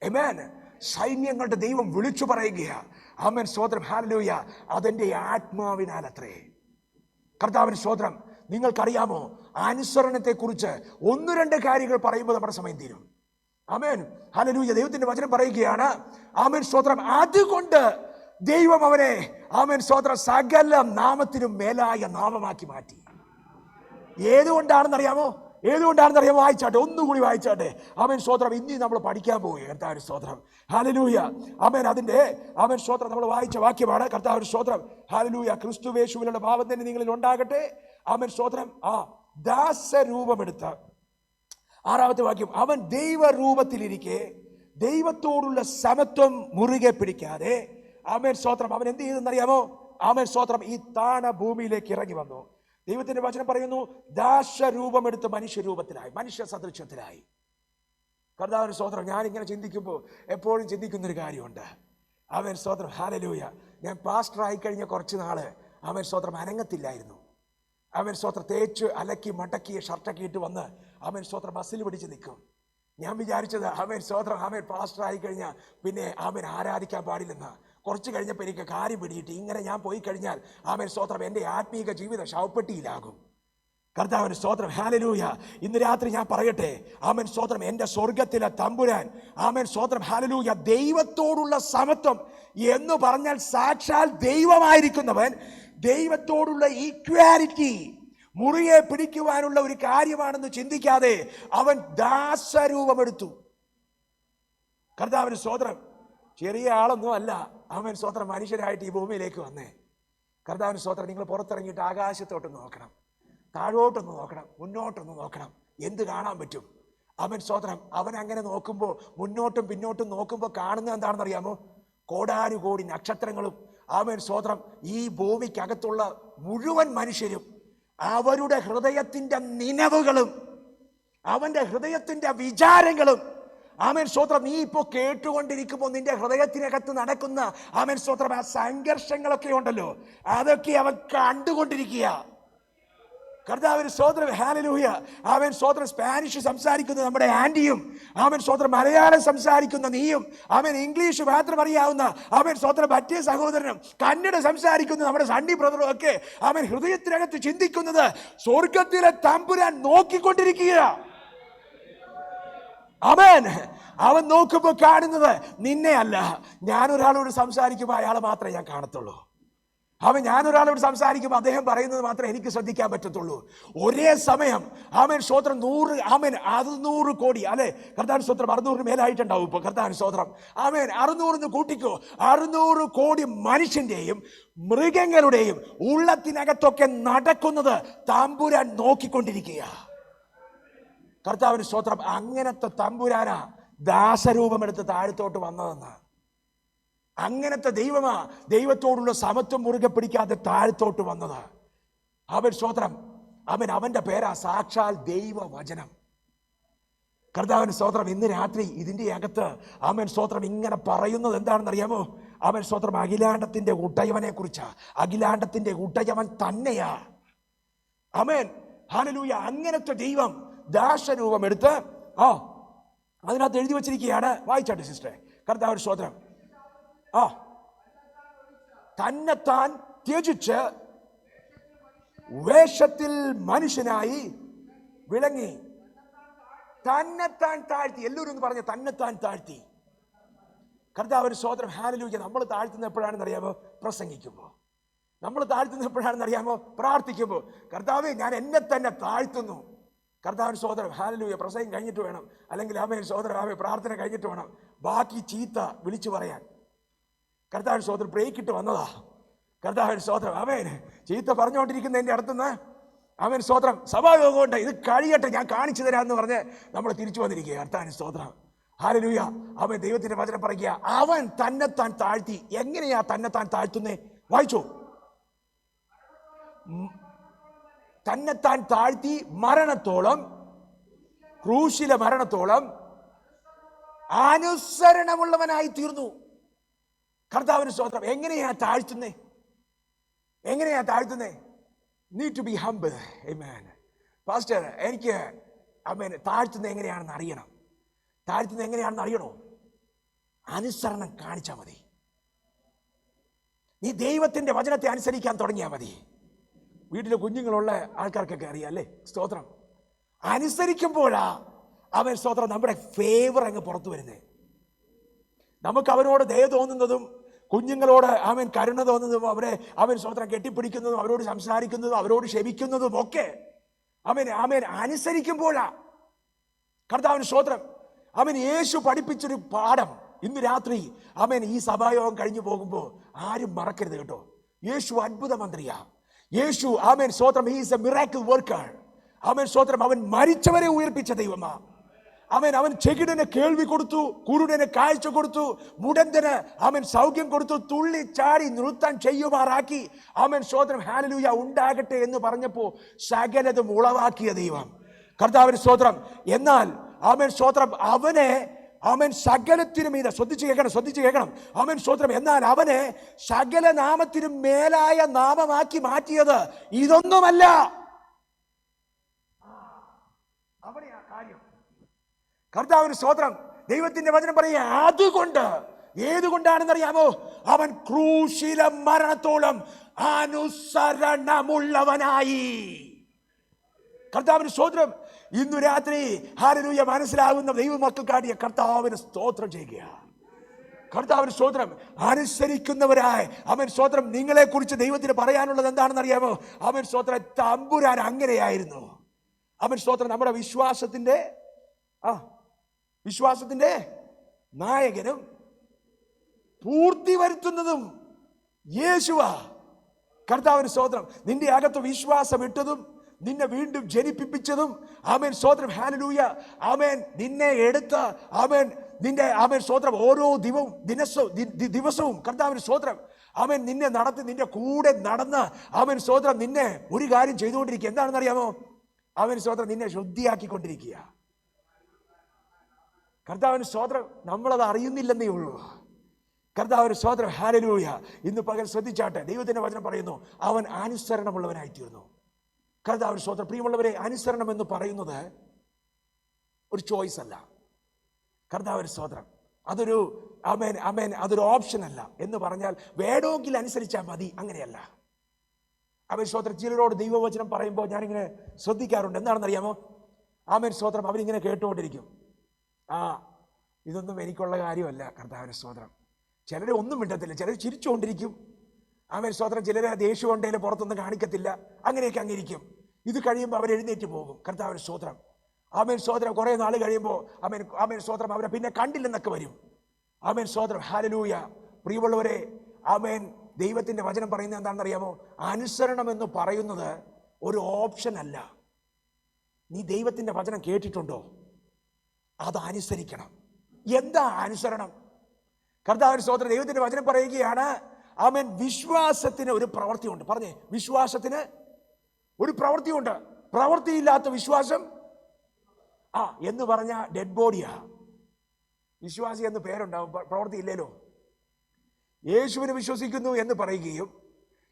Amen. സൈന്യങ്ങളുടെ ദൈവം വിളിച്ചു പറയുക. ആമേൻ സ്തോത്രം. ഹല്ലേലൂയ. അതെന്റെ ആത്മാവിനാൽ അത്രേ. കർത്താവിന് സ്തോത്രം. നിങ്ങൾക്കറിയാമോ, അനുസരണത്തെ കുറിച്ച് ഒന്ന് രണ്ട് കാര്യങ്ങൾ പറയുമ്പോൾ നമ്മുടെ സമയം തീരും. ആമേൻ. ഹല്ലേലൂയ. ദൈവത്തിന്റെ വചനം പറയുകയാണ്, ആമേൻ സ്തോത്രം, അതുകൊണ്ട് ദൈവം അവനെ ആമേൻ സ്തോത്രം സകല നാമത്തിനും മേലായ നാമമാക്കി മാറ്റി. ഏതുകൊണ്ടാണെന്നറിയാമോ? ഏതുകൊണ്ടാണെന്ന് അറിയാൻ വായിച്ചാട്ടെ, ഒന്നുകൂടി വായിച്ചാട്ടെ. അവൻ സ്തോത്രം ഇനി നമ്മൾ പഠിക്കാൻ പോവുക. കർത്താവിന് സ്തോത്രം, ഹല്ലേലൂയ. അവൻ അതിന്റെ അവൻ സ്തോത്രം നമ്മൾ വായിച്ച വാക്യമാണ്. കർത്താവിന് സ്തോത്രം, ഹല്ലേലൂയ. ക്രിസ്തുവേശുവിലുള്ള ഭാവം തന്നെ നിങ്ങളിൽ ഉണ്ടാകട്ടെ. അവൻ സ്തോത്രം ദാസരൂപമെടുത്ത 6ാമത്തെ വാക്യം, അവൻ ദൈവരൂപത്തിലിരിക്കെ ദൈവത്തോടുള്ള സമത്വം മുറുകെ പിടിക്കാതെ അവൻ സ്തോത്രം അവൻ എന്ത് ചെയ്തെന്നറിയാമോ? അവൻ സ്തോത്രം ഈ താണ ഭൂമിയിലേക്ക് ഇറങ്ങി വന്നു. ദൈവത്തിന്റെ വചനം പറയുന്നു, ദാസരൂപമെടുത്ത് മനുഷ്യരൂപത്തിലായി, മനുഷ്യ സദൃശ്യത്തിലായി. കർത്താവിന് സ്തോത്രം. ഞാനിങ്ങനെ ചിന്തിക്കുമ്പോൾ എപ്പോഴും ചിന്തിക്കുന്നൊരു കാര്യമുണ്ട്. അവൻ സ്തോത്രം, ഹല്ലേലൂയ. ഞാൻ പാസ്റ്റർ ആയിക്കഴിഞ്ഞ കുറച്ച് നാള് അവൻ സ്തോത്രം അനങ്ങത്തില്ലായിരുന്നു. അവൻ സ്തോത്രം തേച്ച് അലക്കി മടക്കി ഷർട്ടൊക്കെ ഇട്ട് വന്ന് അവൻ സ്തോത്രം മസിൽ പിടിച്ച് നിൽക്കും. ഞാൻ വിചാരിച്ചത് അവൻ സ്തോത്രം അവൻ പാസ്റ്റർ ആയിക്കഴിഞ്ഞാൽ പിന്നെ അവൻ ആരാധിക്കാൻ പാടില്ലെന്ന്. കുറച്ച് കഴിഞ്ഞപ്പോൾ എനിക്ക് കാര്യം പിടിയിട്ട് ഇങ്ങനെ ഞാൻ പോയി കഴിഞ്ഞാൽ അവൻ സ്തോത്രം എൻ്റെ ആത്മീക ജീവിതം ശവപ്പെട്ടിയിലാകും. കർത്താവിന് സ്തോത്രം, ഹല്ലേലൂയ. ഇന്ന് രാത്രി ഞാൻ പറയട്ടെ, ആമേൻ സ്തോത്രം, എൻ്റെ സ്വർഗത്തിലെ തമ്പുരാൻ, ആമേൻ സ്തോത്രം, ഹല്ലേലൂയ. ദൈവത്തോടുള്ള സമത്വം എന്ന് പറഞ്ഞാൽ സാക്ഷാൽ ദൈവമായിരിക്കുന്നവൻ ദൈവത്തോടുള്ള ഈക്വാലിറ്റി മുറിയെ പിടിക്കുവാനുള്ള ഒരു കാര്യമാണെന്ന് ചിന്തിക്കാതെ അവൻ ദാസരൂപമെടുത്തു. കർത്താവിന് സ്തോത്രം. ചെറിയ ആളൊന്നും അല്ല അവൻ സ്തോത്രം മനുഷ്യരായിട്ട് ഈ ഭൂമിയിലേക്ക് വന്നേ. കർത്താവിന് സ്തോത്രം. നിങ്ങൾ പുറത്തിറങ്ങിയിട്ട് ആകാശത്തോട്ടൊന്ന് നോക്കണം, താഴോട്ടൊന്ന് നോക്കണം, മുന്നോട്ടൊന്ന് നോക്കണം. എന്ത് കാണാൻ പറ്റും? അവൻ സ്തോത്രം അവൻ അങ്ങനെ നോക്കുമ്പോൾ, മുന്നോട്ടും പിന്നോട്ടും നോക്കുമ്പോൾ കാണുന്നത് എന്താണെന്ന് അറിയാമോ? കോടാനുകോടി നക്ഷത്രങ്ങളും അവൻ സ്തോത്രം ഈ ഭൂമിക്കകത്തുള്ള മുഴുവൻ മനുഷ്യരും അവരുടെ ഹൃദയത്തിൻ്റെ നിലവുകളും അവൻ്റെ ഹൃദയത്തിൻ്റെ വിചാരങ്ങളും. ആമേൻ സ്തോത്രം. നീ ഇപ്പോൾ കേട്ടുകൊണ്ടിരിക്കുമ്പോൾ നിന്റെ ഹൃദയത്തിനകത്ത് നടക്കുന്ന ആമേൻ സ്തോത്രം ആ സംഘർഷങ്ങളൊക്കെ ഉണ്ടല്ലോ, അതൊക്കെ അവൻ കണ്ടുകൊണ്ടിരിക്കുക. കർത്താവിന് സ്തോത്രം, ഹല്ലേലൂയ. അവൻ സ്തോത്രം സ്പാനിഷ് സംസാരിക്കുന്ന നമ്മുടെ ആന്റിയും, അവൻ സ്തോത്രം മലയാളം സംസാരിക്കുന്ന നീയും, അവൻ ഇംഗ്ലീഷ് മാത്രം അറിയാവുന്ന അവൻ സ്തോത്രം മറ്റേ സഹോദരനും, കന്നഡ സംസാരിക്കുന്ന നമ്മുടെ സണ്ണി ബ്രദറും ഒക്കെ അവൻ ഹൃദയത്തിനകത്ത് ചിന്തിക്കുന്നത് സ്വർഗത്തിലെ തമ്പുരാൻ നോക്കിക്കൊണ്ടിരിക്കുക. അവൻ നോക്കുമ്പോൾ കാണുന്നത് നിന്നെ അല്ല. ഞാനൊരാളോട് സംസാരിക്കുമ്പോൾ അയാളെ മാത്രമേ ഞാൻ കാണത്തുള്ളൂ. ഞാനൊരാളോട് സംസാരിക്കുമ്പോൾ അദ്ദേഹം പറയുന്നത് മാത്രമേ എനിക്ക് ശ്രദ്ധിക്കാൻ പറ്റത്തുള്ളൂ. ഒരേ സമയം അവൻ സ്തോത്രം 600 കോടി അല്ലെ കർത്താവിന് സ്തോത്രം 600 മേലായിട്ടുണ്ടാവും ഇപ്പോൾ. കർത്താവിന് സ്തോത്രം. 600 കൂട്ടിക്കോ. 600 കോടി മനുഷ്യന്റെയും മൃഗങ്ങളുടെയും ഉള്ളത്തിനകത്തൊക്കെ നടക്കുന്നത് തമ്പുരാൻ നോക്കിക്കൊണ്ടിരിക്കുക. കർത്താവിന് സ്തോത്രം. അങ്ങനത്തെ തമ്പുരാനാ ദാസരൂപമെടുത്ത് താഴത്തോട്ട് വന്നതെന്ന്. അങ്ങനത്തെ ദൈവമാ ദൈവത്തോടുള്ള സമത്വം മുറുകെ പിടിക്കാതെ താഴത്തോട്ട് വന്നത്. അവൻ സ്തോത്രം അവന്റെ പേരാ സാക്ഷാൽ ദൈവവചനം. കർത്താവിന് സ്തോത്രം. ഇന്ന് രാത്രി ഇതിൻ്റെ അകത്ത് അവൻ സ്തോത്രം ഇങ്ങനെ പറയുന്നത് എന്താണെന്ന് അറിയാമോ? അവൻ സ്തോത്രം അഖിലാണ്ടത്തിന്റെ ഉടയവനെ കുറിച്ചാ. അഖിലാണ്ടത്തിന്റെ ഉടയവൻ തന്നെയാ. ആമേൻ, ഹല്ലേലൂയ. അങ്ങനത്തെ ദൈവം ദാസരൂപം എടുത്ത് അതിനകത്ത് എഴുതി വച്ചിരിക്കുകയാണ്. വായിച്ചാട്ടെ സിസ്റ്ററെ. കർത്താവിന് സ്തോത്രം. തന്നെത്താൻ ത്യജിച്ച് വേഷത്തിൽ മനുഷ്യനായി വിളങ്ങി. തന്നെത്താൻ താഴ്ത്തി. എല്ലാവരും ഒന്ന് പറഞ്ഞ തന്നെത്താൻ താഴ്ത്തി. കർത്താവിന് സ്തോത്രം, ഹല്ലേലൂയ. നമ്മൾ താഴ്ത്തുന്ന എപ്പോഴാണെന്ന് അറിയാമോ? പ്രസംഗിക്കുമ്പോൾ. നമ്മൾ താഴ്ത്തുന്ന എപ്പോഴാണെന്ന് അറിയാമോ? പ്രാർത്ഥിക്കുമ്പോൾ. കർത്താവേ, ഞാൻ എന്നെ തന്നെ താഴ്ത്തുന്നു. കർത്താവിന് സ്തോത്രം, ഹല്ലേലൂയ. പ്രസംഗം കഴിഞ്ഞിട്ട് വേണം, അല്ലെങ്കിൽ ആമേൻ സ്തോത്രം പ്രാർത്ഥന കഴിഞ്ഞിട്ട് വേണം ബാക്കി ചീത്ത വിളിച്ചു പറയാൻ. കർത്താവിന് സ്തോത്രം ബ്രേക്ക് ഇട്ട് വന്നതാ. കർത്താവിന് സ്തോത്രം. ആമേൻ. ചീത്ത പറഞ്ഞുകൊണ്ടിരിക്കുന്നതിൻ്റെ അടുത്തുനിന്ന് ആമേൻ സ്തോത്രം സഭായോഗമുണ്ട്, ഇത് കഴിയട്ടെ ഞാൻ കാണിച്ചു തരാമെന്ന് പറഞ്ഞ് നമ്മൾ തിരിച്ചു വന്നിരിക്കുക. കർത്താവിന് സ്തോത്രം, ഹല്ലേലൂയ. അവൻ ദൈവത്തിന്റെ വചനം പറയുക, അവൻ തന്നെത്താൻ താഴ്ത്തി. എങ്ങനെയാ തന്നെത്താൻ താഴ്ത്തുന്നേ? വായിച്ചോ. തന്നെത്താൻ താഴ്ത്തി മരണത്തോളം, ക്രൂശിലെ മരണത്തോളം അനുസരണമുള്ളവനായി തീർന്നു. കർത്താവിന് സ്തോത്രം. എങ്ങനെയാ താഴ്ത്തുന്നേ? എങ്ങനെയാ താഴ്ത്തുന്നേ? Need to be humble. ആമേൻ. പാസ്റ്റർ, എനിക്ക് ആമേൻ താഴ്ത്തുന്നത് എങ്ങനെയാണെന്ന് അറിയണം. താഴ്ത്തുന്നത് എങ്ങനെയാണെന്ന് അറിയണോ? അനുസരണം കാണിച്ചാൽ മതി. നീ ദൈവത്തിന്റെ വചനത്തെ അനുസരിക്കാൻ തുടങ്ങിയാൽ മതി. വീട്ടിലെ കുഞ്ഞുങ്ങളുള്ള ആൾക്കാർക്കൊക്കെ അറിയാം അല്ലേ? സ്തോത്രം. അനുസരിക്കുമ്പോഴാ അവൻ സ്തോത്രം നമ്മുടെ ഫേവർ അങ്ങ് പുറത്തു വരുന്നേ. നമുക്ക് അവരോട് ദയ തോന്നുന്നതും കുഞ്ഞുങ്ങളോട് അവൻ കരുണ തോന്നുന്നതും അവരെ അവൻ സ്തോത്രം കെട്ടിപ്പിടിക്കുന്നതും അവരോട് സംസാരിക്കുന്നതും അവരോട് ക്ഷമിക്കുന്നതും ഒക്കെ ആമേൻ ആമേൻ അനുസരിക്കുമ്പോഴാ. കർത്താവിന് സ്തോത്രം. ആമേൻ യേശു പഠിപ്പിച്ചൊരു പാഠം ഇന്ന് രാത്രി ആമേൻ ഈ സഭായോഗം കഴിഞ്ഞു പോകുമ്പോൾ ആരും മറക്കരുത് കേട്ടോ. യേശു അത്ഭുത മന്ത്രിയാ. യേശു ആമേൻ സ്തോത്രം, he is a miracle worker. ആമേൻ സ്തോത്രം, അവൻ മരിച്ചവരെ ഉയർപ്പിച്ച ദൈവമാ. അവൻ അവൻ ചെകിടന് കേൾവി കൊടുത്തു, കുരുടന് കാഴ്ച കൊടുത്തു, മുടന്തന് അവൻ സൗഖ്യം കൊടുത്തു, തുള്ളി ചാടി നൃത്തം ചെയ്യുമാറാക്കി. അവൻ സ്തോത്രം ഹല്ലേലൂയ ഉണ്ടാകട്ടെ എന്ന് പറഞ്ഞപ്പോൾ സകലതും ഉളവാക്കിയ ദൈവം കർത്താവിന് സ്തോത്രം. എന്നാൽ അവൻ സ്തോത്രം അവനെ അവൻ സകലത്തിനും മീതെ ശ്രദ്ധിച്ചു കേൾക്കണം. അവൻ സ്തോത്രം എന്നാൽ അവനെ സകല നാമത്തിനും മേലായ നാമമാക്കി മാറ്റിയത് ഇതൊന്നുമല്ല. അവിടെയാ കാര്യം. കർത്താവിന് സ്തോത്രം. ദൈവത്തിന്റെ വചനം പറയുക അതുകൊണ്ട്, ഏതുകൊണ്ടാണെന്നറിയാമോ? അവൻ ക്രൂശിലെ മരണത്തോളം അനുസരണമുള്ളവനായി. കർത്താവിന് സ്തോത്രം. ഇന്നു രാത്രി ഹല്ലേലൂയ മനസ്സിലാകുന്ന ദൈവമക്കൾക്കാടിയ കർത്താവിന് സ്തോത്രം ചെയ്യുക. കർത്താവിന് സ്തോത്രം. അനുസരിക്കുന്നവരായ അവൻ സ്തോത്രം നിങ്ങളെ കുറിച്ച് ദൈവത്തിന് പറയാനുള്ളത് എന്താണെന്ന് അറിയാമോ? അവൻ സ്തോത്രം തമ്പുരാൻ അങ്ങനെയായിരുന്നു. അവൻ സ്തോത്രം നമ്മുടെ വിശ്വാസത്തിന്റെ നായകനും പൂർത്തി വരുത്തുന്നതും യേശുവാ. കർത്താവിന് സ്തോത്രം. നിന്റെ അകത്ത് വിശ്വാസം ഇട്ടതും നിന്നെ വീണ്ടും ജനിപ്പിച്ചതും ആമേൻ സ്തോത്രം ഹല്ലേലൂയ ആമേൻ നിന്നെ എടുത്ത ആമേൻ നിന്റെ ആമേൻ സ്തോത്രം ഓരോ ദിവസവും കർത്താവിന് സ്തോത്രം ആമേൻ നിന്നെ നടത്തി നിന്റെ കൂടെ നടന്ന് ആമേൻ സ്തോത്രം നിന്നെ ഒരു കാര്യം ചെയ്തുകൊണ്ടിരിക്കുക. എന്താണെന്ന് അറിയാമോ? ആമേൻ സ്തോത്രം നിന്നെ ശുദ്ധിയാക്കിക്കൊണ്ടിരിക്കുക. കർത്താവിന് സ്തോത്രം. നമ്മളത് അറിയുന്നില്ലെന്നേ ഉള്ളൂ. കർത്താവിന് സ്തോത്രം ഹല്ലേലൂയ. ഇന്ന് പകൽ ശ്രദ്ധിച്ചാട്ടെ, ദൈവത്തിന്റെ വചനം പറയുന്നു അവൻ അനുസരണമുള്ളവനായിത്തീർന്നു. കർത്താവിന് സ്തോത്രം. പ്രിയമുള്ളവരെ, അനുസരണം എന്ന് പറയുന്നത് ഒരു ചോയ്സ് അല്ല. കർത്താവിന് സ്തോത്രം. അതൊരു അതൊരു ഓപ്ഷൻ അല്ല. എന്ന് പറഞ്ഞാൽ വേണമെങ്കിൽ അനുസരിച്ചാൽ മതി, അങ്ങനെയല്ല. അവൻ സ്തോത്രം ചിലരോട് ദൈവവചനം പറയുമ്പോൾ ഞാനിങ്ങനെ ശ്രദ്ധിക്കാറുണ്ട്. എന്താണെന്നറിയാമോ? ആമേൻ സ്തോത്രം അവരിങ്ങനെ കേട്ടുകൊണ്ടിരിക്കും. ഇതൊന്നും എനിക്കുള്ള കാര്യമല്ല. കർത്താവിന് സ്തോത്രം. ചിലരെ ഒന്നും മിണ്ടത്തില്ല, ചിലർ ചിരിച്ചുകൊണ്ടിരിക്കും. ആമേൻ സ്തോത്രം. ചിലരെ ദേഷ്യം കൊണ്ടേലും പുറത്തൊന്നും കാണിക്കത്തില്ല. അങ്ങനെയൊക്കെ അങ്ങിരിക്കും. ഇത് കഴിയുമ്പോൾ അവർ എഴുന്നേറ്റ് പോകും. കർത്താവിന് സ്തോത്രം. ആമേൻ സ്തോത്രം. കുറേ നാൾ കഴിയുമ്പോൾ ആമേൻ സ്തോത്രം അവരെ പിന്നെ കണ്ടില്ലെന്നൊക്കെ വരും. ആമേൻ സ്തോത്രം ഹല്ലേലൂയ. പ്രിയമുള്ളവരെ, ആമേൻ ദൈവത്തിന്റെ വചനം പറയുന്നത് എന്താണെന്ന് അറിയാമോ? അനുസരണം എന്ന് പറയുന്നത് ഒരു ഓപ്ഷൻ അല്ല. നീ ദൈവത്തിന്റെ വചനം കേട്ടിട്ടുണ്ടോ? അത് അനുസരിക്കണം. എന്താ അനുസരണം? കർത്താവിന് സ്തോത്രം. ദൈവത്തിന്റെ വചനം പറയുകയാണ് ആമേൻ വിശ്വാസത്തിന് ഒരു പ്രവൃത്തിയുണ്ട്. പറഞ്ഞേ, വിശ്വാസത്തിന് ഒരു പ്രവൃത്തിയുണ്ട്. പ്രവൃത്തിയില്ലാത്ത വിശ്വാസം എന്ന് പറഞ്ഞ ഡെഡ് ബോഡിയാ. വിശ്വാസി എന്ന് പേരുണ്ടാവും, പ്രവൃത്തി ഇല്ലല്ലോ. യേശുവിനെ വിശ്വസിക്കുന്നു എന്ന് പറയുകയും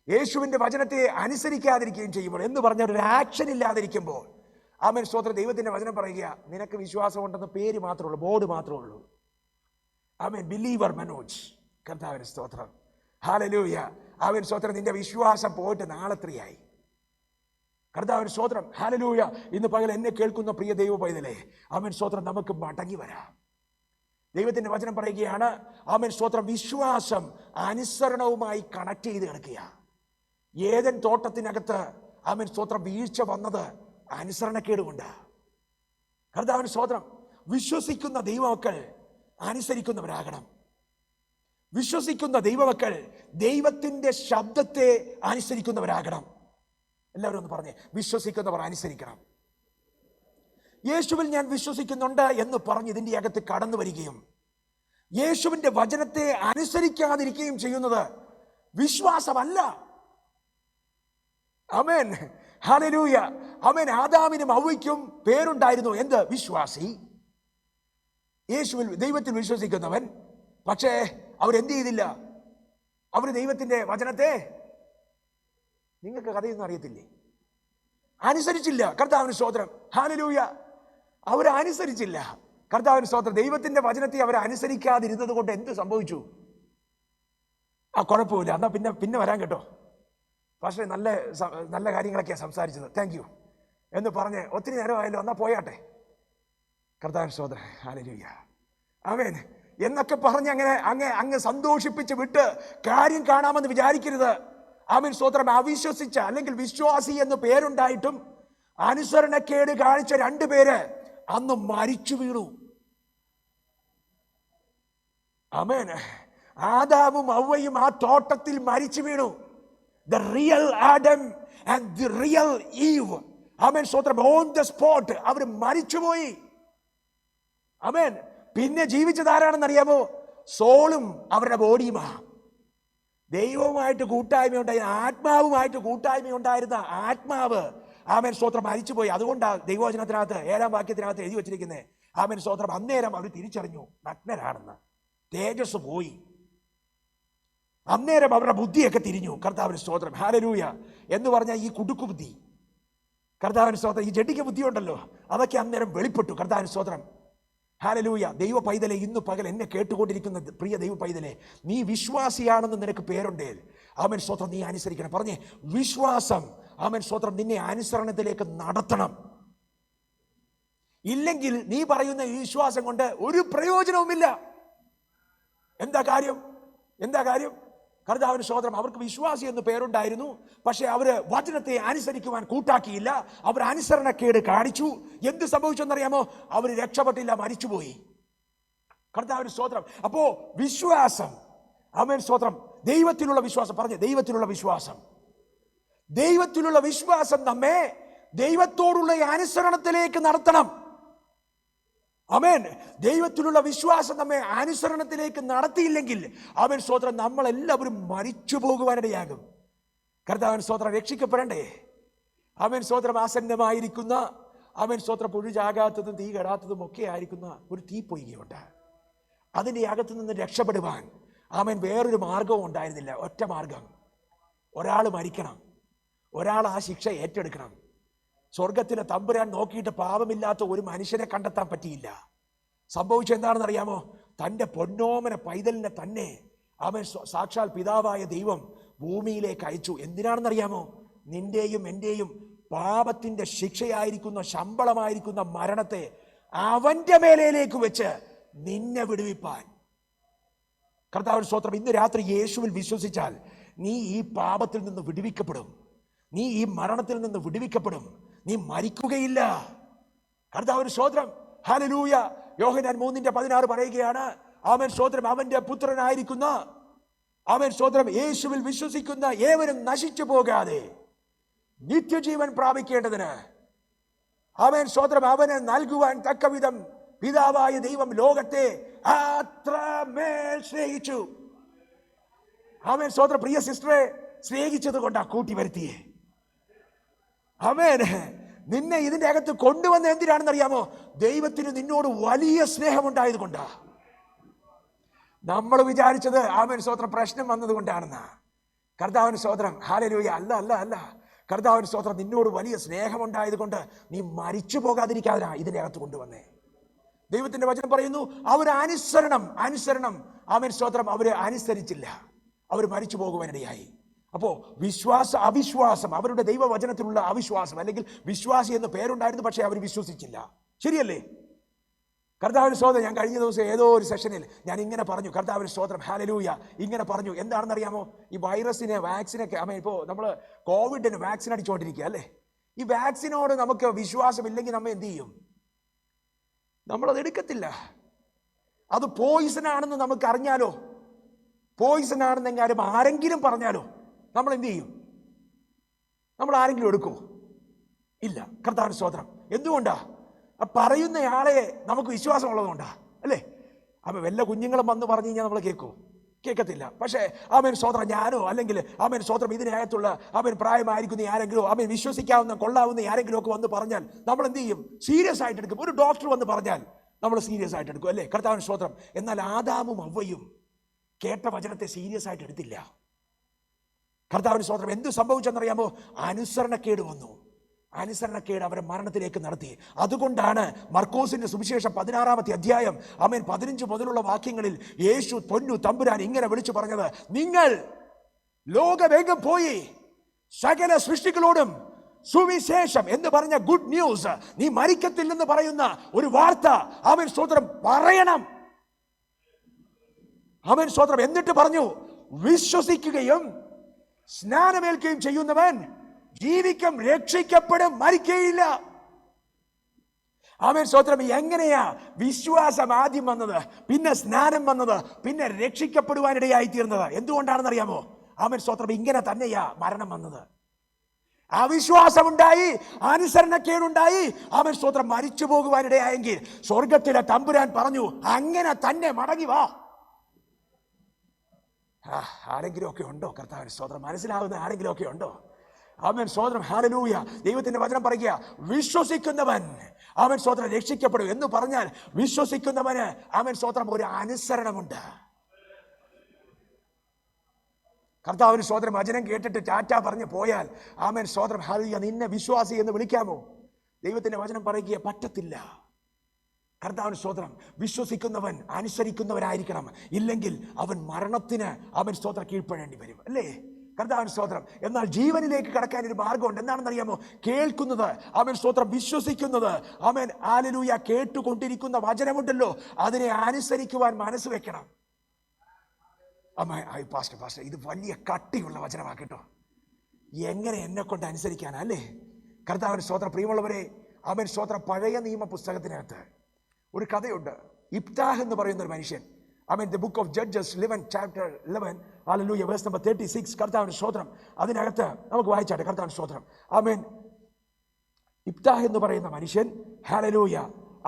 യേശുവിന്റെ വചനത്തെ അനുസരിക്കാതിരിക്കുകയും ചെയ്യുമ്പോൾ എന്ന് പറഞ്ഞ ഒരു ആക്ഷൻ ഇല്ലാതിരിക്കുമ്പോൾ ആമേൻ സ്തോത്രം ദൈവത്തിന്റെ വചനം പറയുക നിനക്ക് വിശ്വാസം ഉണ്ടെന്ന് പേര് മാത്രമേ ഉള്ളൂ, ബോർഡ് മാത്രമേ ഉള്ളൂ. ആമേൻ ബിലീവർ മനോജ്. കർത്താവിന് സ്തോത്രം ഹല്ലേലൂയ. ആമേൻ സ്തോത്രം. നിന്റെ വിശ്വാസം പോയിട്ട് നാളെത്രയായി? കർത്താവിന് സ്തോത്രം ഹല്ലേലൂയ. ഇന്ന് പകൽ എന്നെ കേൾക്കുന്ന പ്രിയ ദൈവ പൈതലേ, ആമേൻ സ്തോത്രം നമുക്ക് മടങ്ങി വരാം. ദൈവത്തിന്റെ വചനം പറയുകയാണ് ആമേൻ സ്തോത്രം വിശ്വാസം അനുസരണവുമായി കണക്ട് ചെയ്ത് കിടക്കുക. ഏദൻ തോട്ടത്തിനകത്ത് ആമേൻ സ്തോത്രം വീഴ്ച വന്നത് അനുസരണക്കേടുകൊണ്ട്. കർത്താവിന് സ്തോത്രം. വിശ്വസിക്കുന്ന ദൈവമക്കൾ അനുസരിക്കുന്നവരാകണം. വിശ്വസിക്കുന്ന ദൈവമക്കൾ ദൈവത്തിന്റെ ശബ്ദത്തെ അനുസരിക്കുന്നവരാകണം. എല്ലാവരും ഒന്ന് പറഞ്ഞേ, വിശ്വസിക്കുന്നവർ അനുസരിക്കണം. യേശുവിൽ ഞാൻ വിശ്വസിക്കുന്നുണ്ട് എന്ന് പറഞ്ഞ് ഇതിൻ്റെ അകത്ത് കടന്നു വരികയും യേശുവിന്റെ വചനത്തെ അനുസരിക്കാതിരിക്കുകയും ചെയ്യുന്നത് വിശ്വാസമല്ല. Amen hallelujah. ആമേൻ. ആദാമിനും ഹവ്വയ്ക്കും പേരുണ്ടായിരുന്നു. എന്ത്? വിശ്വാസി. യേശുവിൽ ദൈവത്തിൽ വിശ്വസിക്കുന്നവൻ. പക്ഷേ അവരെന്ത് ചെയ്തില്ല? അവർ ദൈവത്തിന്റെ വചനത്തെ, നിങ്ങൾക്ക് കഥയൊന്നും അറിയത്തില്ലേ, അനുസരിച്ചില്ല. കർത്താവിന് സ്തോത്രം ഹല്ലേലൂയ. അവരനുസരിച്ചില്ല. കർത്താവിന് സ്തോത്രം. ദൈവത്തിന്റെ വചനത്തെ അവർ അനുസരിക്കാതിരുന്നത് കൊണ്ട് എന്ത് സംഭവിച്ചു? കുഴപ്പമില്ല, എന്നാ പിന്നെ വരാൻ കേട്ടോ. പക്ഷേ നല്ല കാര്യങ്ങളൊക്കെയാണ് സംസാരിച്ചത്, താങ്ക് യു എന്ന് പറഞ്ഞ് ഒത്തിരി നേരമായല്ലോ, എന്നാ പോയാട്ടെ. കർത്താവിന് സ്തോത്രം ഹല്ലേലൂയ. ആമേൻ എന്നൊക്കെ പറഞ്ഞ് അങ്ങ് സന്തോഷിപ്പിച്ച് വിട്ട് കാര്യം കാണാമെന്ന് വിചാരിക്കരുത്. ആമേൻ സ്തോത്രം. അവിശ്വസിച്ച അല്ലെങ്കിൽ വിശ്വാസി എന്ന് പേരുണ്ടായിട്ടും അനുസരണക്കേട് കാണിച്ച രണ്ടുപേര് അന്ന് മരിച്ചു വീണു. ആമേൻ. ആദാമും ഹവ്വയും ആ തോട്ടത്തിൽ മരിച്ചു വീണു. The real Adam and the real Eve. ആമേൻ. സ്വത്രം ഓൺ ദ സ്പോട്ട് അവർ മരിച്ചുപോയി. ആമേൻ. പിന്നെ ജീവിച്ചതാരാണെന്ന് അറിയാമോ? സോളും അവരുടെ ബോഡിയുമാ. ദൈവവുമായിട്ട് കൂട്ടായ്മ ഉണ്ടായിരുന്ന, ആത്മാവുമായിട്ട് കൂട്ടായ്മ ഉണ്ടായിരുന്ന ആത്മാവ് ആമേൻ സ്തോത്രം മരിച്ചുപോയി. അതുകൊണ്ടാണ് ദൈവവചനത്തിനകത്ത് 7-ാം വാക്യത്തിനകത്ത് എഴുതി വച്ചിരിക്കുന്നത്. ആമേൻ സ്തോത്രം അന്നേരം അവർ തിരിച്ചറിഞ്ഞു നഗ്നരാണെന്ന്. തേജസ് പോയി. അന്നേരം അവരുടെ ബുദ്ധിയൊക്കെ തിരിഞ്ഞു. കർത്താവിന് സ്തോത്രം. ഹല്ലേലൂയ. എന്ന് പറഞ്ഞാൽ ഈ കുടുക്കു ബുദ്ധി, കർത്താവിന് സ്തോത്രം, ഈ ജഡിക ബുദ്ധി ഉണ്ടല്ലോ, അതൊക്കെ അന്നേരം വെളിപ്പെട്ടു. കർത്താവിന് സ്തോത്രം. ഹല്ലേലൂയ. ദൈവ പൈതലെ, ഇന്ന് പകൽ എന്നെ കേട്ടുകൊണ്ടിരിക്കുന്ന പ്രിയ ദൈവ പൈതലെ, നീ വിശ്വാസിയാണെന്ന് നിനക്ക് പേരുണ്ടേ. ആമേൻ സ്തോത്രം. നീ അനുസരിക്കണം. പറഞ്ഞേ, വിശ്വാസം ആമേൻ സ്തോത്രം നിന്നെ അനുസരണത്തിലേക്ക് നടത്തണം. ഇല്ലെങ്കിൽ നീ പറയുന്ന ഈ വിശ്വാസം കൊണ്ട് ഒരു പ്രയോജനവുമില്ല. എന്താ കാര്യം? എന്താ കാര്യം? കർത്താവിന് സ്തോത്രം. അവർക്ക് വിശ്വാസി എന്ന് പേരുണ്ടായിരുന്നു, പക്ഷെ അവര് വചനത്തെ അനുസരിക്കുവാൻ കൂട്ടാക്കിയില്ല. അവർ അനുസരണക്കേട് കാണിച്ചു. എന്ത് സംഭവിച്ചെന്നറിയാമോ? അവർ രക്ഷപ്പെട്ടില്ല, മരിച്ചുപോയി. കർത്താവിന് സ്തോത്രം. അപ്പോ വിശ്വാസം, ആമേൻ സ്തോത്രം, ദൈവത്തിലുള്ള വിശ്വാസം. പറഞ്ഞേ, ദൈവത്തിലുള്ള വിശ്വാസം. ദൈവത്തിലുള്ള വിശ്വാസം നമ്മെ ദൈവത്തോടുള്ള അനുസരണത്തിലേക്ക് നടത്തണം. ആമേൻ. ദൈവത്തിലുള്ള വിശ്വാസം നമ്മെ അനുസരണത്തിലേക്ക് നടത്തിയില്ലെങ്കിൽ ആമേൻ സ്തോത്രം നമ്മളെല്ലാവരും മരിച്ചു പോകുവാനിടയാകും. കർത്താവിൻ സ്തോത്രം. രക്ഷിക്കപ്പെടണ്ടേ? ആമേൻ സ്തോത്രം. ആസന്നമായിരിക്കുന്ന ആമേൻ സ്തോത്രം പുഴുചാകാത്തതും തീ കെടാത്തതും ഒക്കെ ആയിരിക്കുന്ന ഒരു തീപ്പൊയ്കയുണ്ട്. അതിൻ്റെ അകത്തു നിന്ന് രക്ഷപ്പെടുവാൻ ആമേൻ വേറൊരു മാർഗവും ഉണ്ടായിരുന്നില്ല. ഒറ്റ മാർഗം. ഒരാൾ മരിക്കണം, ഒരാൾ ആ ശിക്ഷ ഏറ്റെടുക്കണം. സ്വർഗത്തിലെ തമ്പുരാൻ നോക്കിയിട്ട് പാപമില്ലാത്ത ഒരു മനുഷ്യനെ കണ്ടെത്താൻ പറ്റിയില്ല. സംഭവിച്ചത് എന്താണെന്ന് അറിയാമോ? തൻ്റെ പൊന്നോമന പൈതലിനെ തന്നെ അവൻ സാക്ഷാൽ പിതാവായ ദൈവം ഭൂമിയിലേക്ക് അയച്ചു. എന്തിനാണെന്നറിയാമോ? നിന്റെയും എൻ്റെയും പാപത്തിൻ്റെ ശിക്ഷയായിരിക്കുന്ന, ശമ്പളമായിരിക്കുന്ന മരണത്തെ അവൻ്റെ മേലേക്ക് വെച്ച് നിന്നെ വിടുവിപ്പാൻ. കർത്താവിൻ സ്തോത്രം. ഇന്ന് രാത്രി യേശുവിൽ വിശ്വസിച്ചാൽ നീ ഈ പാപത്തിൽ നിന്ന് വിടുവിക്കപ്പെടും. നീ ഈ മരണത്തിൽ നിന്ന് വിടുവിക്കപ്പെടും. നീ മരിക്കുകയില്ല. കർത്താവിന് സ്തോത്രം. ഹല്ലേലൂയ. യോഹന്നാൻ 3:16 പറയുകയാണ്, ആമേൻ സ്തോത്രം, അവന്റെ പുത്രനായിരിക്കുന്ന ആമേൻ സ്തോത്രം യേശുവിൽ വിശ്വസിക്കുന്ന ഏവരും നശിച്ചു പോകാതെ നിത്യജീവൻ പ്രാപിക്കേണ്ടതിന് ആമേൻ സ്തോത്രം അവനെ നൽകുവാൻ തക്കവിധം പിതാവായ ദൈവം ലോകത്തെ അത്രമേൽ സ്നേഹിച്ചു. ആമേൻ സ്തോത്രം. പ്രിയ സിസ്റ്ററെ, സ്നേഹിച്ചത് കൊണ്ടാ കൂട്ടി വരുത്തിയേ. ആമേൻ. നിന്നെ ഇതിന്റെ അകത്ത് കൊണ്ടുവന്ന എന്തിനാണെന്ന് അറിയാമോ? ദൈവത്തിന് നിന്നോട് വലിയ സ്നേഹമുണ്ടായത് കൊണ്ടാ. നമ്മൾ വിചാരിച്ചത് ആമേൻ സ്തോത്രം പ്രശ്നം വന്നത് കൊണ്ടാണെന്നാ. കർത്താവിന് സ്തോത്രം. ഹല്ലേലൂയ. അല്ല അല്ല അല്ല. കർത്താവിന് സ്തോത്രം നിന്നോട് വലിയ സ്നേഹമുണ്ടായത് കൊണ്ട് നീ മരിച്ചു പോകാതിരിക്കാതിനാ ഇതിന്റെ അകത്ത് കൊണ്ടുവന്നേ. ദൈവത്തിന്റെ വചനം പറയുന്നു, അവർ അനുസരണം ആമേൻ സ്തോത്രം അവര് അനുസരിച്ചില്ല, അവർ മരിച്ചു പോകുവാനിടയായി. അപ്പോൾ അവിശ്വാസം, അവരുടെ ദൈവവചനത്തിലുള്ള അവിശ്വാസം, അല്ലെങ്കിൽ വിശ്വാസി എന്ന് പേരുണ്ടായിരുന്നു, പക്ഷേ അവർ വിശ്വസിച്ചില്ല. ശരിയല്ലേ? കർത്താവിന് സ്തോത്രം. ഞാൻ കഴിഞ്ഞ ദിവസം ഏതോ ഒരു സെഷനിൽ ഞാൻ ഇങ്ങനെ പറഞ്ഞു, കർത്താവിന് സ്തോത്രം, ഹല്ലേലൂയ, ഇങ്ങനെ പറഞ്ഞു. എന്താണെന്നറിയാമോ? ഈ വൈറസിനെ, വാക്സിനൊക്കെ, ഇപ്പോൾ നമ്മൾ കോവിഡിന് വാക്സിൻ അടിച്ചുകൊണ്ടിരിക്കുക അല്ലേ? ഈ വാക്സിനോട് നമുക്ക് വിശ്വാസമില്ലെങ്കിൽ നമ്മൾ എന്ത് ചെയ്യും? നമ്മളത് എടുക്കത്തില്ല. അത് പോയിസൺ ആണെന്ന് നമുക്ക് അറിഞ്ഞാലോ, പോയിസൺ ആണെന്നെങ്ങാനും ആരെങ്കിലും പറഞ്ഞാലോ നമ്മൾ എന്ത് ചെയ്യും? നമ്മൾ ആരെങ്കിലും എടുക്കോ? ഇല്ല. കർത്താവിന് സ്തോത്രം. എന്തുകൊണ്ടാ? പറയുന്നയാളെ നമുക്ക് വിശ്വാസമുള്ളതുകൊണ്ടാ അല്ലേ? അപ്പം വല്ല കുഞ്ഞുങ്ങളും വന്ന് പറഞ്ഞു കഴിഞ്ഞാൽ നമ്മൾ കേൾക്കത്തില്ല. പക്ഷേ ആമേൻ സ്തോത്രം ഞാനോ, അല്ലെങ്കിൽ ആമേൻ സ്തോത്രം ഇതിനകത്തുള്ള ആമേൻ പ്രായമായിരിക്കുന്ന ആരെങ്കിലും, ആമേൻ വിശ്വസിക്കാവുന്ന കൊള്ളാവുന്ന ആരെങ്കിലും ഒക്കെ വന്ന് പറഞ്ഞാൽ നമ്മൾ എന്ത് ചെയ്യും? സീരിയസ് ആയിട്ട് എടുക്കും. ഒരു ഡോക്ടർ വന്ന് പറഞ്ഞാൽ നമ്മൾ സീരിയസ് ആയിട്ട് എടുക്കും അല്ലേ? കർത്താവിന് സ്തോത്രം. എന്നാൽ ആദാമും ഹവ്വയും കേട്ട വചനത്തെ സീരിയസ് ആയിട്ട് എടുത്തില്ല. കർത്താവിന് സ്തോത്രം. എന്ത് സംഭവിച്ചെന്നറിയാമോ? അനുസരണക്കേട് വന്നു. അനുസരണക്കേട് അവരെ മരണത്തിലേക്ക് നടത്തി. അതുകൊണ്ടാണ് മർക്കോസിന്റെ സുവിശേഷം 16-ാമത്തെ അധ്യായം ആമേൻ 15 മുതലുള്ള വാക്യങ്ങളിൽ യേശു പൊന്നു തമ്പുരാൻ ഇങ്ങനെ വിളിച്ചു പറഞ്ഞത്, നിങ്ങൾ ലോകമെങ്ങും പോയി സകല സൃഷ്ടികളോടും സുവിശേഷം എന്ന് പറഞ്ഞ ഗുഡ് ന്യൂസ്, നീ മരിക്കത്തില്ലെന്ന് പറയുന്ന ഒരു വാർത്ത ആമേൻ സ്തോത്രം പറയണം. ആമേൻ സ്തോത്രം. എന്നിട്ട് പറഞ്ഞു, വിശ്വസിക്കുകയും സ്നാനമേൽക്കുകയും ചെയ്യുന്നവൻ ജീവിക്കും, രക്ഷിക്കപ്പെടും, മരിക്കയില്ല. ആമേൻ സ്തോത്രം. എങ്ങനെയാ വിശ്വാസം ആദ്യം വന്നത്, പിന്നെ സ്നാനം വന്നത്, പിന്നെ രക്ഷിക്കപ്പെടുവാനിടയായി തീർന്നത്? എന്തുകൊണ്ടാണെന്നറിയാമോ? ആമേൻ സ്തോത്രം. ഇങ്ങനെ തന്നെയാ മരണം വന്നത്. അവിശ്വാസമുണ്ടായി, അനുസരണക്കേടുണ്ടായി, ആമേൻ സ്തോത്രം, മരിച്ചു പോകുവാനിടയായെങ്കിൽ സ്വർഗത്തിലെ തമ്പുരാൻ പറഞ്ഞു, അങ്ങനെ തന്നെ മടങ്ങി വാ. ആരെങ്കിലും ഒക്കെ ഉണ്ടോ? കർത്താവിന് സ്തോത്രം. മനസ്സിലാവുന്ന ആരെങ്കിലും ഒക്കെ ഉണ്ടോ? ആമേൻ സ്തോത്രം. ഹല്ലേലൂയ. ദൈവത്തിന്റെ വചനം പറയുക, വിശ്വസിക്കുന്നവൻ ആമേൻ സ്തോത്രം രക്ഷിക്കപ്പെടും എന്ന് പറഞ്ഞാൽ വിശ്വസിക്കുന്നവന് ആമേൻ സ്തോത്രം ഒരു അനുസരണമുണ്ട്. കർത്താവിന് സ്തോത്രം. വചനം കേട്ടിട്ട് ടാറ്റ പറഞ്ഞ് പോയാൽ ആമേൻ സ്തോത്രം ഹല്ലേലൂയ നിന്നെ വിശ്വാസി എന്ന് വിളിക്കാമോ? ദൈവത്തിന്റെ വചനം പറയുക പറ്റത്തില്ല. കർത്താവിന് സ്തോത്രം. വിശ്വസിക്കുന്നവൻ അനുസരിക്കുന്നവരായിരിക്കണം, ഇല്ലെങ്കിൽ അവൻ മരണത്തിന് അവൻ സ്തോത്രം കീഴ്പ്പെടേണ്ടി വരും, അല്ലേ? കർത്താവിന് സ്തോത്രം. എന്നാൽ ജീവനിലേക്ക് കടക്കാൻ ഒരു മാർഗമുണ്ട്. എന്താണെന്നറിയാമോ? കേൾക്കുന്നത് അവൻ സ്തോത്രം, വിശ്വസിക്കുന്നത് അവൻ ഹല്ലേലൂയ കേട്ടുകൊണ്ടിരിക്കുന്ന വചനമുണ്ടല്ലോ, അതിനെ അനുസരിക്കുവാൻ മനസ്സ് വെക്കണം. പാസ്റ്റർ ഇത് വലിയ കട്ടിയുള്ള വചനമാണ് കേട്ടോ. എങ്ങനെ എന്നെ കൊണ്ട് അനുസരിക്കാനാ, അല്ലേ? കർത്താവിന് സ്തോത്രം. പ്രിയമുള്ളവരെ, അവൻ സ്തോത്രം പഴയ നിയമ പുസ്തകത്തിനകത്ത് ഒരു കഥയുണ്ട്. ഇബ്താഹ് എന്ന് പറയുന്ന ഒരു മനുഷ്യൻ. the book of Judges 11 chapter 11 hallelujah verse number 36. കർത്താവിന് സ്തോത്രം. അതിനകത്ത് നമുക്ക് വായിച്ചാട്ടെ. കർത്താവിന് സ്തോത്രം. ആമേൻ. ഇബ്താഹ് എന്ന് പറയുന്ന മനുഷ്യൻ ഹല്ലേലൂയ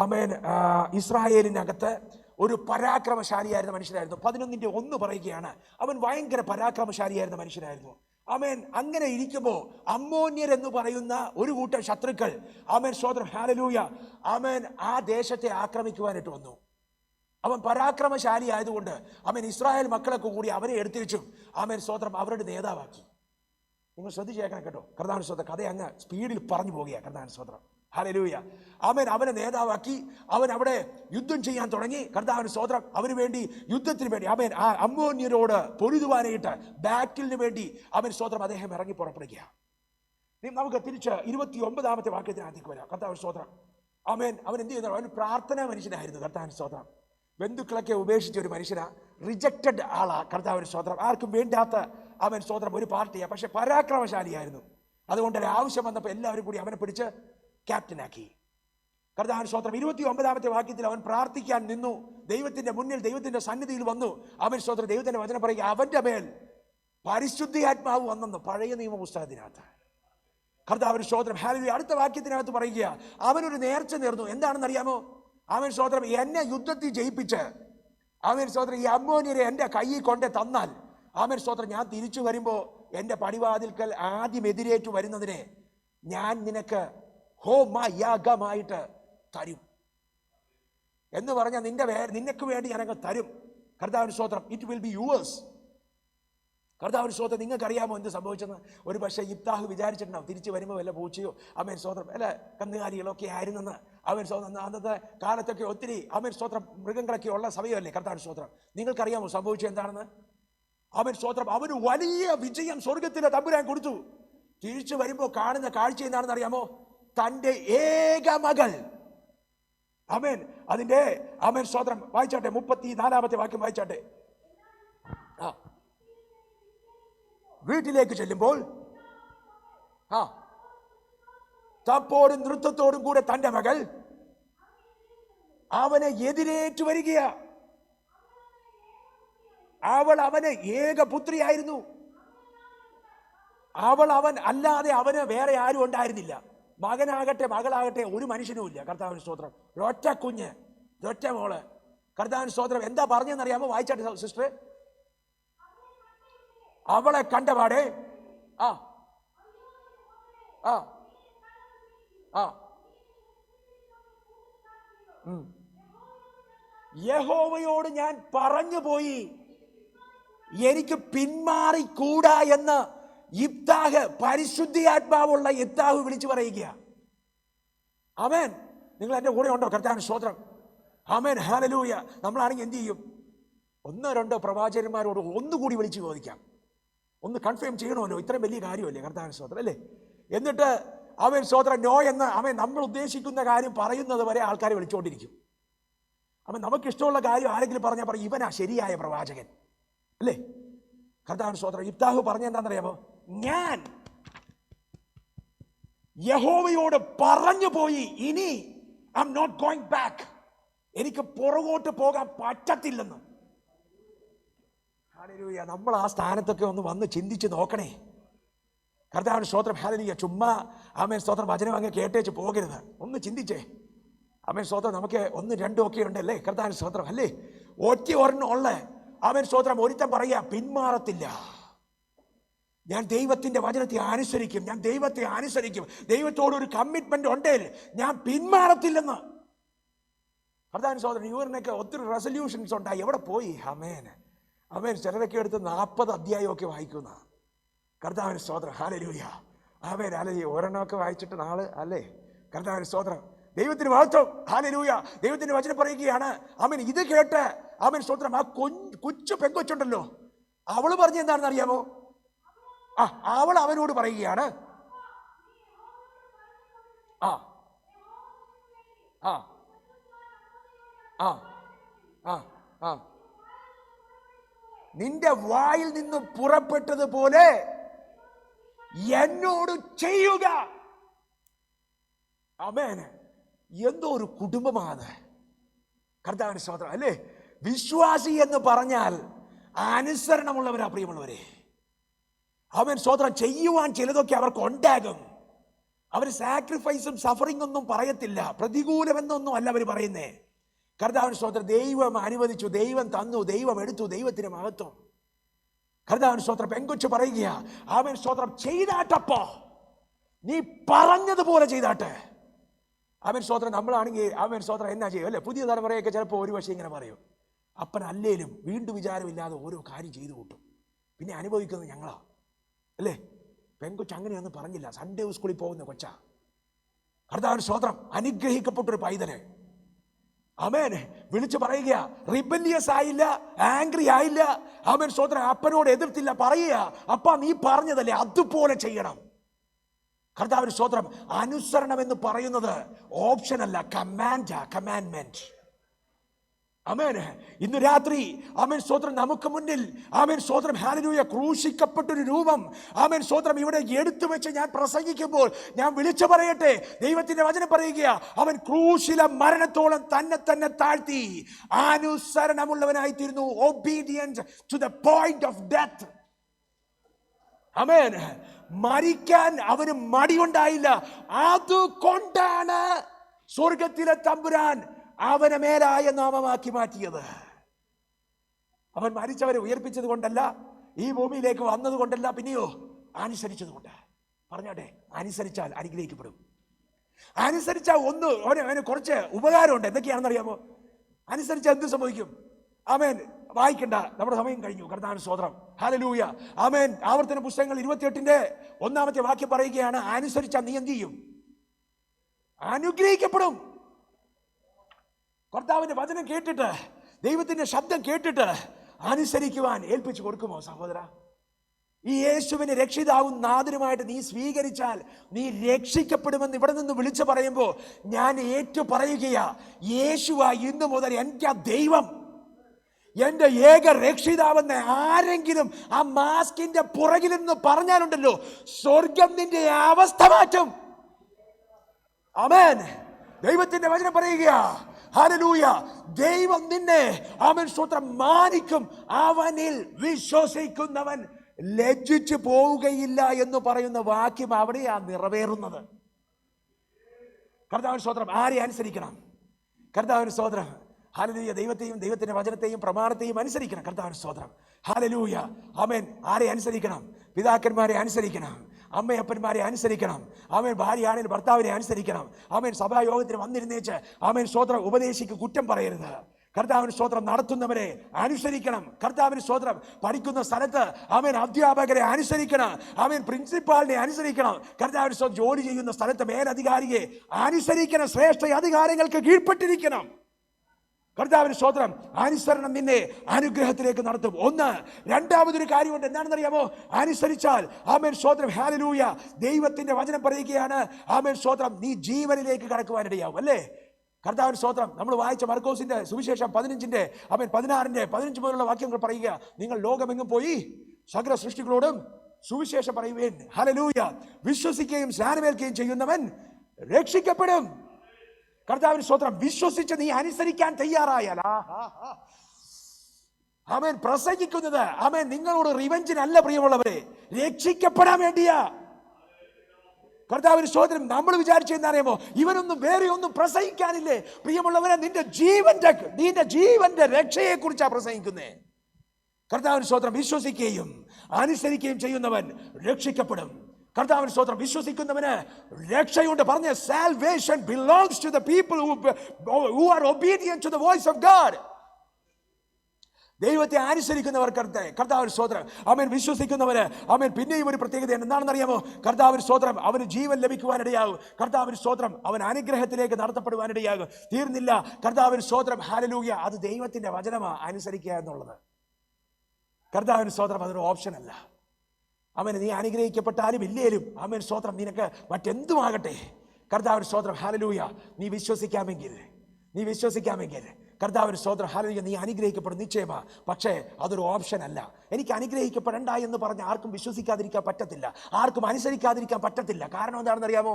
ആമേൻ ഇസ്രായേലിനകത്ത് ഒരു പരാക്രമശാലിയായിരുന്ന മനുഷ്യനായിരുന്നു. 11:1 പറയുകയാണ്, അവൻ ഭയങ്കര പരാക്രമശാലിയായിരുന്ന മനുഷ്യനായിരുന്നു. ആമേൻ. അങ്ങനെ ഇരിക്കുമ്പോൾ അമ്മോന്യർ എന്ന് പറയുന്ന ഒരു കൂട്ടം ശത്രുക്കൾ ആമേൻ സ്തോത്രം ഹല്ലേലൂയ ആമേൻ ആ ദേശത്തെ ആക്രമിക്കുവാനായിട്ട് വന്നു. അവൻ പരാക്രമശാലി ആയതുകൊണ്ട് അവൻ ഇസ്രായേൽ മക്കളൊക്കെ കൂടി അവനെ എടുത്തിരിച്ചും ആമേൻ സ്തോത്രം അവരുടെ നേതാവാക്കി. നിങ്ങൾ ശ്രദ്ധിച്ചേക്കണം കേട്ടോ. കർത്താവിന്റെ സ്തോത്രം. കഥ അങ്ങ് സ്പീഡിൽ പറഞ്ഞു പോകുകയാണ്. കർത്താവിന്റെ സ്തോത്രം. ഹല്ലേലൂയ. അവൻ അവനെ നേതാവാക്കി. അവൻ അവിടെ യുദ്ധം ചെയ്യാൻ തുടങ്ങി. കർത്താവിന്റെ സ്തോത്രം. അവന് വേണ്ടി യുദ്ധത്തിന് വേണ്ടി അവൻ ആ അമ്മോന്യരോട് പൊരുതുവാനായിട്ട് ബാറ്റിലിന് വേണ്ടി അവൻ സ്തോത്രം അദ്ദേഹം ഇറങ്ങി പുറപ്പെടുക. നമുക്ക് തിരിച്ച് 29ാമത്തെ വാക്യത്തിനകത്തേക്ക് വരാം. കർത്താവിന്റെ സ്തോത്രം. ആമേൻ. അവൻ എന്ത് ചെയ്യുന്നു? അവൻ പ്രാർത്ഥനാ മനുഷ്യനായിരുന്നു. കർത്താവിന്റെ സ്തോത്രം. ബന്ധുക്കളൊക്കെ ഉപേക്ഷിച്ച ഒരു മനുഷ്യനാ, റിജക്റ്റഡ് ആളാ. കർത്താവിന് സ്തോത്രം. ആർക്കും വേണ്ടാത്ത അവൻ സ്തോത്രം ഒരു പാർട്ടിയാ, പക്ഷെ പരാക്രമശാലിയായിരുന്നു. അതുകൊണ്ട് ആവശ്യം വന്നപ്പോൾ എല്ലാവരും കൂടി അവനെ പിടിച്ച് ക്യാപ്റ്റനാക്കി. കർത്താവിന് സ്തോത്രം. 29ാമത്തെ വാക്യത്തിൽ അവൻ പ്രാർത്ഥിക്കാൻ നിന്നു. ദൈവത്തിന്റെ മുന്നിൽ, ദൈവത്തിന്റെ സന്നിധിയിൽ വന്നു. അവൻ സ്തോത്രം. ദൈവത്തിന്റെ വചനം പറയുക, അവന്റെ മേൽ പരിശുദ്ധാത്മാവ് വന്നെന്ന് പഴയ നിയമ പുസ്തകത്തിനകത്ത്. കർത്താവിന് സ്തോത്രം. ഹല്ലേലൂയ. അടുത്ത വാക്യത്തിനകത്ത് പറയുക, അവനൊരു നേർച്ച നേർന്നു. എന്താണെന്നറിയാമോ? അവൻ സ്തോത്രം എന്നെ യുദ്ധത്തിൽ ജയിപ്പിച്ച് അവൻ സ്തോത്രം ഈ അമ്മോന്യരെ എൻ്റെ കയ്യിൽ കൊണ്ട് തന്നാൽ അവൻ സ്തോത്രം ഞാൻ തിരിച്ചു വരുമ്പോൾ എൻ്റെ പടിവാതിൽക്കൽ ആദ്യം എതിരേറ്റു വരുന്നതിനെ ഞാൻ നിനക്ക് ഹോമയാഗമായിട്ട് തരും എന്ന് പറഞ്ഞാൽ നിനക്ക് വേണ്ടി ഞാനങ്ങ് തരും. കർത്താവിന് സ്തോത്രം. It will be yours. കർത്താവിന് സ്തോത്രം. നിങ്ങൾക്കറിയാമോ എന്ത് സംഭവിച്ചെന്ന്? ഒരു പക്ഷേ ഇബ്താഹ് വിചാരിച്ചിട്ടുണ്ടാവും തിരിച്ചു വരുമ്പോൾ വല്ല പൂച്ചയോ അവൻ സ്തോത്രം അല്ല കന്നുകാലികളൊക്കെ ആയിരുന്നെന്ന്. അവൻ സ്തോത്രം അന്നത്തെ കാലത്തൊക്കെ ഒത്തിരി അവൻ സ്തോത്രം മൃഗങ്ങളൊക്കെ ഉള്ള സമയമല്ലേ. കർത്താവിന് സ്തോത്രം. നിങ്ങൾക്കറിയാമോ സംഭവിച്ചത് എന്താണെന്ന്? അവൻ സ്തോത്രം അവന് വലിയ വിജയം സ്വർഗത്തിലെ തമ്പുരാൻ കൊടുത്തു. തിരിച്ചു വരുമ്പോൾ കാണുന്ന കാഴ്ച എന്താണെന്ന് അറിയാമോ? തൻ്റെ ഏക മകൾ. അവൻ അതിൻ്റെ അവൻ സ്തോത്രം വായിച്ചാട്ടെ. 34ാമത്തെ വാക്യം വായിച്ചാട്ടെ. വീട്ടിലേക്ക് ചെല്ലുമ്പോൾ തപ്പോടും നൃത്തത്തോടും കൂടെ തന്റെ മകൾ അവനെ എതിരേറ്റു വരികയാ. അവൾ അവന് ഏകപുത്രിയായിരുന്നു. അവൻ അല്ലാതെ അവന് വേറെ ആരും ഉണ്ടായിരുന്നില്ല. മകനാകട്ടെ മകളാകട്ടെ ഒരു മനുഷ്യനുമില്ല. കർത്താവിന് സ്തോത്രം. ഒറ്റ കുഞ്ഞ്, ഒറ്റ മോള്. കർത്താവിന് സ്തോത്രം. എന്താ പറഞ്ഞെന്നറിയാമോ? വായിച്ചാട്ടെ സിസ്റ്റർ. അവളെ കണ്ടപാടെ യഹോവയോട് ഞാൻ പറഞ്ഞു പോയി, എനിക്ക് പിന്മാറിക്കൂടാ എന്ന് ഇബ്താഹ്, പരിശുദ്ധാത്മാവുള്ള ഇബ്താഹ് വിളിച്ചു പറയുക. ആമേൻ. നിങ്ങൾ എൻ്റെ കൂടെ ഉണ്ടോ? കർത്താവിന് സ്തോത്രം. ആമേൻ. ഹല്ലേലൂയ. നമ്മളാണെങ്കിൽ എന്ത് ചെയ്യും? 1-2 പ്രവാചകന്മാരോട് ഒന്നുകൂടി വിളിച്ചു ചോദിക്കാം. ഒന്ന് കൺഫേം ചെയ്യണമല്ലോ. ഇത്രയും വലിയ കാര്യമല്ലേ. കർത്താവിന് സ്തോത്രം അല്ലേ. എന്നിട്ട് അവൻ സ്തോത്രം നോ എന്ന് അവൻ നമ്മൾ ഉദ്ദേശിക്കുന്ന കാര്യം പറയുന്നത് വരെ ആൾക്കാരെ വിളിച്ചുകൊണ്ടിരിക്കും. അവൻ നമുക്കിഷ്ടമുള്ള കാര്യം ആരെങ്കിലും പറഞ്ഞാൽ പറയും ഇവനാ ശരിയായ പ്രവാചകൻ അല്ലേ. കർത്താവിന് സ്തോത്രം. ഇബ്താഹ് പറഞ്ഞ എന്താണെന്നറിയാമോ? ഞാൻ യഹോവയോട് പറഞ്ഞു പോയി, ഇനി I am not going back, എനിക്ക് പുറകോട്ട് പോകാൻ പറ്റത്തില്ലെന്ന്. ഹല്ലേലൂയ. നമ്മൾ ആ സ്ഥാനത്തൊക്കെ ഒന്ന് വന്ന് ചിന്തിച്ച് നോക്കണേ. കർത്താവിന് സ്തോത്രം. ഹല്ലേലൂയ. ചുമ്മാ ആമേൻ സ്തോത്രം വചനം അങ്ങ് കേട്ടേച്ച് പോകരുത്. ഒന്ന് ചിന്തിച്ചേ. ആമേൻ സ്തോത്രം. നമുക്ക് ഒന്നും രണ്ടും ഒക്കെ ഉണ്ടല്ലേ. കർത്താവിന് സ്തോത്രം അല്ലേ. ഒരെണ്ണം ഉള്ള ആമേൻ സ്തോത്രം ഒരുത്തൻ പറയാ, പിന്മാറത്തില്ല, ഞാൻ ദൈവത്തിന്റെ വചനത്തെ അനുസരിക്കും, ഞാൻ ദൈവത്തെ അനുസരിക്കും, ദൈവത്തോടൊരു കമ്മിറ്റ്മെന്റ് ഉണ്ടേൽ ഞാൻ പിന്മാറത്തില്ലെന്ന്. കർത്താവിന് സ്തോത്രം. ന്യൂഇയറിനൊക്കെ ഒത്തിരി റെസൊല്യൂഷൻസ് ഉണ്ടായി, എവിടെ പോയി? ആമേൻ ആമേൻ. ചിലരൊക്കെ എടുത്ത് 40 അധ്യായമൊക്കെ വായിക്കുന്ന. കർത്താവിന് സ്തോത്രം. ഹല്ലേലൂയ. Amen hallelujah. ഒരെണ്ണമൊക്കെ വായിച്ചിട്ട് നാളെ അല്ലേ. കർത്താവിന് സ്തോത്രം. ദൈവത്തിന് മഹത്വം. ഹല്ലേലൂയ. ദൈവത്തിന്റെ വചനം പറയുകയാണ്. ആമേൻ. ഇത് കേട്ട് ആമേൻ സ്തോത്രം. ആ കൊച്ചു പെങ്കൊച്ചുണ്ടല്ലോ, അവള് പറഞ്ഞ എന്താണെന്ന് അറിയാമോ? അവൾ അവനോട് പറയുകയാണ്, ആ ആ ആ ആ ആ നിന്റെ വായിൽ നിന്ന് പുറപ്പെട്ടതുപോലെ എന്നോട് ചെയ്യുക. ആമേൻ. എന്തോ ഒരു കുടുംബമാണ് കർത്താവിന്റെ സ്തോത്രം അല്ലേ. വിശ്വാസി എന്ന് പറഞ്ഞാൽ അനുസരണമുള്ളവരാ പ്രിയമുള്ളവരെ. അവൻ സ്തോത്രം. ചെയ്യുവാൻ ചിലതൊക്കെ അവർക്ക് ഉണ്ടാകും. അവർ സാക്രിഫൈസും സഫറിംഗ് ഒന്നും പറയത്തില്ല, പ്രതികൂലമെന്നൊന്നും അല്ല അവർ പറയുന്നേ. കർത്താവിന് സ്തോത്രം. ദൈവം അനുവദിച്ചു, ദൈവം തന്നു, ദൈവം എടുത്തു, ദൈവത്തിന് മഹത്വം. കർത്താവിന് സ്തോത്രം. പെങ്കൊച്ചു പറയുക, അവൻ സ്തോത്രം ചെയ്താട്ടപ്പോ, നീ പറഞ്ഞതുപോലെ ചെയ്താട്ടെ. അവൻ സ്തോത്രം. നമ്മളാണെങ്കിൽ അവൻ സ്തോത്രം എന്നാ ചെയ്യും അല്ലേ. പുതിയ തലമുറയൊക്കെ ചിലപ്പോൾ ഒരു പക്ഷേ ഇങ്ങനെ പറയും, അപ്പൻ അല്ലേലും വീണ്ടും വിചാരമില്ലാതെ ഓരോ കാര്യം ചെയ്തു കൂട്ടും, പിന്നെ അനുഭവിക്കുന്നത് ഞങ്ങളാ അല്ലേ. പെങ്കൊച്ച് അങ്ങനെയൊന്നും പറഞ്ഞില്ല, സൺഡേ സ്കൂളിൽ പോകുന്ന കൊച്ചാ. കർത്താവിന് സ്തോത്രം. അനുഗ്രഹിക്കപ്പെട്ടൊരു പൈതല്. ആമേൻ. വിളിച്ചു പറയുക, റിബല്യസ് ആയില്ല, ആംഗ്രി ആയില്ല. ആമേൻ സ്തോത്രം. അപ്പനോട് എതിർത്തില്ല, പറയുക, അപ്പ നീ പറഞ്ഞതല്ലേ അതുപോലെ ചെയ്യണം. കർത്താവിന് സ്തോത്രം. അനുസരണം എന്ന് പറയുന്നത് ഓപ്ഷൻ അല്ല, കമാൻഡ്മെന്റ്. ആമേൻ. ഇന്ന് രാത്രി ആമേൻ സ്തോത്രം നമുക്ക് മുന്നിൽ ആമേൻ സ്തോത്രം ഹല്ലേലൂയ ക്രൂശിക്കപ്പെട്ടൊരു രൂപം ആമേൻ സ്തോത്രം ഇവിടെ എടുത്തു വെച്ച് ഞാൻ പ്രസംഗിക്കുമ്പോൾ ഞാൻ വിളിച്ചു പറയട്ടെ, ദൈവത്തിന്റെ വചനം പറയുക, അവൻ ക്രൂശിലെ മരണത്തോളം തന്നെ താഴ്ത്തി അനുസരണമുള്ളവനായി തീർന്നു. Obedience to the point of death. ആമേൻ. മരിക്കാൻ അവന് മടിയുണ്ടായില്ല. അതുകൊണ്ടാണ് സ്വർഗത്തിലെ തമ്പുരാൻ അവനെ മേലായ നാമമാക്കി മാറ്റിയത്. അവൻ മരിച്ചവരെ ഉയർപ്പിച്ചത് കൊണ്ടല്ല, ഈ ഭൂമിയിലേക്ക് വന്നത് കൊണ്ടല്ല, പിന്നെയോ അനുസരിച്ചത് കൊണ്ട്. പറഞ്ഞാട്ടെ, അനുസരിച്ചാൽ അനുഗ്രഹിക്കപ്പെടും. അനുസരിച്ചാൽ അവന് കുറച്ച് ഉപകാരമുണ്ട്. എന്തൊക്കെയാണെന്ന് അറിയാമോ? അനുസരിച്ചാൽ എന്ത് സംഭവിക്കും? ആമേൻ. വായിക്കണ്ട, നമ്മുടെ സമയം കഴിഞ്ഞു. കർത്താവിന് സ്തോത്രം. ഹല്ലേലൂയ. ആമേൻ. ആവർത്തന പുസ്തകങ്ങൾ 28-ന്റെ 1-ാമത്തെ വാക്യം പറയുകയാണ്, അനുസരിച്ചാൽ നീ എന്ത് ചെയ്യും? അനുഗ്രഹിക്കപ്പെടും. കർത്താവിന്റെ വചനം കേട്ടിട്ട്, ദൈവത്തിന്റെ ശബ്ദം കേട്ടിട്ട് അനുസരിക്കുവാൻ ഏൽപ്പിച്ചു കൊടുക്കുമോ സഹോദര? ഈ യേശുവിനെ രക്ഷിതാവും നാഥനുമായിട്ട് നീ സ്വീകരിച്ചാൽ നീ രക്ഷിക്കപ്പെടുമെന്ന് ഇവിടെ നിന്ന് വിളിച്ചു പറയുമ്പോൾ ഞാൻ ഏറ്റു പറയുകയാ, യേശുവാ ഇന്നു മുതൽ എൻ്റെ ദൈവം, എൻ്റെ ഏക രക്ഷിതാവെന്ന് ആരെങ്കിലും ആ മാസ്കിന്റെ പുറകിൽ നിന്ന് പറഞ്ഞാലുണ്ടല്ലോ, സ്വർഗം നിന്റെ അവസ്ഥ മാറ്റും. ആമേൻ. ദൈവത്തിന്റെ വചനം പറയുക, ഹല്ലേലൂയ, ദൈവം നിന്നെ ആമേൻ സ്തോത്രം മാനിക്കും, അവനിൽ വിശ്വസിക്കുന്നവൻ ലജ്ജിച്ചു പോവുകയില്ല എന്ന് പറയുന്ന വാക്യം അവിടെയാ നിറവേറുന്നത്. കർത്താവിന് സ്തോത്രം. ആരെ അനുസരിക്കണം? കർത്താവിന് സ്തോത്രം. ഹല്ലേലൂയ. ദൈവത്തെയും ദൈവത്തിന്റെ വചനത്തെയും പ്രമാണത്തെയും അനുസരിക്കണം. കർത്താവിന് സ്തോത്രം. ഹല്ലേലൂയ. ആമേൻ. ആരെ അനുസരിക്കണം? പിതാക്കന്മാരെ അനുസരിക്കണം, അമ്മയപ്പന്മാരെ അനുസരിക്കണം. ആമേൻ. ഭാര്യയാണെങ്കിൽ ഭർത്താവിനെ അനുസരിക്കണം. ആമേൻ. സഭായോഗത്തിന് വന്നിരുന്നേച്ച് ആമേൻ സ്തോത്രം ഉപദേശിക്ക് കുറ്റം പറയരുത്. കർത്താവിന് സ്തോത്രം. നടത്തുന്നവരെ അനുസരിക്കണം. കർത്താവിന് സ്തോത്രം. പഠിക്കുന്ന സ്ഥലത്ത് ആമേൻ അധ്യാപകരെ അനുസരിക്കണം. ആമേൻ. പ്രിൻസിപ്പാളിനെ അനുസരിക്കണം. കർത്താവിന് സ്തോത്രം. ജോലി ചെയ്യുന്ന സ്ഥലത്ത് മേലധികാരിയെ അനുസരിക്കണം. ശ്രേഷ്ഠ അധികാരങ്ങൾക്ക് കീഴ്പ്പെട്ടിരിക്കണം. കർത്താവിന് സ്തോത്രം. അനുസരണം നിന്നെ അനുഗ്രഹത്തിലേക്ക് നടത്തും. ഒന്ന്. രണ്ടാമതൊരു കാര്യമുണ്ട്. എന്താണെന്ന് അറിയാമോ? അനുസരിച്ചാൽ ആമേൻ സ്തോത്രം ഹല്ലേലൂയ, ദൈവത്തിന്റെ വചനം പറയുകയാണ്, ആമേൻ സ്തോത്രം, നീ ജീവനിലേക്ക് കടക്കുവാനിടയാവും. അല്ലേ? കർത്താവിന് സ്തോത്രം. നമ്മൾ വായിച്ച മർക്കോസിന്റെ സുവിശേഷം 15-ന്റെ ആമേൻ 16-ന്റെ 15 മുതലുള്ള വാക്യങ്ങൾ പറയുക, നിങ്ങൾ ലോകമെങ്ങും പോയി സകല സൃഷ്ടികളോടും സുവിശേഷം പറയുവേൻ. ഹല്ലേലൂയ. വിശ്വസിക്കുകയും സ്നാനമേൽക്കുകയും ചെയ്യുന്നവൻ രക്ഷിക്കപ്പെടും. കർത്താവിന് സ്തോത്രം. വിശ്വസിച്ച് നീ അനുസരിക്കാൻ തയ്യാറായാൽ, ആമേൻ, പ്രസംഗിക്കുന്നത് ആമേൻ നിങ്ങളോട് റിവെഞ്ചിനല്ല പ്രിയമുള്ളവരെ, രക്ഷിക്കപ്പെടാൻ വേണ്ടിയാ. കർത്താവിന് സ്തോത്രം. നമ്മൾ വിചാരിച്ചെന്നറിയാമോ, ഇവനൊന്നും വേറെ ഒന്നും പ്രസംഗിക്കാനില്ലേ? പ്രിയമുള്ളവരെ, നിന്റെ ജീവന്റെ രക്ഷയെ കുറിച്ചാണ് പ്രസംഗിക്കുന്നേ. കർത്താവിന് സ്തോത്രം. വിശ്വസിക്കുകയും അനുസരിക്കുകയും ചെയ്യുന്നവൻ രക്ഷിക്കപ്പെടും. കർത്താവിന് സ്തോത്രം. വിശ്വസിക്കുന്നവന് രക്ഷയുണ്ട്. പറഞ്ഞ salvation belongs to the people who are obedient to the voice of God. ദൈവത്തെ അനുസരിക്കുന്നവർ കർത്താവിന് സ്തോത്രം. അവൻ വിശ്വസിക്കുന്നവന് അവൻ പിന്നെയും ഒരു പ്രത്യേകത എന്താണെന്ന് അറിയാമോ? കർത്താവിന് സ്തോത്രം. അവന് ജീവൻ ലഭിക്കുവാനിടയാകും. കർത്താവിന് സ്തോത്രം. അവൻ അനുഗ്രഹത്തിലേക്ക് നടത്തപ്പെടുവാനിടയാകും. തീർന്നില്ല. കർത്താവിന് സ്തോത്രം. ഹല്ലേലൂയ. അത് ദൈവത്തിന്റെ വചനമാണ് അനുസരിക്കുക എന്നുള്ളത്. കർത്താവിന് സ്തോത്രം. അതൊരു ഓപ്ഷൻ അല്ല. അവന് നീ അനുഗ്രഹിക്കപ്പെട്ടാലും ഇല്ലേലും അവൻ സ്തോത്രം നിനക്ക് മറ്റെന്തുമാകട്ടെ, കർത്താവിന് സ്തോത്രം. ഹല്ലേലൂയ. നീ വിശ്വസിക്കാമെങ്കിൽ കർത്താവിന് സ്തോത്രം. ഹല്ലേലൂയ. നീ അനുഗ്രഹിക്കപ്പെടും നിശ്ചയമാ. പക്ഷേ അതൊരു ഓപ്ഷൻ അല്ല. എനിക്ക് അനുഗ്രഹിക്കപ്പെടണ്ട എന്ന് പറഞ്ഞ് ആർക്കും വിശ്വസിക്കാതിരിക്കാൻ പറ്റത്തില്ല, ആർക്കും അനുസരിക്കാതിരിക്കാൻ പറ്റത്തില്ല. കാരണം എന്താണെന്ന് അറിയാമോ?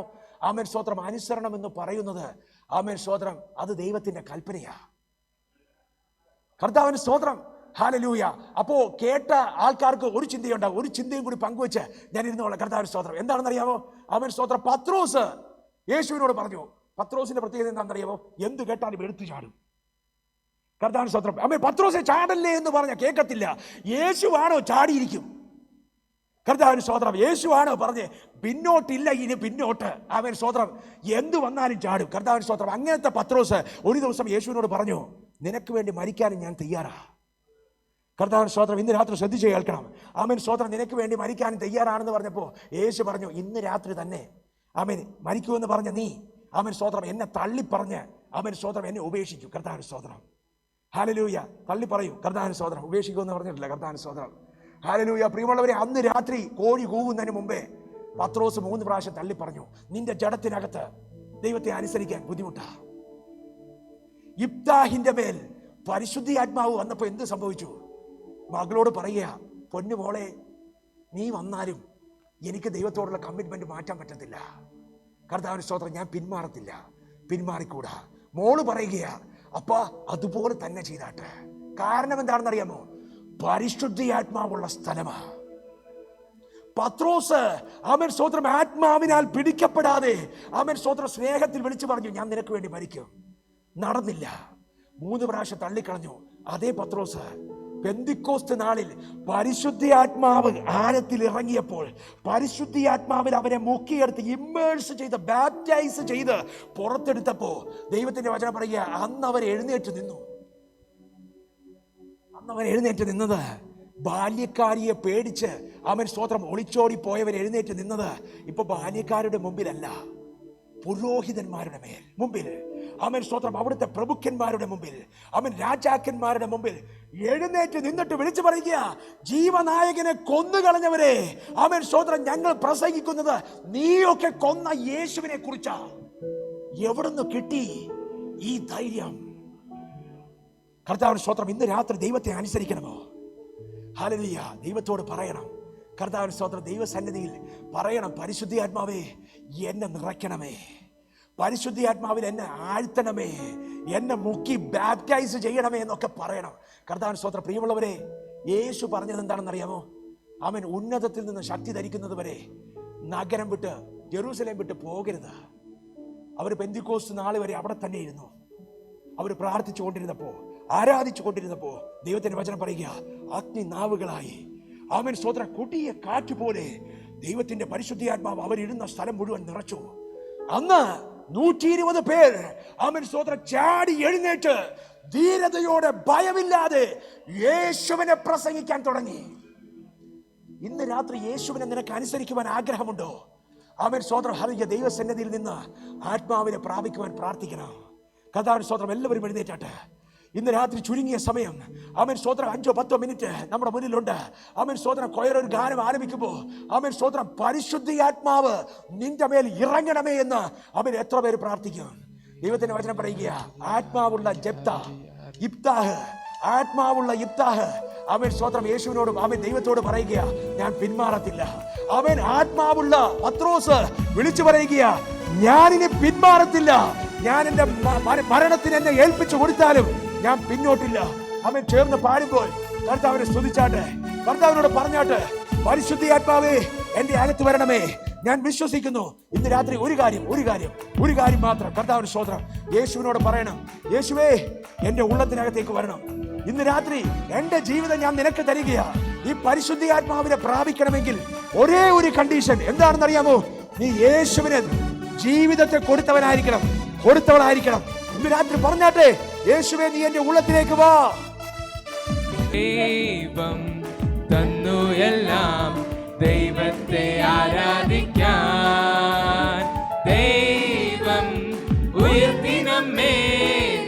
ആമേൻ സ്തോത്രം. അനുസരണം എന്ന് പറയുന്നത് ആമേൻ സ്തോത്രം അത് ദൈവത്തിന്റെ കൽപ്പനയാ. കർത്താവിന് സ്തോത്രം. ഹല്ലേലൂയ. അപ്പോ കേട്ട ആൾക്കാർക്ക് ഒരു ചിന്തയുണ്ടാവും. ഒരു ചിന്തയും കൂടി പങ്കുവെച്ച് ഞാൻ ഇരുന്നോളാം. കർത്താവിന് സ്തോത്രം. എന്താണെന്ന് അറിയാമോ? ആമേൻ സ്തോത്രം. പത്രോസ് യേശുവിനോട് പറഞ്ഞു. പത്രോസിന്റെ പ്രത്യേകത എന്താണെന്നറിയാമോ? എന്ത് കേട്ടാലും എടുത്തു ചാടും. കർത്താവിന് സ്തോത്രം. ആമേൻ. പത്രോസെ ചാടല്ലേ എന്ന് പറഞ്ഞ കേൾക്കത്തില്ല. യേശുവാണോ ചാടിയിരിക്കും. കർത്താവിന് സ്തോത്രം. യേശുവാണോ പറഞ്ഞ് പിന്നോട്ടില്ല, ഇനി പിന്നോട്ട്. ആമേൻ സ്തോത്രം. എന്തു വന്നാലും ചാടും. കർത്താവിന് സ്തോത്രം. അങ്ങനത്തെ പത്രോസ് ഒരു ദിവസം യേശുവിനോട് പറഞ്ഞു, നിനക്ക് വേണ്ടി മരിക്കാനും ഞാൻ തയ്യാറാ. കർത്താവിന് സ്തോത്രം. ഇന്ന് രാത്രി ശ്രദ്ധിച്ച് കേൾക്കണം. ആമേൻ സ്തോത്രം. നിനക്ക് വേണ്ടി മരിക്കാനും തയ്യാറാണെന്ന് പറഞ്ഞപ്പോൾ യേശു പറഞ്ഞു, ഇന്ന് രാത്രി തന്നെ ആമേൻ മരിക്കുമെന്ന് പറഞ്ഞ നീ ആമേൻ സ്തോത്രം എന്നെ തള്ളിപ്പറഞ്ഞ് ആമേൻ സ്തോത്രം എന്നെ ഉപേക്ഷിക്കും. കർത്താവിന് സ്തോത്രം. ഹല്ലേലൂയ. തള്ളി പറയൂ. കർത്താവിന് സ്തോത്രം. ഉപേക്ഷിക്കുമെന്ന് പറഞ്ഞിട്ടില്ല. കർത്താവിന് സ്തോത്രം. ഹല്ലേലൂയ. പ്രിയമുള്ളവരെ, അന്ന് രാത്രി കോഴി കൂവുന്നതിന് മുമ്പേ പത്രോസ് 3 പ്രാവശ്യം തള്ളി പറഞ്ഞു. നിന്റെ ജഡത്തിനകത്ത് ദൈവത്തെ അനുസരിക്കാൻ ബുദ്ധിമുട്ടാ. ഇബ്താഹിന്റെ മേൽ പരിശുദ്ധാത്മാവ് വന്നപ്പോൾ എന്ത് സംഭവിച്ചു? മകളോട് പറയുക, പൊന്നു മോളെ, നീ വന്നാലും എനിക്ക് ദൈവത്തോടുള്ള കമ്മിറ്റ്മെന്റ് മാറ്റാൻ പറ്റത്തില്ല. കർത്താവിന് സ്തോത്രം. ഞാൻ പിന്മാറത്തില്ല, പിന്മാറിക്കൂടാ. മോള് പറയുക, അപ്പ അതുപോലെ തന്നെ ചെയ്താട്ടെ. കാരണം എന്താണെന്ന് അറിയാമോ? പരിശുദ്ധാത്മാവുള്ള സ്ഥലമാ. പത്രോസ് ആമേൻ സ്തോത്രം ആത്മാവിനാൽ പിടിക്കപ്പെടാതെ ആമേൻ സ്തോത്രം സ്നേഹത്തിൽ വിളിച്ചു പറഞ്ഞു, ഞാൻ നിനക്ക് വേണ്ടി മരിക്കും. നടന്നില്ല. 3 പ്രാവശ്യം തള്ളിക്കളഞ്ഞു. അതേ പത്രോസ് പെന്തിക്കോസ്ത് നാളിൽ പരിശുദ്ധാത്മാവ് ആഴത്തിൽ ഇറങ്ങിയപ്പോൾ പരിശുദ്ധാത്മാവിൽ അവനെ മുക്കിയെടുത്ത് ഇമ്മേഴ്സ് ചെയ്ത് ബാപ്റ്റൈസ് ചെയ്ത് പുറത്തെടുത്തപ്പോ ദൈവത്തിന്റെ വചനം പറയുക, അന്ന് അവൻ എഴുന്നേറ്റ് നിന്നത് ബാല്യക്കാരിയെ പേടിച്ച് അവൻ സ്തോത്രം ഒളിച്ചോടി പോയവൻ എഴുന്നേറ്റ് നിന്നത് ഇപ്പൊ ബാല്യക്കാരുടെ മുമ്പിലല്ല, പുരോഹിതന്മാരുടെ മുമ്പിൽ. അവൻ സ്തോത്രം അവിടുത്തെ പ്രഭുക്കന്മാരുടെ മുമ്പിൽ, അവൻ രാജാക്കന്മാരുടെ മുമ്പിൽ എഴുന്നേറ്റ് നിന്നിട്ട് വിളിച്ചു പറയുക, ജീവനായകനെ കൊന്നുകളഞ്ഞവരെ, അവൻ സ്തോത്രം ഞങ്ങൾ പ്രസംഗിക്കുന്നത് നീയൊക്കെ കൊന്ന യേശുവിനെ കുറിച്ചാ. എവിടുന്ന് കിട്ടി ഈ ധൈര്യം? കർത്താവിന് സ്തോത്രം. ഇന്ന് രാത്രി ദൈവത്തെ അനുസരിക്കണമോ? ഹല്ലേലൂയ. ദൈവത്തോട് പറയണം. കർത്താവിന് സ്തോത്രം. ദൈവസന്നിധിയിൽ പറയണം, പരിശുദ്ധാത്മാവേ എന്നെ നിറയ്ക്കണമേ, പരിശുദ്ധാത്മാവിൽ എന്നെ ആഴ്ത്തണമേ, എന്നെ മുക്കി ബാപ്റ്റൈസ് ചെയ്യണമേ എന്നൊക്കെ പറയണം. കർത്താവിന് സ്തോത്രം. പ്രിയമുള്ളവരെ, യേശു പറഞ്ഞത് എന്താണെന്നറിയാമോ? അവൻ ഉന്നതത്തിൽ നിന്ന് ശക്തി ധരിക്കുന്നത് വരെ നഗരം വിട്ട് ജെറൂസലേം വിട്ട് പോകരുത്. അവർ പെന്തിക്കോസ്ത് നാൾ വരെ അവിടെ തന്നെ ഇരുന്നു. അവർ പ്രാർത്ഥിച്ചു കൊണ്ടിരുന്നപ്പോ, ആരാധിച്ചു കൊണ്ടിരുന്നപ്പോ ദൈവത്തിന്റെ വചനം പറയുക, അഗ്നി നാവുകളായി ആമേൻ സ്തോത്രം കൊടിയ കാറ്റ് പോലെ ദൈവത്തിന്റെ പരിശുദ്ധാത്മാവ് അവരിരുന്ന സ്ഥലം മുഴുവൻ നിറച്ചു. അന്ന് 120 പേർ ആമേൻ സ്തോത്രം ചാടി എഴുന്നേറ്റ് ധീരതയോടെ ഭയമില്ലാതെ യേശുവിനെ പ്രസംഗിക്കാൻ തുടങ്ങി. ഇന്ന് രാത്രി യേശുവിനെ നിനക്ക് അനുസരിക്കുവാൻ ആഗ്രഹമുണ്ടോ? ആമേൻ സ്തോത്രം. ഹല്ലേലൂയ. ദൈവസന്നിധിയിൽ നിന്ന് ആത്മാവിനെ പ്രാപിക്കുവാൻ പ്രാർത്ഥിക്കണം. കർത്താവിന്റെ സ്തോത്രം. എല്ലാവരും എഴുന്നേറ്റാട്ടെ. ഇന്ന് രാത്രി ചുരുങ്ങിയ സമയം ആമേൻ സ്തോത്രം 5-10 മിനിറ്റ് നമ്മുടെ മുന്നിലുണ്ട്. ആമേൻ സ്തോത്രം കൊയറൊരു ഗാനം ആലപിക്കുമ്പോൾ ആമേൻ സ്തോത്രം പരിശുദ്ധാത്മാവ് നിന്റെ മേൽ ഇറങ്ങണമേ എന്ന് അവൻ എത്ര പേര് പ്രാർത്ഥിക്കും? ദൈവത്തിന്റെ വചനം പറയുക, ആത്മാവുള്ള ഇബ്താഹ് ആത്മാവുള്ള ഇബ്താഹ് അവൻ സ്തോത്രം യേശുവിനോടും അവൻ ദൈവത്തോട് പറയുക, ഞാൻ പിന്മാറത്തില്ല. അവൻ ആത്മാവുള്ള പത്രോസ് വിളിച്ചു പറയുക, ഞാനിനി പിന്മാറത്തില്ല. ഞാൻ എന്റെ മരണത്തിന് എന്നെ ഏൽപ്പിച്ചു കൊടുത്താലും ഞാൻ പിന്നോട്ടില്ല. അവൻ ചേർന്ന് പാടുമ്പോൾ കർത്താവിനെ സ്തുതിച്ചാട്ടെ, കർത്താവിനോട് പറഞ്ഞാട്ടെ, പരിശുദ്ധാത്മാവേ എന്റെ അകത്ത് വരണമേ. ഞാൻ വിശ്വസിക്കുന്നു ഇന്ന് രാത്രി ഒരു കാര്യം മാത്രം കർത്താവിന് സ്തോത്രം യേശുവിനോട് പറയണം, യേശുവേ എന്റെ ഉള്ളത്തിനകത്തേക്ക് വരണം. ഇന്ന് രാത്രി എന്റെ ജീവിതം ഞാൻ നിനക്ക് തരികയാ. ഈ പരിശുദ്ധാത്മാവിനെ പ്രാപിക്കണമെങ്കിൽ ഒരേ ഒരു കണ്ടീഷൻ എന്താണെന്ന് അറിയാമോ? നീ യേശുവിന് ജീവിതത്തെ കൊടുത്തവനായിരിക്കണം. ഇന്ന് രാത്രി പറഞ്ഞാട്ടെ, യേശുവേ നീ എന്റെ ഉള്ളത്തിലേക്ക് വാ. ദൈവം തന്നു എല്ലാം, ദൈവത്തെ ആരാധിക്കാൻ. ദൈവം ഉയർത്തി നമ്മെ,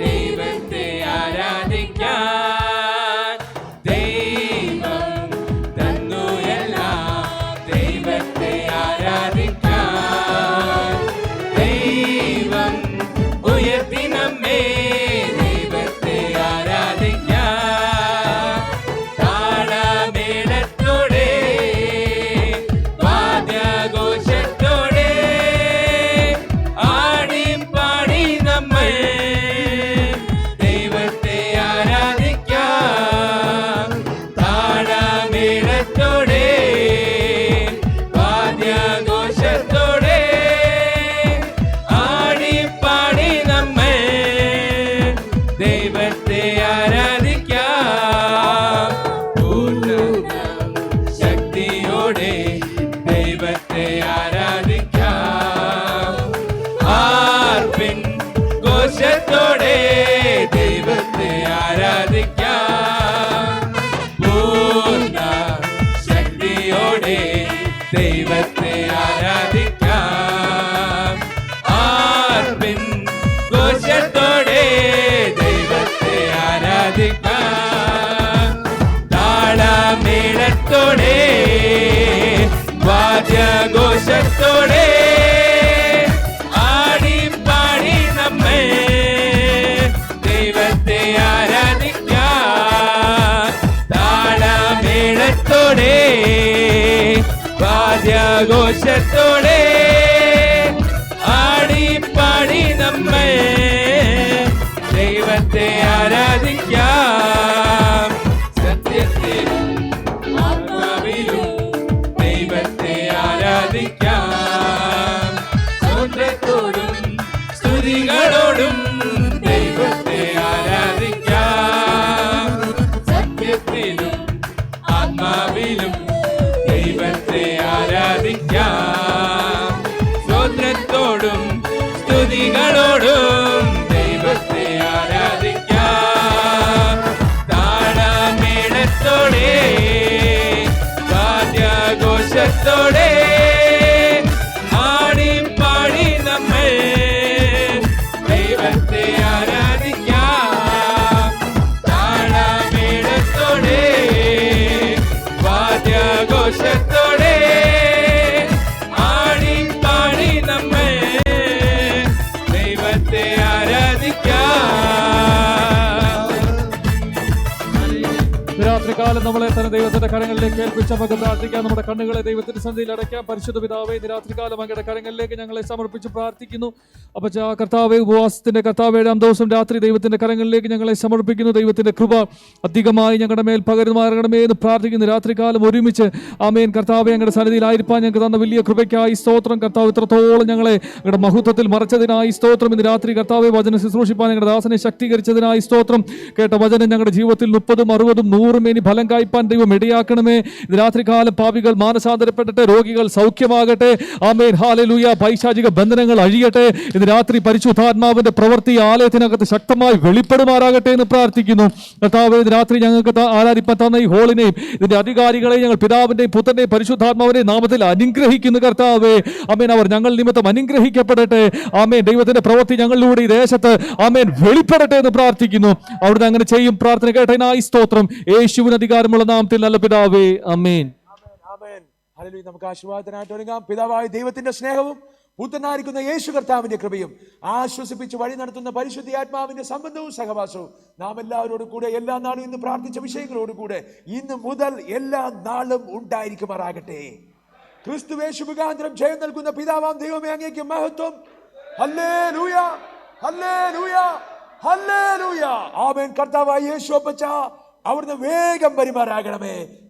ദൈവത്തെ ആരാധിക്കാൻ. ദൈവം തന്നു എല്ലാം, ദൈവത്തെ ആരാധിക്കാൻ. ദൈവം ഉയർത്തി നമ്മെ, ദൈവത്തെ ആരാധിക്കാൻ. താളമേളത്തോടെ വാദ്യഘോഷത്തോടെ ആടിപ്പാടി നമ്മൾ ദൈവത്തെ ആരാധിക്കാം. താളമേളത്തോടെ വാദ്യഘോഷത്തോടെ ആടിപ്പാടി നമ്മൾ ദൈവത്തെ ആരാധിക്കാം. പൂർണ്ണ ശക്തിയോടെ ദൈവത്തെ ആരാധിക്കാം. ആർപ്പിൻ ഘോഷത്തോടെ ദൈവത്തെ ആരാധിക്കാം. പൂർണ്ണ ശക്തിയോടെ ദൈവത്തെ ആരാധിക്കാം. ആർപ്പിൻ ഘോഷത്തോടെ ദൈവത്തെ ആരാധിക്കാം. താളമേളത്തോടെ വാദ്യഘോഷത്തോടെ ആടിപ്പാടി നമ്മൾ ദൈവത്തെ ആരാധിക്കാം. താളമേളത്തോടെ വാദ്യഘോഷത്തോടെ ആടിപ്പാടി നമ്മൾ ദൈവത്തെ ആരാധിക്കാം. സത്യത്തിലും ആത്മാവിലും ദൈവത്തെ ആരാധിക്കാം. സ്തോത്രത്തോടും സ്തുതികളോടും ദൈവത്തെ ആരാധിക്കാം. സത്യത്തിലും ആത്മാവിലും ദൈവത്തെ ആരാധിക്കാം. സ്തോത്രത്തോടും സ്തുതികളോടും ദൈവത്തെ ആരാധിക്കാം. താളമേളത്തോടെ വാദ്യഘോഷത്തോടെ ആടിപ്പാടി നമ്മൾ ദൈവത്തെ ആരാധിക്കാം. താളമേളത്തോടെ വാദ്യഘോഷത്തോടെ ആടിപ്പാടി നമ്മൾ ദൈവത്തെ ആരാധിക്കാം. രാത്രികാലം നമ്മളെ തന്നെ ദൈവത്തിന്റെ കരങ്ങളിലേക്ക് ഏൽപ്പിച്ച് നമുക്ക് പ്രാർത്ഥിക്കാം. നമ്മുടെ കണ്ണുകളെ ദൈവത്തിന്റെ സന്നിധിയിൽ അടയ്ക്കാം. പരിശുദ്ധ പിതാവേ, ഇന്ന് രാത്രികാലം അങ്ങയുടെ കരങ്ങളിലേക്ക് ഞങ്ങളെ സമർപ്പിച്ച് പ്രാർത്ഥിക്കുന്നു. അപ്പൊ കർത്താവേ, ഉപവാസത്തിന്റെ കർത്താവ് 7-ാം ദിവസം രാത്രി ദൈവത്തിന്റെ കരങ്ങളിലേക്ക് ഞങ്ങളെ സമർപ്പിക്കുന്നു. ദൈവത്തിന്റെ കൃപ അധികമായി ഞങ്ങളുടെ മേൽ പകരുമാറണമേ എന്ന് പ്രാർത്ഥിക്കുന്നു. രാത്രികാലം ഒരുമിച്ച് ആമേൻ കർത്താവേ, ഞങ്ങളുടെ സന്നിധിയിലായിരിക്കാൻ ഞങ്ങൾക്ക് തന്ന വലിയ കൃപയ്ക്കായി സ്തോത്രം. കർത്താവ് ഇത്രത്തോളം ഞങ്ങളെ ഞങ്ങളുടെ മഹത്വത്തിൽ മറച്ചതിനായി സ്തോത്രം. ഇന്ന് രാത്രി കർത്താവെ വചനം ശുശ്രൂഷിപ്പാൻ ഞങ്ങളുടെ ദാസനെ ശക്തീകരിച്ചതിനായി സ്തോത്രം. കേട്ട വചനം ഞങ്ങളുടെ ജീവിതത്തിൽ 30, 60, 100 മേനി ഫലം കായ്പാൻ ദൈവം ഇടയാക്കണമേ. ഇത് രാത്രികാലം പാപികൾ മാനസാന്തരപ്പെടട്ടെ, രോഗികൾ സൗഖ്യമാകട്ടെ. ആമേൻ, ഹല്ലേലൂയ. പൈശാചിക ബന്ധനങ്ങൾ അഴിയട്ടെ. ഇത് രാത്രി പരിശുദ്ധാത്മാവിന്റെ പ്രവൃത്തി ആലയത്തിനകത്ത് ശക്തമായി വെളിപ്പെടുമാറാകട്ടെ എന്ന് പ്രാർത്ഥിക്കുന്നു. കർത്താവേ, ഇത് രാത്രി ഞങ്ങൾക്ക് ആരാധിപ്പാൻ തന്ന ഈ ഹോളിനെയും ഇതിന്റെ അധികാരികളെയും ഞങ്ങൾ പിതാവിന്റെയും പുത്രന്റെയും പരിശുദ്ധാത്മാവിന്റെയും നാമത്തിൽ അനുഗ്രഹിക്കുന്നു. കർത്താവേ, ആമേൻ, അവർ ഞങ്ങൾ നിമിത്തം അനുഗ്രഹിക്കപ്പെടട്ടെ. ആമേൻ, ദൈവത്തിന്റെ പ്രവൃത്തി ഞങ്ങളിലൂടെ ഈ ദേശത്ത് ആമേൻ വെളിപ്പെടട്ടെ എന്ന് പ്രാർത്ഥിക്കുന്നു. അവിടുന്ന് അങ്ങനെ ചെയ്യും. പ്രാർത്ഥന കേട്ടതിനായി സ്തോത്രം. യേശുവിന് അധികാരമുള്ള നാമത്തിൽ നല്ല പിതാവേ, ആമേൻ. നമുക്ക് ആശീർവാദത്തിനായിട്ട് ഒരുങ്ങാം. പിതാവായ ദൈവത്തിന്റെ സ്നേഹവും പുത്രനായിരിക്കുന്ന യേശു കർത്താവിന്റെ കൃപയും ആശ്വസിപ്പിച്ച് വഴി നടത്തുന്ന പരിശുദ്ധാത്മാവിന്റെ സംബന്ധവും സഹവാസവും നാം എല്ലാവരോടും കൂടെ എല്ലാ നാളും ഇന്ന് പ്രാർത്ഥിച്ച വിഷയങ്ങളോടുകൂടെ ഇന്ന് മുതൽ എല്ലാ നാളും ഉണ്ടായിരിക്കുമാറാകട്ടെ. ക്രിസ്തുവേശു മുഖാന്തരം ജയം നൽകുന്ന പിതാവാം ദൈവമേ, അങ്ങേക്ക് മഹത്വം. ഹല്ലേലൂയ, ഹല്ലേലൂയ, ഹല്ലേലൂയ. ആമേൻ. കർത്താവായ യേശു അപ്പച്ച, അവിടുന്ന് വേഗം വരുമാറാകണമേ.